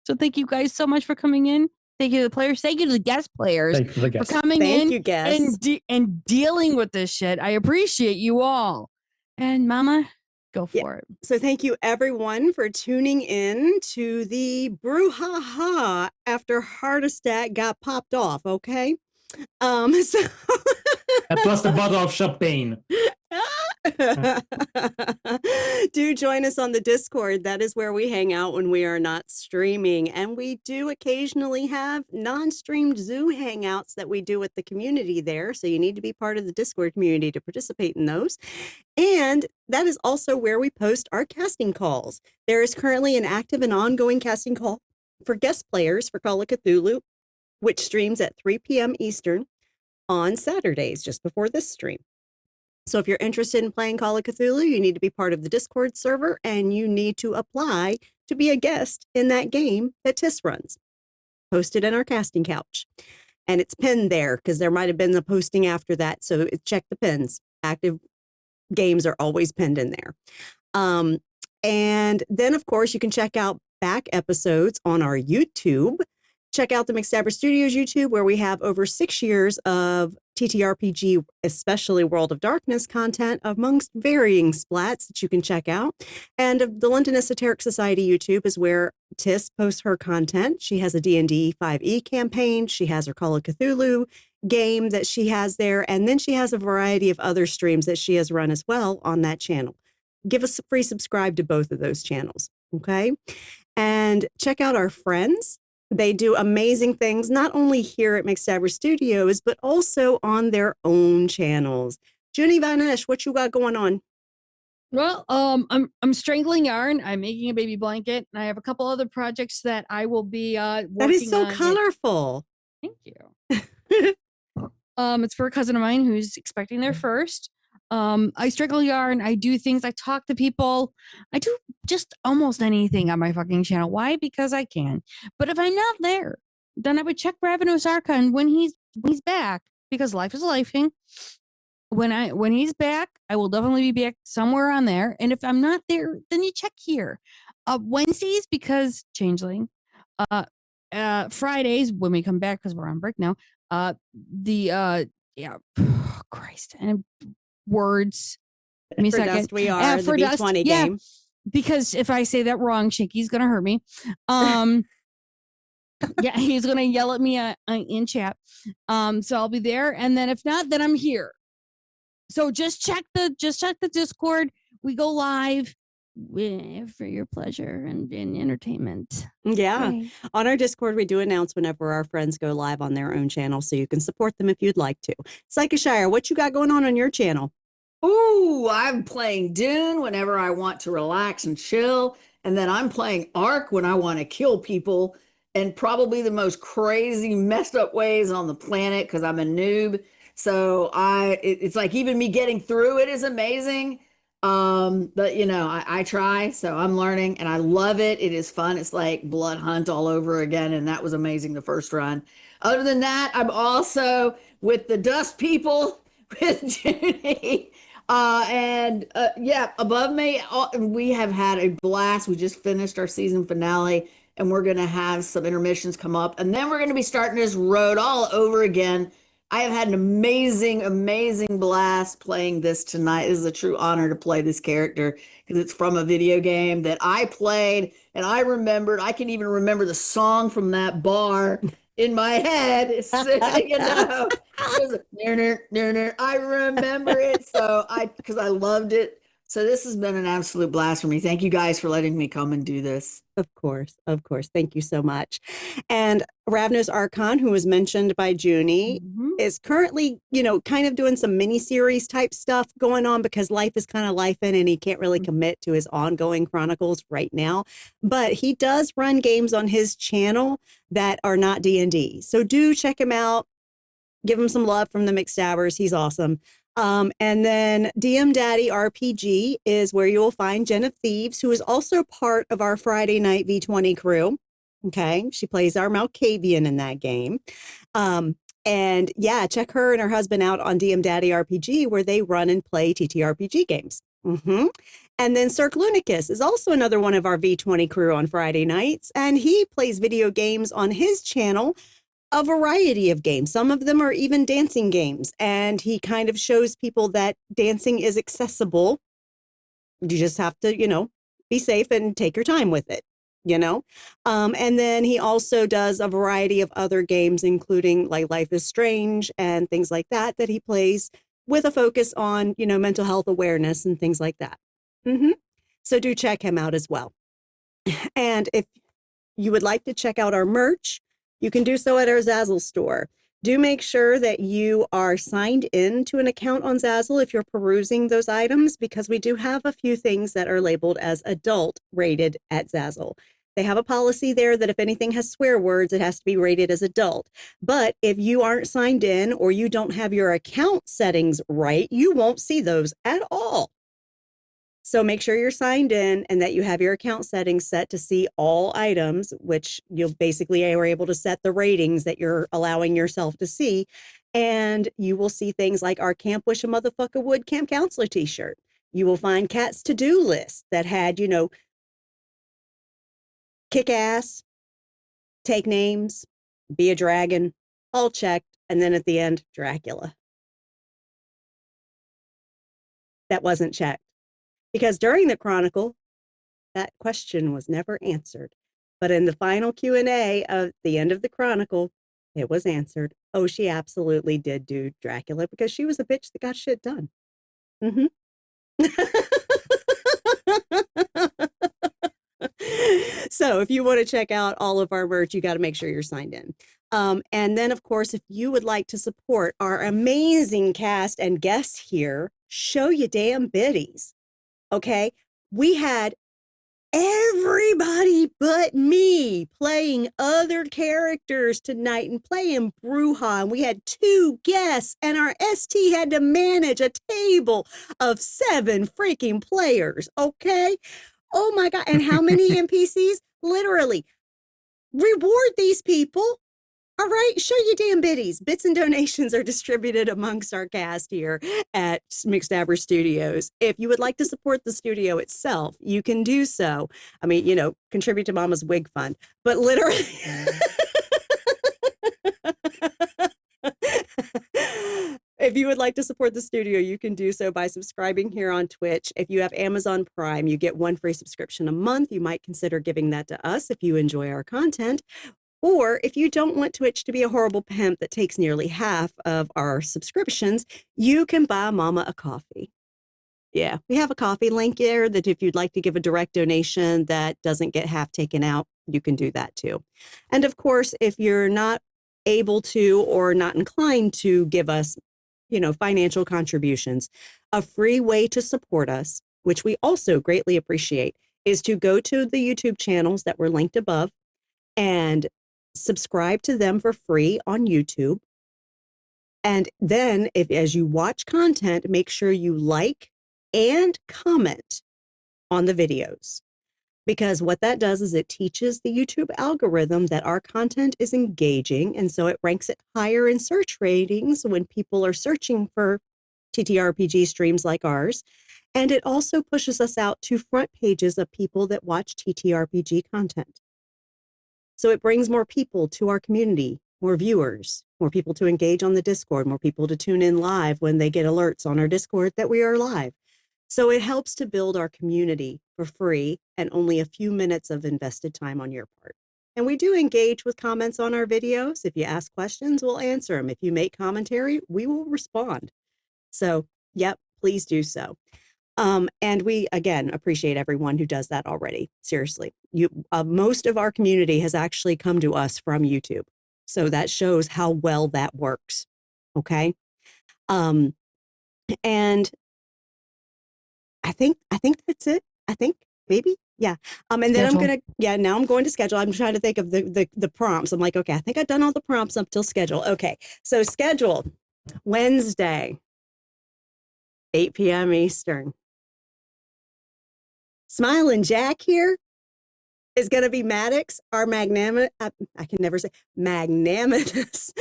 So thank you guys so much for coming in. Thank you to the players. Thank you to the guest players for coming in you, guests. and dealing with this shit. I appreciate you all. And Mama, go for it. So thank you everyone for tuning in to the brouhaha after Heart Attack got popped off, okay? So And plus the bottle of champagne. Do join us on the Discord. That is where we hang out when we are not streaming. And we do occasionally have non-streamed Zoo hangouts that we do with the community there. So you need to be part of the Discord community to participate in those. And that is also where we post our casting calls. There is currently an active and ongoing casting call for guest players for Call of Cthulhu, which streams at 3 p.m. Eastern on Saturdays, just before this stream. So if you're interested in playing Call of Cthulhu, you need to be part of the Discord server and you need to apply to be a guest in that game that Tiss runs. Posted in our casting couch. And it's pinned there because there might have been the posting after that. So check the pins. Active games are always pinned in there. And then, of course, you can check out back episodes on our YouTube. Check out the McStabber Studios YouTube, where we have over 6 years of TTRPG, especially World of Darkness content amongst varying splats that you can check out. And the London Esoteric Society YouTube is where Tiss posts her content. She has a D&D 5e campaign. She has her Call of Cthulhu game that she has there. And then she has a variety of other streams that she has run as well on that channel. Give us a free subscribe to both of those channels, okay? And check out our friends. They do amazing things, not only here at McStabber Studios, but also on their own channels. Junie Vanesh, what you got going on? Well, I'm strangling yarn. I'm making a baby blanket, and I have a couple other projects that I will be working on. That is so colorful. Thank you. It's for a cousin of mine who's expecting their first. I strangle yarn. I do things. I talk to people. I do just almost anything on my fucking channel. Why? Because I can. But if I'm not there, then I would check Ravenous Archon when he's back, because life is lifing. When he's back, I will definitely be back somewhere on there. And if I'm not there, then you check here. Wednesdays, because Changeling. Fridays when we come back, because we're on break now. Christ. And words. Give me a second. Dust we are, the B20 game. Because if I say that wrong, Shinky's gonna hurt me. Yeah, he's gonna yell at me in chat. So I'll be there, and then if not, then I'm here. So just check the Discord. We go live for your pleasure and entertainment. Yeah. Okay. On our Discord, we do announce whenever our friends go live on their own channel, so you can support them if you'd like to. Psychoshire, what you got going on your channel? Ooh, I'm playing Dune whenever I want to relax and chill. And then I'm playing Ark when I want to kill people in probably the most crazy, messed up ways on the planet because I'm a noob. So it's like even me getting through it is amazing. But you know, I try, so I'm learning and I love it. It is fun. It's like Blood Hunt all over again. And that was amazing the first run. Other than that, I'm also with the Dust People with Junie. Above me, we have had a blast. We just finished our season finale and we're going to have some intermissions come up and then we're going to be starting this road all over again. I have had an amazing blast playing this tonight. It is a true honor to play this character because it's from a video game that I played and I remembered. I can even remember the song from that bar in my head. It was I remember it. Because I loved it. So this has been an absolute blast for me. Thank you guys for letting me come and do this. Of course. Of course. Thank you so much. And Ravnos Archon, who was mentioned by Junie, is currently, kind of doing some mini-series type stuff going on because life is kind of lifing and he can't really commit to his ongoing chronicles right now. But he does run games on his channel that are not D&D. So do check him out. Give him some love from the McStabbers. He's awesome. And then DM Daddy RPG is where you will find Jen of Thieves, who is also part of our Friday night V20 crew. Okay. She plays our Malkavian in that game. And yeah, check her and her husband out on DM Daddy RPG, where they run and play TTRPG games. And then Cirque Lunicus is also another one of our V20 crew on Friday nights. And he plays video games on his channel, a variety of games. Some of them are even dancing games. And he kind of shows people that dancing is accessible. You just have to, be safe and take your time with it, And then he also does a variety of other games, including like Life is Strange and things like that he plays with a focus on, mental health awareness and things like that. So do check him out as well. And if you would like to check out our merch, you can do so at our Zazzle store. Do make sure that you are signed in to an account on Zazzle if you're perusing those items, because we do have a few things that are labeled as adult rated at Zazzle. They have a policy there that if anything has swear words, it has to be rated as adult. But if you aren't signed in or you don't have your account settings right, you won't see those at all. So make sure you're signed in and that you have your account settings set to see all items, which you'll basically are able to set the ratings that you're allowing yourself to see. And you will see things like our Camp Wish a Motherfucker Would Camp Counselor t-shirt. You will find Kat's to-do list that had, kick ass, take names, be a dragon, all checked. And then at the end, Dracula. That wasn't checked. Because during the Chronicle, that question was never answered. But in the final Q&A of the end of the Chronicle, it was answered. Oh, she absolutely did do Dracula because she was a bitch that got shit done. So if you want to check out all of our merch, you got to make sure you're signed in. And then, of course, if you would like to support our amazing cast and guests here, show your damn biddies. Okay, we had everybody but me playing other characters tonight and playing Bruja. And we had 2 guests and our ST had to manage a table of 7 freaking players. Okay. Oh my God. And how many NPCs? Literally. Reward these people. All right, show your damn biddies. Bits and donations are distributed amongst our cast here at McStabber Studios. If you would like to support the studio itself, you can do so. I mean, contribute to Mama's Wig Fund, but literally. If you would like to support the studio, you can do so by subscribing here on Twitch. If you have Amazon Prime, you get 1 free subscription a month. You might consider giving that to us if you enjoy our content. Or if you don't want Twitch to be a horrible pimp that takes nearly half of our subscriptions, you can buy Mama a coffee. Yeah, we have a coffee link there that if you'd like to give a direct donation that doesn't get half taken out, you can do that too. And of course, if you're not able to or not inclined to give us, financial contributions, a free way to support us, which we also greatly appreciate, is to go to the YouTube channels that were linked above and subscribe to them for free on YouTube. And then as you watch content, make sure you like and comment on the videos, because what that does is it teaches the YouTube algorithm that our content is engaging. And so it ranks it higher in search ratings when people are searching for TTRPG streams like ours. And it also pushes us out to front pages of people that watch TTRPG content. So it brings more people to our community, more viewers, more people to engage on the Discord, more people to tune in live when they get alerts on our Discord that we are live. So it helps to build our community for free and only a few minutes of invested time on your part. And we do engage with comments on our videos. If you ask questions, we'll answer them. If you make commentary, we will respond. So, yep, please do so. And we, again, appreciate everyone who does that already. Seriously, most of our community has actually come to us from YouTube. So that shows how well that works. Okay. And I think that's it. I think maybe. Yeah. And then now I'm going to schedule. I'm trying to think of the prompts. I'm like, okay, I think I've done all the prompts up till schedule. Okay. So schedule Wednesday, 8 p.m. Eastern. Smiling Jack here is going to be Maddox, our magnanimous, I can never say magnanimous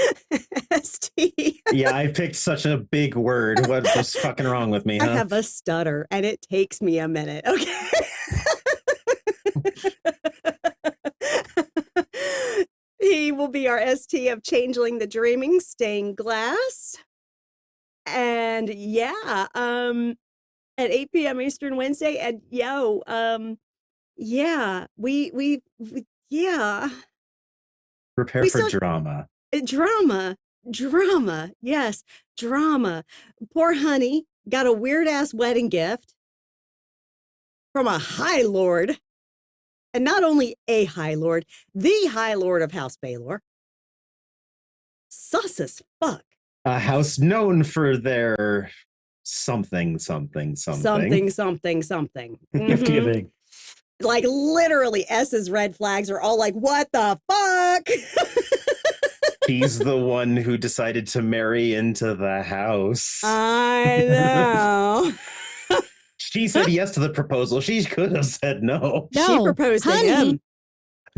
ST. Yeah, I picked such a big word. What's fucking wrong with me, huh? I have a stutter and it takes me a minute. Okay. He will be our ST of Changeling the Dreaming Stained Glass. And yeah, at 8 p.m. Eastern Wednesday. And yeah, we yeah. Prepare for drama. Drama. Yes, drama. Poor Honey got a weird ass wedding gift from a High Lord. And not only a High Lord, the High Lord of House Baylor. Sus as fuck. A house known for their something. Gift giving. Like literally S's red flags are all like, what the fuck? He's the one who decided to marry into the house. I know. She said yes to the proposal. She could have said no. She proposed to him.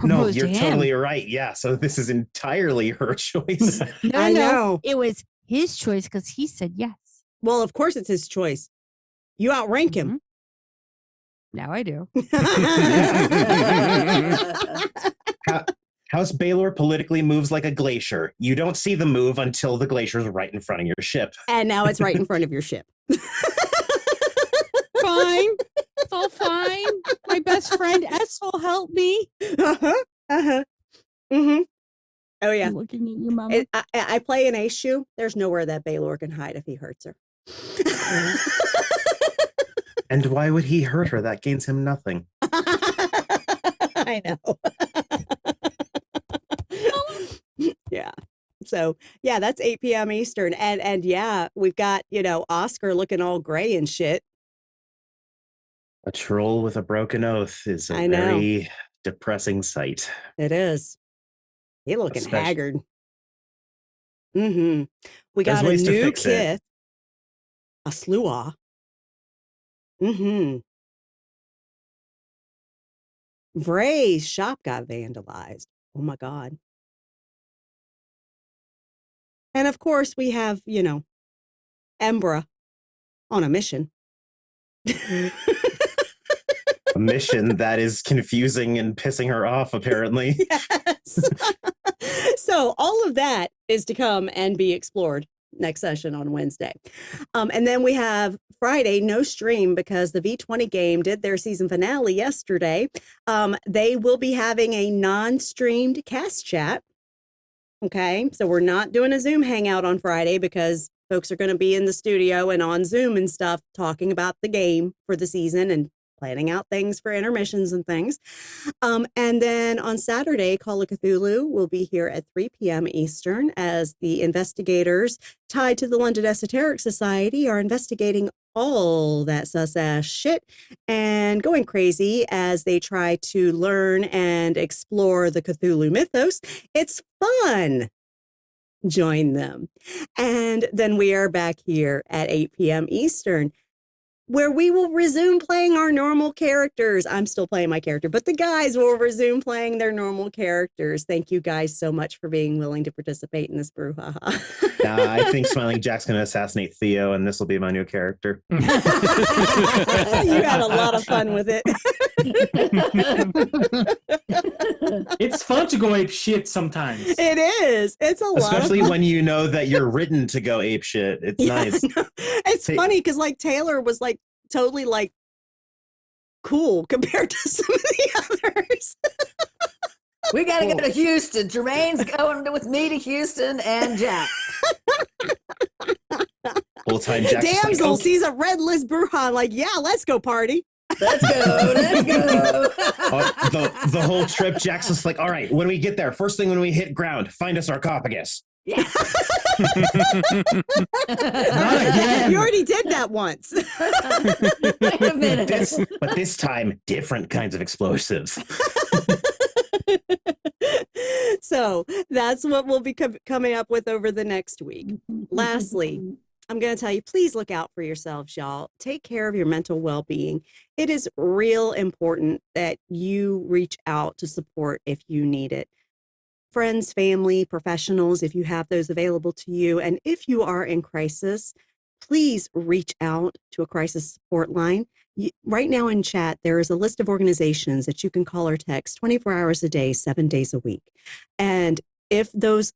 No, you're totally right. Yeah, so this is entirely her choice. I know. It was his choice because he said yes. Well, of course it's his choice. You outrank him. Now I do. House Baylor politically moves like a glacier. You don't see the move until the glacier's right in front of your ship. And now it's right in front of your ship. Fine. It's all fine. My best friend S will help me. Oh, yeah. I'm looking at you, Mama. I play an ace shoe. There's nowhere that Baylor can hide if he hurts her. And why would he hurt her? That gains him nothing. I know. Yeah. So, yeah, that's 8 p.m. Eastern. And yeah, we've got, Oscar looking all gray and shit. A troll with a broken oath is a very depressing sight. It is. He looking haggard. We got a new kith, a Sluaw. Vray's shop got vandalized. Oh my God. And of course we have, Embra on a mission. A mission that is confusing and pissing her off, apparently. Yes. So all of that is to come and be explored next session on Wednesday. And then we have Friday, no stream because the V20 game did their season finale yesterday. They will be having a non-streamed cast chat. Okay, so we're not doing a Zoom hangout on Friday because folks are going to be in the studio and on Zoom and stuff talking about the game for the season and planning out things for intermissions and things. And then on Saturday, Call of Cthulhu will be here at 3 p.m. Eastern as the investigators tied to the London Esoteric Society are investigating all that sus-ass shit and going crazy as they try to learn and explore the Cthulhu mythos. It's fun. Join them. And then we are back here at 8 p.m. Eastern, where we will resume playing our normal characters. I'm still playing my character, but the guys will resume playing their normal characters. Thank you guys so much for being willing to participate in this brouhaha. I think Smiling Jack's going to assassinate Theo, and this will be my new character. You had a lot of fun with it. It's fun to go ape shit sometimes. It is. It's a lot. Especially when you know that you're written to go ape shit. It's nice. It's funny because Taylor was totally cool compared to some of the others. We got to go to Houston. Jermaine's going with me to Houston and Jack. Whole time Jack's just like, Damsel "Oh, sees a red list Bruja, like, yeah, let's go party. Let's go. Let's go. the whole trip, Jack's just like, all right, when we get there, first thing when we hit ground, find a sarcophagus. Yes. Not again. You already did that once. Wait a minute. But this time, different kinds of explosives. So that's what we'll be coming up with over the next week. Lastly, I'm going to tell you, please look out for yourselves, y'all. Take care of your mental well-being. It is real important that you reach out to support if you need it. Friends, family, professionals, if you have those available to you. And if you are in crisis, please reach out to a crisis support line. Right now in chat, there is a list of organizations that you can call or text 24 hours a day, 7 days a week. And if those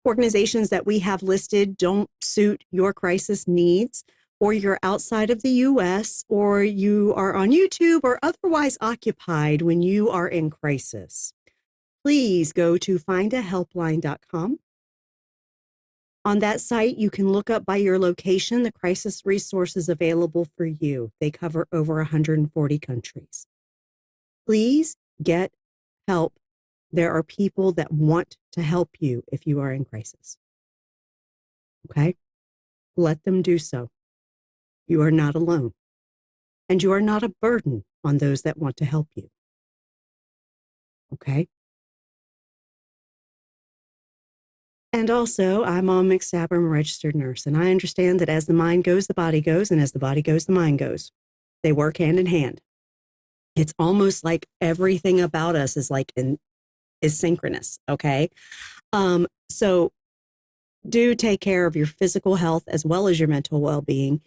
organizations that we have listed don't suit your crisis needs, or you're outside of the US, or you are on YouTube or otherwise occupied when you are in crisis, please go to findahelpline.com. On that site, you can look up by your location the crisis resources available for you. They cover over 140 countries. Please get help. There are people that want to help you if you are in crisis. Okay? Let them do so. You are not alone. And you are not a burden on those that want to help you. Okay? And also, I'm on McStabber, I'm a registered nurse, and I understand that as the mind goes, the body goes, and as the body goes, the mind goes. They work hand in hand. It's almost like everything about us is synchronous, okay? So do take care of your physical health as well as your mental well-being.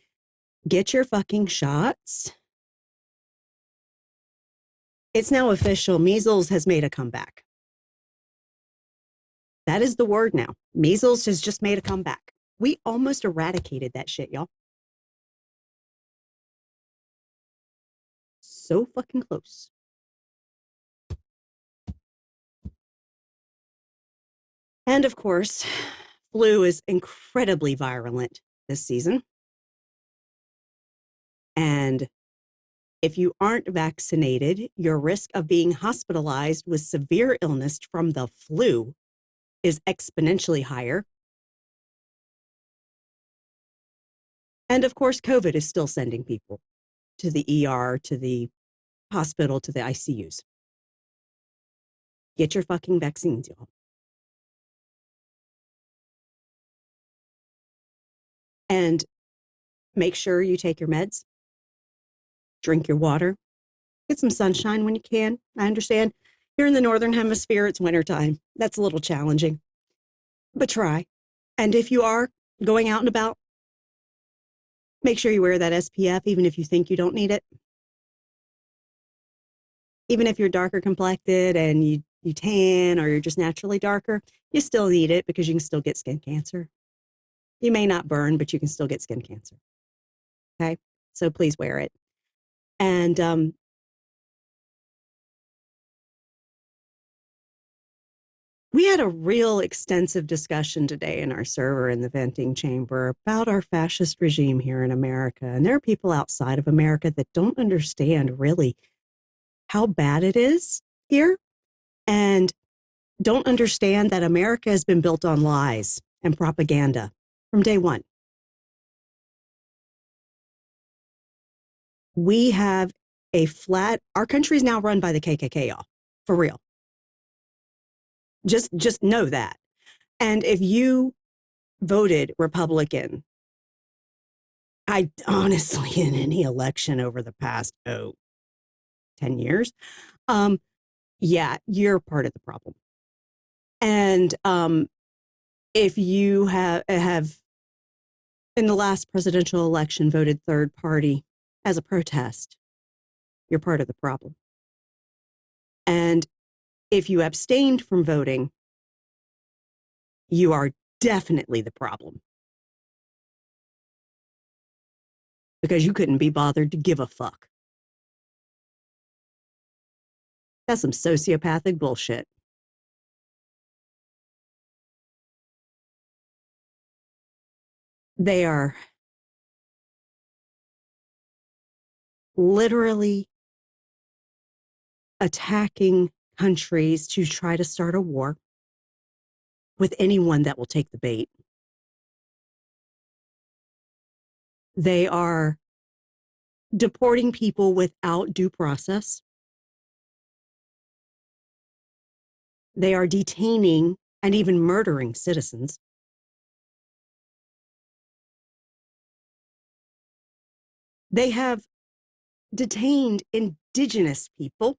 Get your fucking shots. It's now official. Measles has made a comeback. That is the word now. Measles has just made a comeback. We almost eradicated that shit, y'all. So fucking close. And of course, flu is incredibly virulent this season. And if you aren't vaccinated, your risk of being hospitalized with severe illness from the flu is exponentially higher. And of course, COVID is still sending people to the ER, to the hospital, to the ICUs. Get your fucking vaccines, y'all. And make sure you take your meds, drink your water, get some sunshine when you can. I understand here in the Northern Hemisphere, it's wintertime. That's a little challenging, but try. And if you are going out and about, make sure you wear that SPF, even if you think you don't need it. Even if you're darker complected and you tan or you're just naturally darker, you still need it because you can still get skin cancer. You may not burn, but you can still get skin cancer. Okay? So please wear it. And we had a real extensive discussion today in our server in the venting chamber about our fascist regime here in America. And there are people outside of America that don't understand really how bad it is here and don't understand that America has been built on lies and propaganda from day one. We have our country is now run by the KKK, y'all, for real. Just know that. And if you voted Republican, I honestly, in any election over the past, 10 years, yeah, you're part of the problem. And if you have in the last presidential election voted third party as a protest, you're part of the problem. And if you abstained from voting, you are definitely the problem. Because you couldn't be bothered to give a fuck. That's some sociopathic bullshit. They are literally attacking countries to try to start a war with anyone that will take the bait. They are deporting people without due process. They are detaining and even murdering citizens. They have detained indigenous people,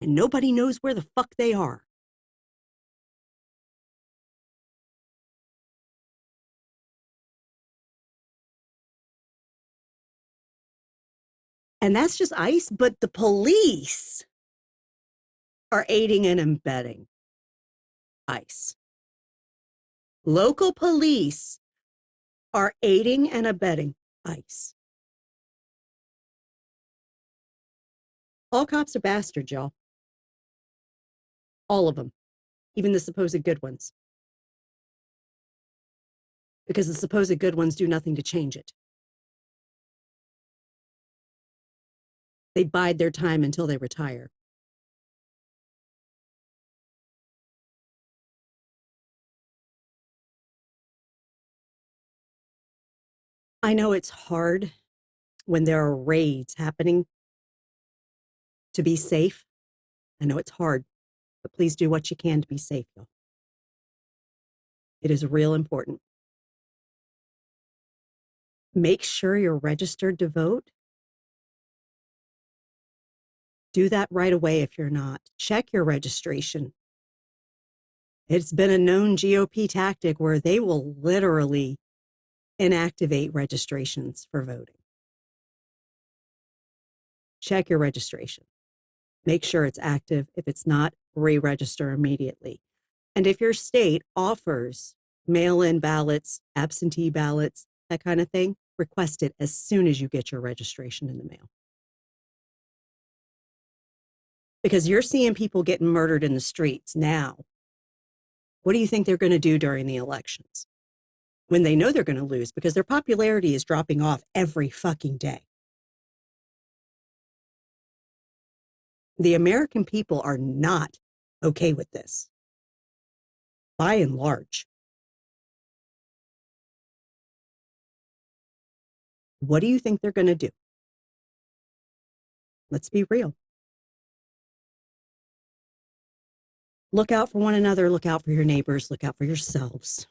and nobody knows where the fuck they are. And that's just ICE, but the police are aiding and abetting ICE. Local police are aiding and abetting ICE. All cops are bastards, y'all. All of them, even the supposed good ones. Because the supposed good ones do nothing to change it. They bide their time until they retire. I know it's hard when there are raids happening to be safe. I know it's hard, but please do what you can to be safe, y'all. It is real important. Make sure you're registered to vote. Do that right away if you're not. Check your registration. It's been a known GOP tactic where they will literally inactivate registrations for voting. Check your registration. Make sure it's active. If it's not, re-register immediately. And if your state offers mail-in ballots, absentee ballots, that kind of thing, request it as soon as you get your registration in the mail. Because you're seeing people getting murdered in the streets now. What do you think they're going to do during the elections? When they know they're going to lose, because their popularity is dropping off every fucking day. The American people are not okay with this, by and large. What do you think they're going to do? Let's be real. Look out for one another. Look out for your neighbors. Look out for yourselves.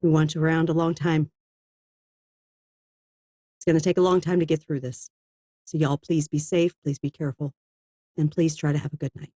We want you around a long time. It's going to take a long time to get through this. So y'all, please be safe. Please be careful. And please try to have a good night.